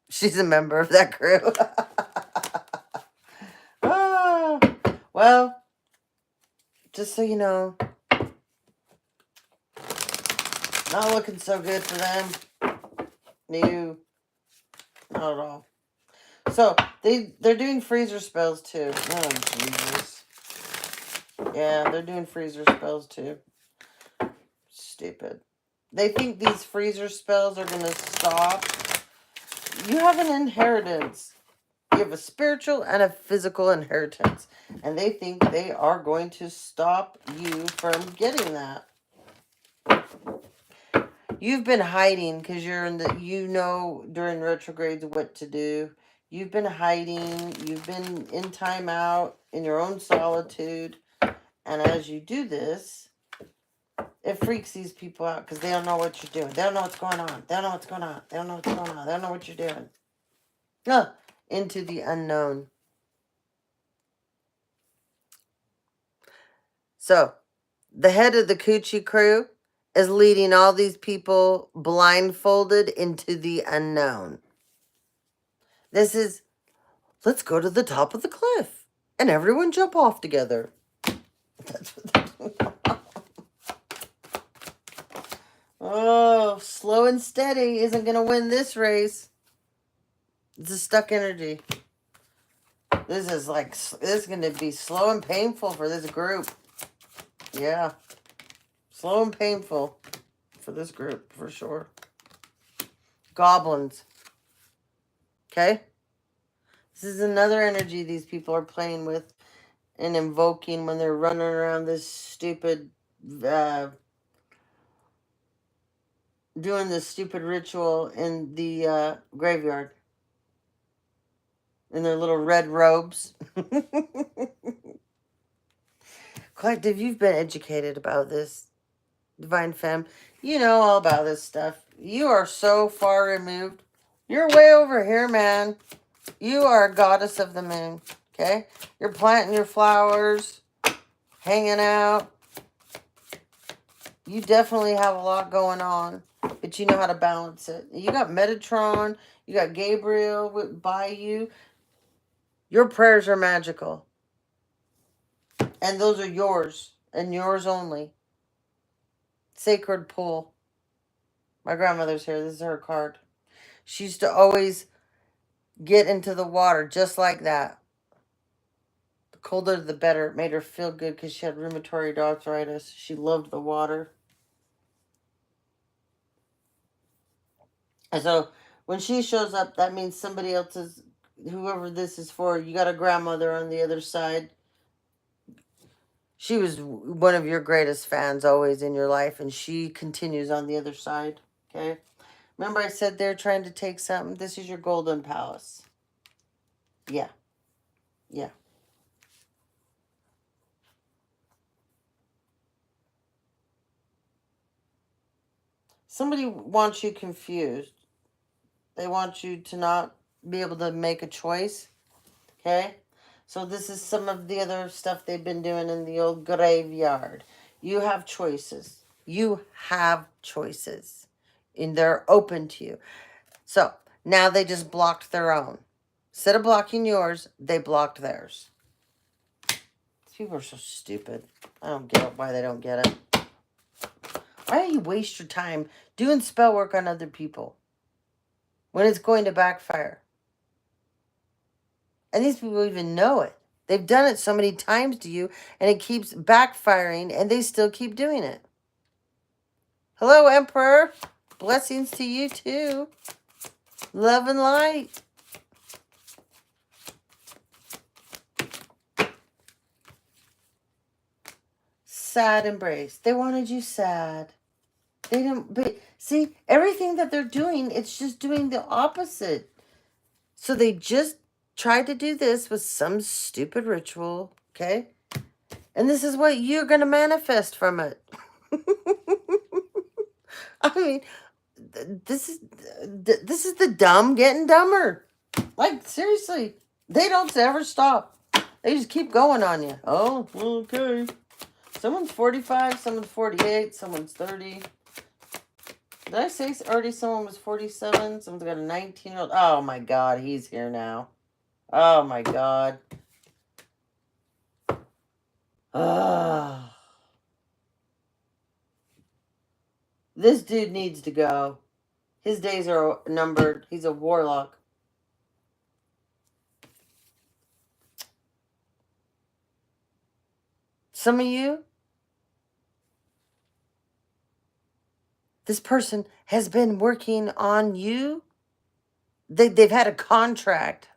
She's a member of that crew. Well, just so you know, not looking so good for them. No, not at all. So, they're doing freezer spells, too. Oh, Jesus. Yeah, they're doing freezer spells, too. Stupid. They think these freezer spells are going to stop. You have an inheritance. You have a spiritual and a physical inheritance. And they think they are going to stop you from getting that. You've been hiding because you're in the, during retrogrades what to do. You've been hiding. You've been in time out in your own solitude. And as you do this, it freaks these people out because they don't know what you're doing. They don't know what's going on. They don't know what's going on. They don't know what's going on. They don't know what you're doing. Into the unknown. So, the head of the Coochie crew is leading all these people blindfolded into the unknown. This is, let's go to the top of the cliff and everyone jump off together. That's what they're doing. Oh, slow and steady isn't going to win this race. It's a stuck energy. This is going to be slow and painful for this group. Yeah. Slow and painful for this group, for sure. Goblins. Okay? This is another energy these people are playing with and invoking when they're running around this stupid, doing this stupid ritual in the graveyard. In their little red robes. Collective, you've been educated about this. Divine Femme, you know all about this stuff. You are so far removed. You're way over here, man. You are a goddess of the moon, okay? You're planting your flowers, hanging out. You definitely have a lot going on, but you know how to balance it. You got Metatron, you got Gabriel by you. Your prayers are magical. And those are yours, and yours only. Sacred pool. My grandmother's here. This is her card. She used to always get into the water just like that. The colder the better. It made her feel good because she had rheumatoid arthritis. She loved the water. And so when she shows up, that means somebody else's, whoever this is for, you got a grandmother on the other side. She was one of your greatest fans always in your life, and she continues on the other side, okay? Remember I said they're trying to take something? This is your golden palace. Yeah. Yeah. Somebody wants you confused. They want you to not be able to make a choice, okay? So this is some of the other stuff they've been doing in the old graveyard. You have choices. You have choices. And they're open to you. So now they just blocked their own. Instead of blocking yours, they blocked theirs. These people are so stupid. I don't get why they don't get it. Why do you waste your time doing spell work on other people when it's going to backfire? And these people even know it. They've done it so many times to you, and it keeps backfiring, and they still keep doing it. Hello, Emperor. Blessings to you, too. Love and light. Sad embrace. They wanted you sad. They didn't, but see, everything that they're doing, it's just doing the opposite. So they just tried to do this with some stupid ritual, okay? And this is what you're going to manifest from it. I mean, this is the dumb getting dumber. Like, seriously, they don't ever stop. They just keep going on you. Oh, okay. Someone's 45, someone's 48, someone's 30. Did I say already someone was 47? Someone's got a 19-year-old. Oh, my God, he's here now. Oh, my God. Ah. This dude needs to go. His days are numbered. He's a warlock. Some of you, this person has been working on you. They've had a contract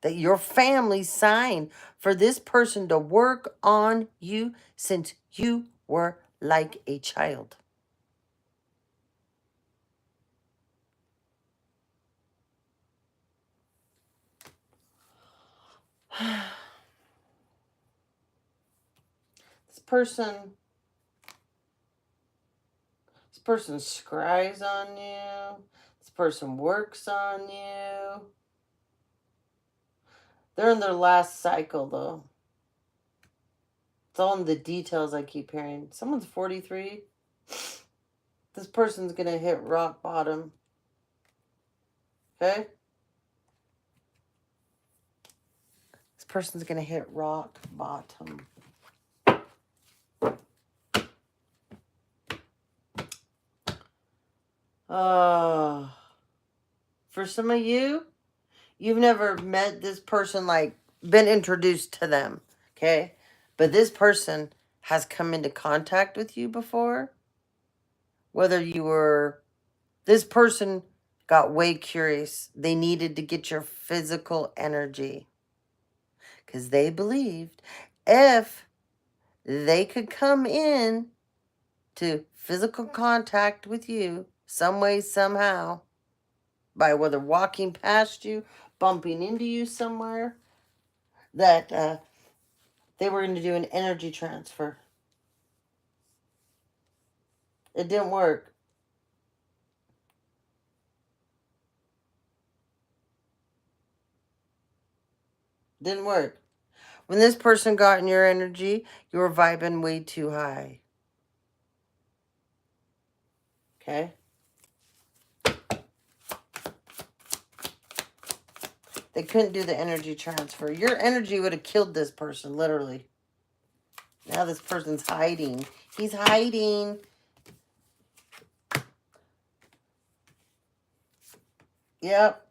that your family signed for this person to work on you since you were like a child. This person scries on you. This person works on you. They're in their last cycle, though. It's all in the details I keep hearing. Someone's 43. This person's going to hit rock bottom. Okay? This person's going to hit rock bottom. For some of you, you've never met this person, like, been introduced to them. Okay? But this person has come into contact with you before. Whether you were... This person got way curious. They needed to get your physical energy. Because they believed if they could come in to physical contact with you some way, somehow, by whether walking past you, bumping into you somewhere, that they were going to do an energy transfer. It didn't work. Didn't work. When this person got in your energy, you were vibing way too high. Okay? They couldn't do the energy transfer. Your energy would have killed this person, literally. Now this person's hiding. He's hiding. Yep.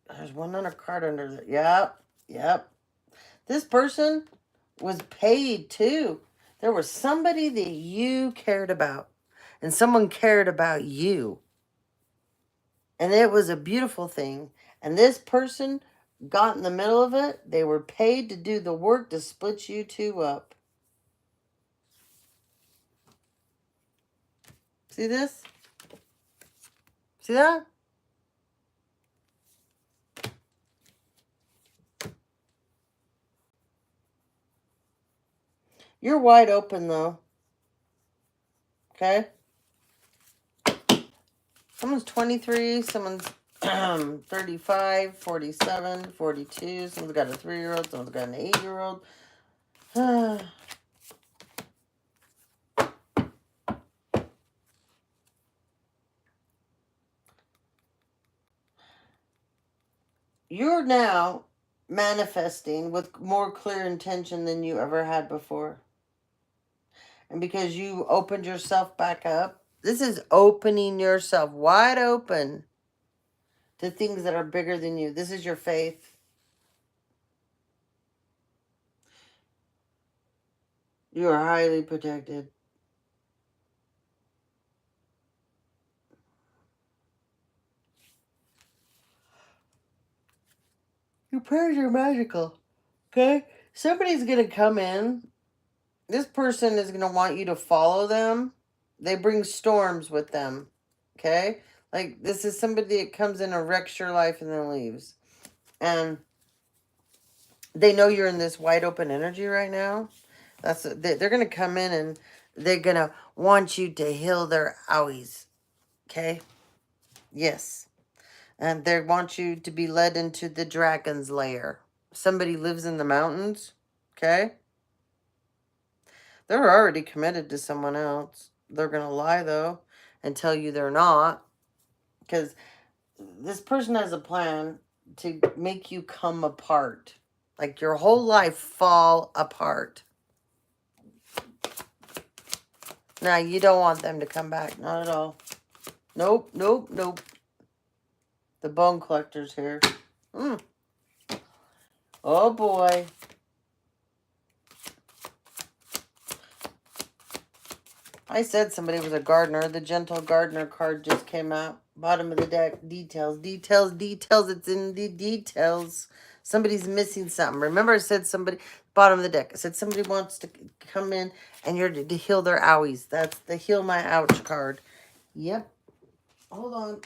There's one other card under there. Yep. Yep. This person was paid too. There was somebody that you cared about. And someone cared about you. And it was a beautiful thing. And this person got in the middle of it. They were paid to do the work to split you two up. See this? See that? You're wide open, though. Okay? Someone's 23, someone's 35, 47, 42, someone's got a 3-year-old, someone's got an 8-year-old. You're now manifesting with more clear intention than you ever had before. And because you opened yourself back up, this is opening yourself wide open to things that are bigger than you. This is your faith. You are highly protected. Your prayers are magical. Okay? Somebody's going to come in. This person is going to want you to follow them. They bring storms with them. Okay? Like, this is somebody that comes in and wrecks your life and then leaves. And they know you're in this wide open energy right now. They're going to come in and they're going to want you to heal their owies. Okay? Yes. And they want you to be led into the dragon's lair. Somebody lives in the mountains. Okay? They're already committed to someone else. They're going to lie, though, and tell you they're not. Because this person has a plan to make you come apart. Like your whole life fall apart. Now, you don't want them to come back. Not at all. Nope, nope, nope. The bone collector's here. Oh, boy. I said somebody was a gardener. The gentle gardener card just came out. Bottom of the deck. Details, details, details. It's in the details. Somebody's missing something. Remember I said somebody, bottom of the deck. I said somebody wants to come in and you're to heal their owies. That's the heal my ouch card. Yep. Hold on.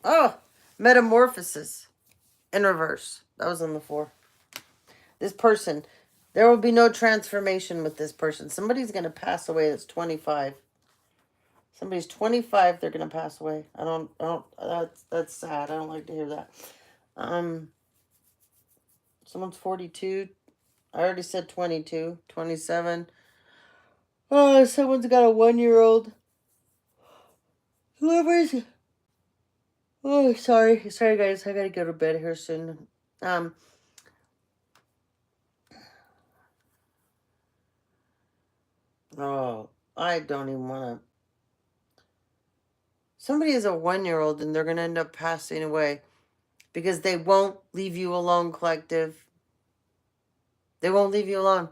Oh, metamorphosis in reverse. That was on the 4. This person, there will be no transformation with this person. Somebody's going to pass away that's 25. Somebody's 25, they're going to pass away. That's sad. I don't like to hear that. Someone's 42. I already said 22, 27. Oh, someone's got a 1-year-old. Whoever's, oh, sorry guys. I got to go to bed here soon. Oh, I don't even want to. Somebody is a 1-year-old and they're going to end up passing away because they won't leave you alone, collective. They won't leave you alone.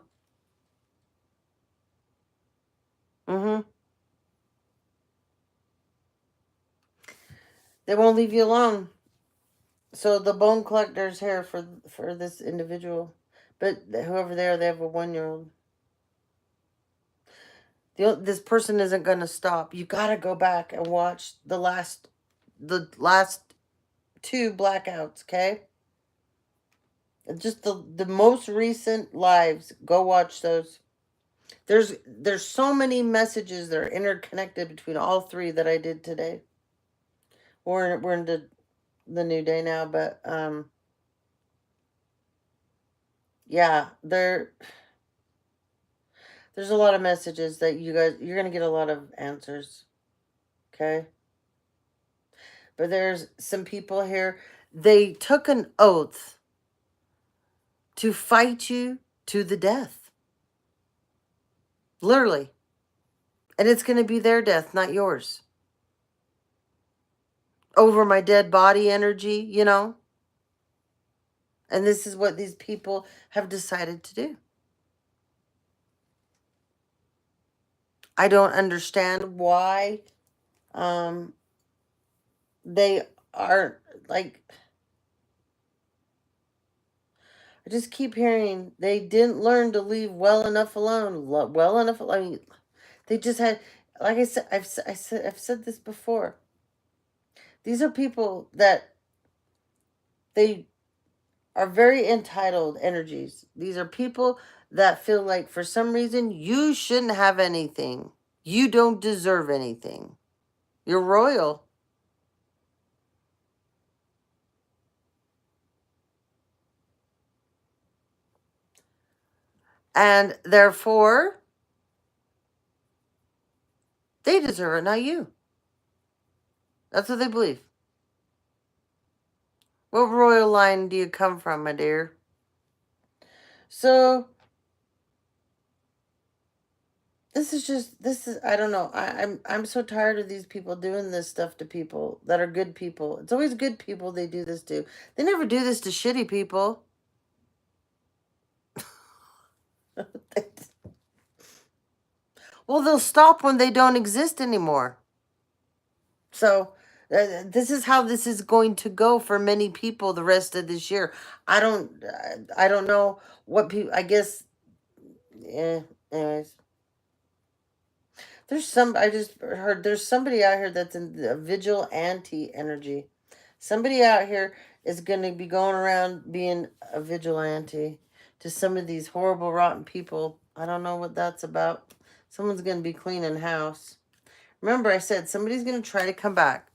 They won't leave you alone. So the bone collector's here for this individual. But whoever they are, they have a 1-year-old. This person isn't going to stop. You got to go back and watch the last 2 blackouts, okay? Just the most recent lives. Go watch those. There's so many messages that are interconnected between all 3 that I did today. We're into the new day now, but yeah, there's a lot of messages that you're going to get a lot of answers. Okay? But there's some people here, they took an oath to fight you to the death. Literally. And it's going to be their death, not yours. Over my dead body energy, you know? And this is what these people have decided to do. I don't understand why they are like, I just keep hearing they didn't learn to leave well enough alone. Well enough. I mean, they just had, like I said, I've said this before. These are people that they are very entitled energies. These are people that feel like for some reason you shouldn't have anything. You don't deserve anything. You're royal. And therefore, they deserve it, not you. That's what they believe. What royal line do you come from, my dear? So, this is, I don't know. I'm so tired of these people doing this stuff to people that are good people. It's always good people they do this to. They never do this to shitty people. Well, they'll stop when they don't exist anymore. So this is how this is going to go for many people the rest of this year. I don't know what people. I guess. Yeah. Anyways, I just heard there's somebody out here that's in the vigilante energy. Somebody out here is going to be going around being a vigilante to some of these horrible, rotten people. I don't know what that's about. Someone's going to be cleaning house. Remember, I said somebody's going to try to come back.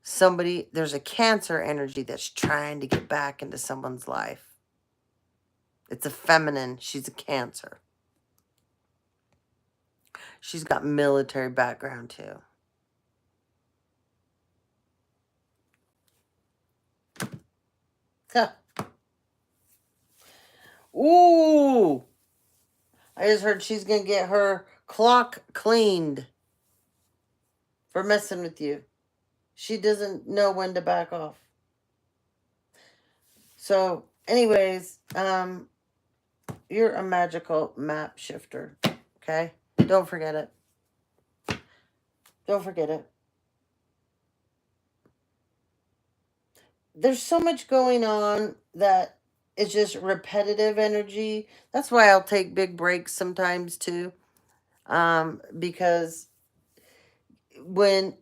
There's a Cancer energy that's trying to get back into someone's life. It's a feminine. She's a Cancer. She's got military background too. Huh. Ooh! I just heard she's going to get her clock cleaned for messing with you. She doesn't know when to back off. So, anyways, you're a magical map shifter, okay? Don't forget it. Don't forget it. There's so much going on that it's just repetitive energy. That's why I'll take big breaks sometimes too. Because when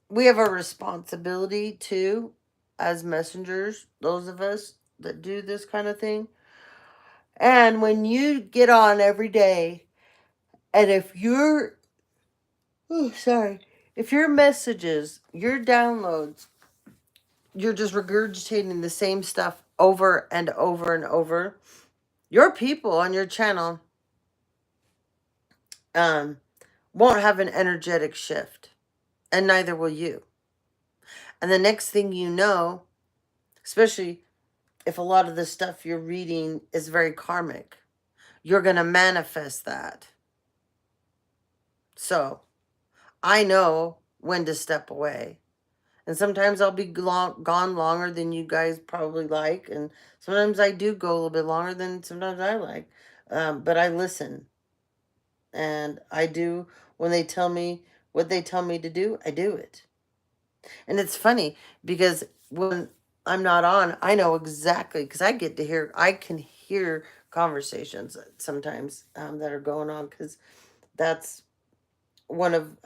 we have a responsibility too, as messengers, those of us that do this kind of thing. And when you get on every day, and if your messages, your downloads, you're just regurgitating the same stuff over and over and over, your people on your channel um, won't have an energetic shift, and neither will you. And the next thing you know, especially if a lot of the stuff you're reading is very karmic, you're going to manifest that. So I know when to step away. And sometimes I'll be gone longer than you guys probably like. And sometimes I do go a little bit longer than sometimes I like. But I listen. And I do, when they tell me what they tell me to do, I do it. And it's funny because when I'm not on, I know exactly, because I can hear conversations sometimes that are going on, because that's one of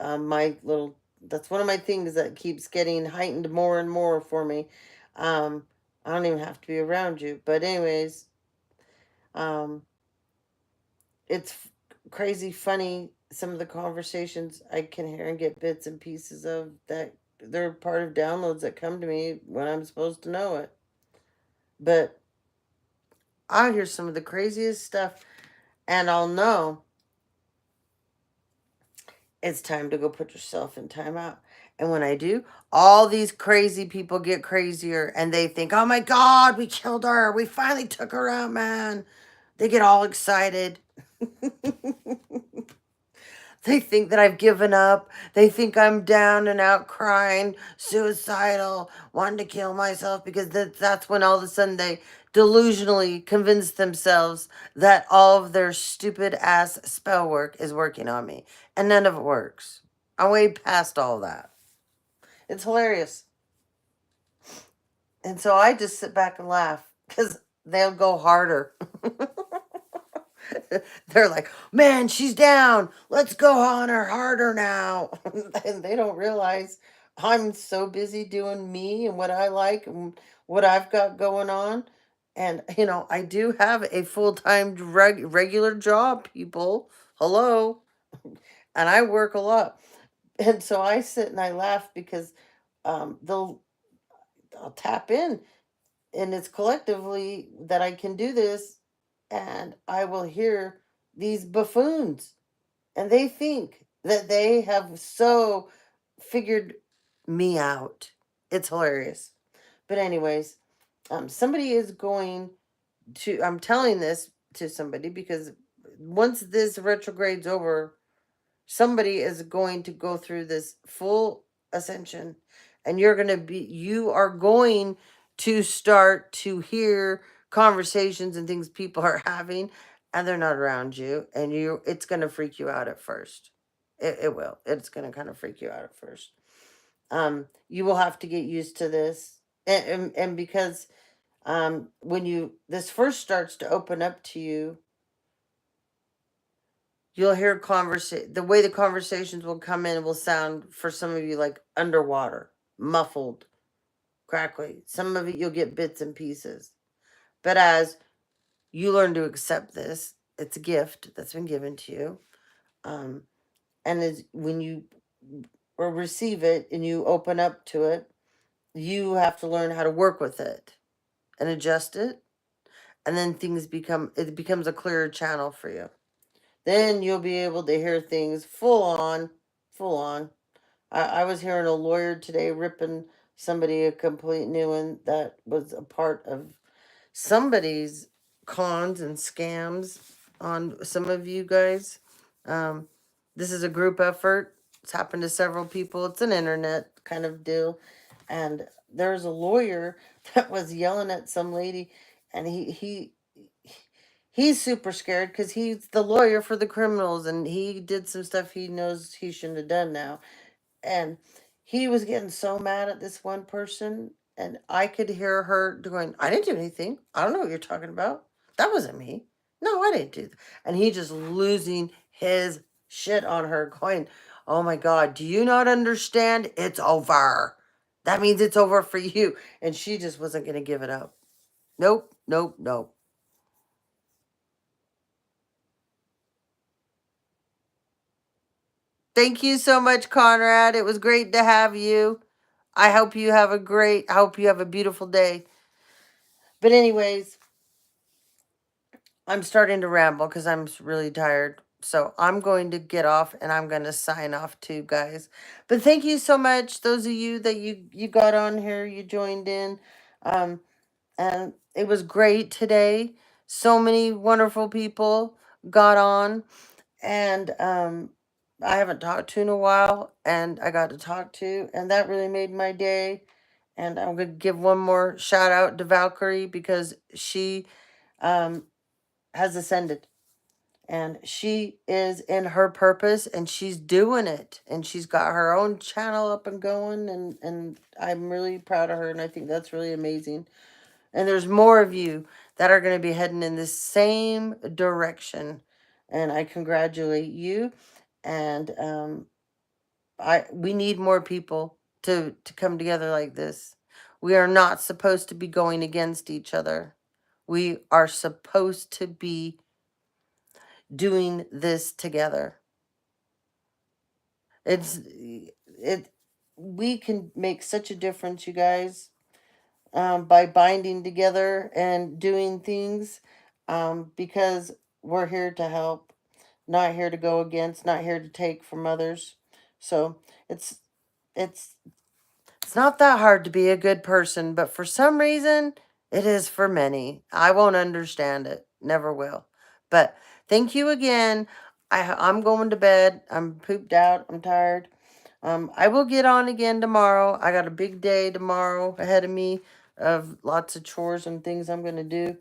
that's one of my things that keeps getting heightened more and more for me. Um, I don't even have to be around you. But anyways, um, it's crazy funny, some of the conversations I can hear and get bits and pieces of that they're part of downloads that come to me when I'm supposed to know it. But I'll hear some of the craziest stuff and I'll know it's time to go put yourself in timeout. And when I do, all these crazy people get crazier and they think, oh my God, we killed her. We finally took her out, man. They get all excited. They think that I've given up. They think I'm down and out crying, suicidal, wanting to kill myself, because that's when all of a sudden they delusionally convince themselves that all of their stupid ass spell work is working on me. And none of it works. I'm way past all that. It's hilarious. And so I just sit back and laugh because they'll go harder. They're like, man, she's down. Let's go on her harder now. And they don't realize I'm so busy doing me and what I like and what I've got going on. And, I do have a full-time regular job, people. Hello. And I work a lot. And so I sit and I laugh because I'll tap in, and it's collectively that I can do this, and I will hear these buffoons, and they think that they have so figured me out. It's hilarious. But anyways, somebody is going to, I'm telling this to somebody because once this retrograde's over, somebody is going to go through this full ascension, and you are going to start to hear conversations and things people are having, and they're not around you, and it's going to freak you out at first. It will. It's going to kind of freak you out at first. You will have to get used to this, and because when this first starts to open up to you, you'll hear the way the conversations will come in will sound for some of you like underwater, muffled, crackly. Some of it you'll get bits and pieces. But as you learn to accept this, it's a gift that's been given to you. And when you or receive it and you open up to it, you have to learn how to work with it and adjust it. And then it becomes a clearer channel for you. Then you'll be able to hear things full on, full on. I was hearing a lawyer today ripping somebody a complete new one that was a part of somebody's cons and scams on some of you guys. Um, this is a group effort. It's happened to several people. It's an internet kind of deal. And there's a lawyer that was yelling at some lady, and he he's super scared because he's the lawyer for the criminals, and he did some stuff he knows he shouldn't have done now. And he was getting so mad at this one person, and I could hear her going, I didn't do anything. I don't know what you're talking about. That wasn't me. No, I didn't do that. And he just losing his shit on her, going, oh my God, do you not understand? It's over. That means it's over for you. And she just wasn't going to give it up. Nope, nope, nope. Thank you so much, Conrad. It was great to have you. I hope you have I hope you have a beautiful day. But anyways, I'm starting to ramble because I'm really tired. So I'm going to get off and I'm going to sign off too, guys. But thank you so much, those of you that you got on here, you joined in. Um, and it was great today. So many wonderful people got on, and I haven't talked to in a while, and I got to talk to, and that really made my day. And I'm gonna give one more shout out to Valkyrie because she um, has ascended, and she is in her purpose, and she's doing it, and she's got her own channel up and going, and I'm really proud of her, and I think that's really amazing. And there's more of you that are going to be heading in the same direction. And I congratulate you. And we need more people to come together like this. We are not supposed to be going against each other. We are supposed to be doing this together. It we can make such a difference, you guys, by binding together and doing things, because we're here to help, not here to go against, not here to take from others. So it's it's it's not that hard to be a good person, but for some reason it is for many. I won't understand it, never will. But thank you again. I'm going to bed. I'm pooped out. I'm tired. I will get on again tomorrow. I got a big day tomorrow ahead of me of lots of chores and things I'm going to do.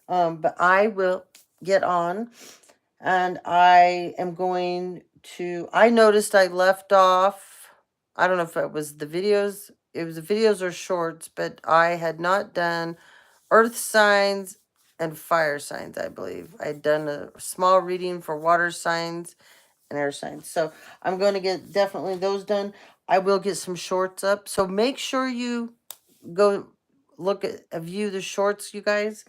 But I will get on, and I am going to. I noticed I left off. I don't know if it was the videos. It was the videos or shorts, but I had not done earth signs and fire signs, I believe. I'd done a small reading for water signs and air signs. So I'm going to get definitely those done. I will get some shorts up. So make sure you go look at view the shorts, you guys,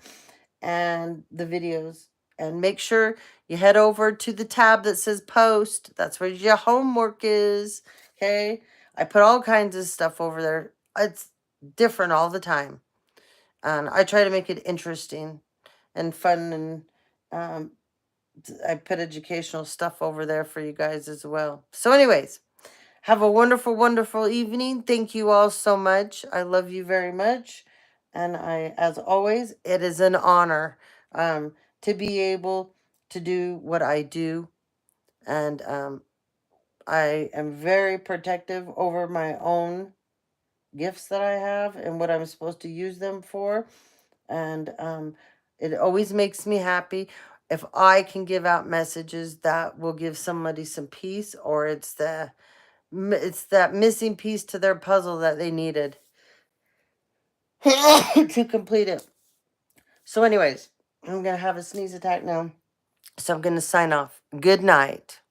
and the videos. And make sure you head over to the tab that says post. That's where your homework is. Okay? I put all kinds of stuff over there. It's different all the time. And I try to make it interesting and fun, and I put educational stuff over there for you guys as well. So anyways, have a wonderful, wonderful evening. Thank you all so much. I love you very much. And as always, it is an honor to be able to do what I do. And I am very protective over my own gifts that I have and what I'm supposed to use them for. And it always makes me happy if I can give out messages that will give somebody some peace, or it's that missing piece to their puzzle that they needed to complete it. So anyways, I'm going to have a sneeze attack now. So I'm going to sign off. Good night.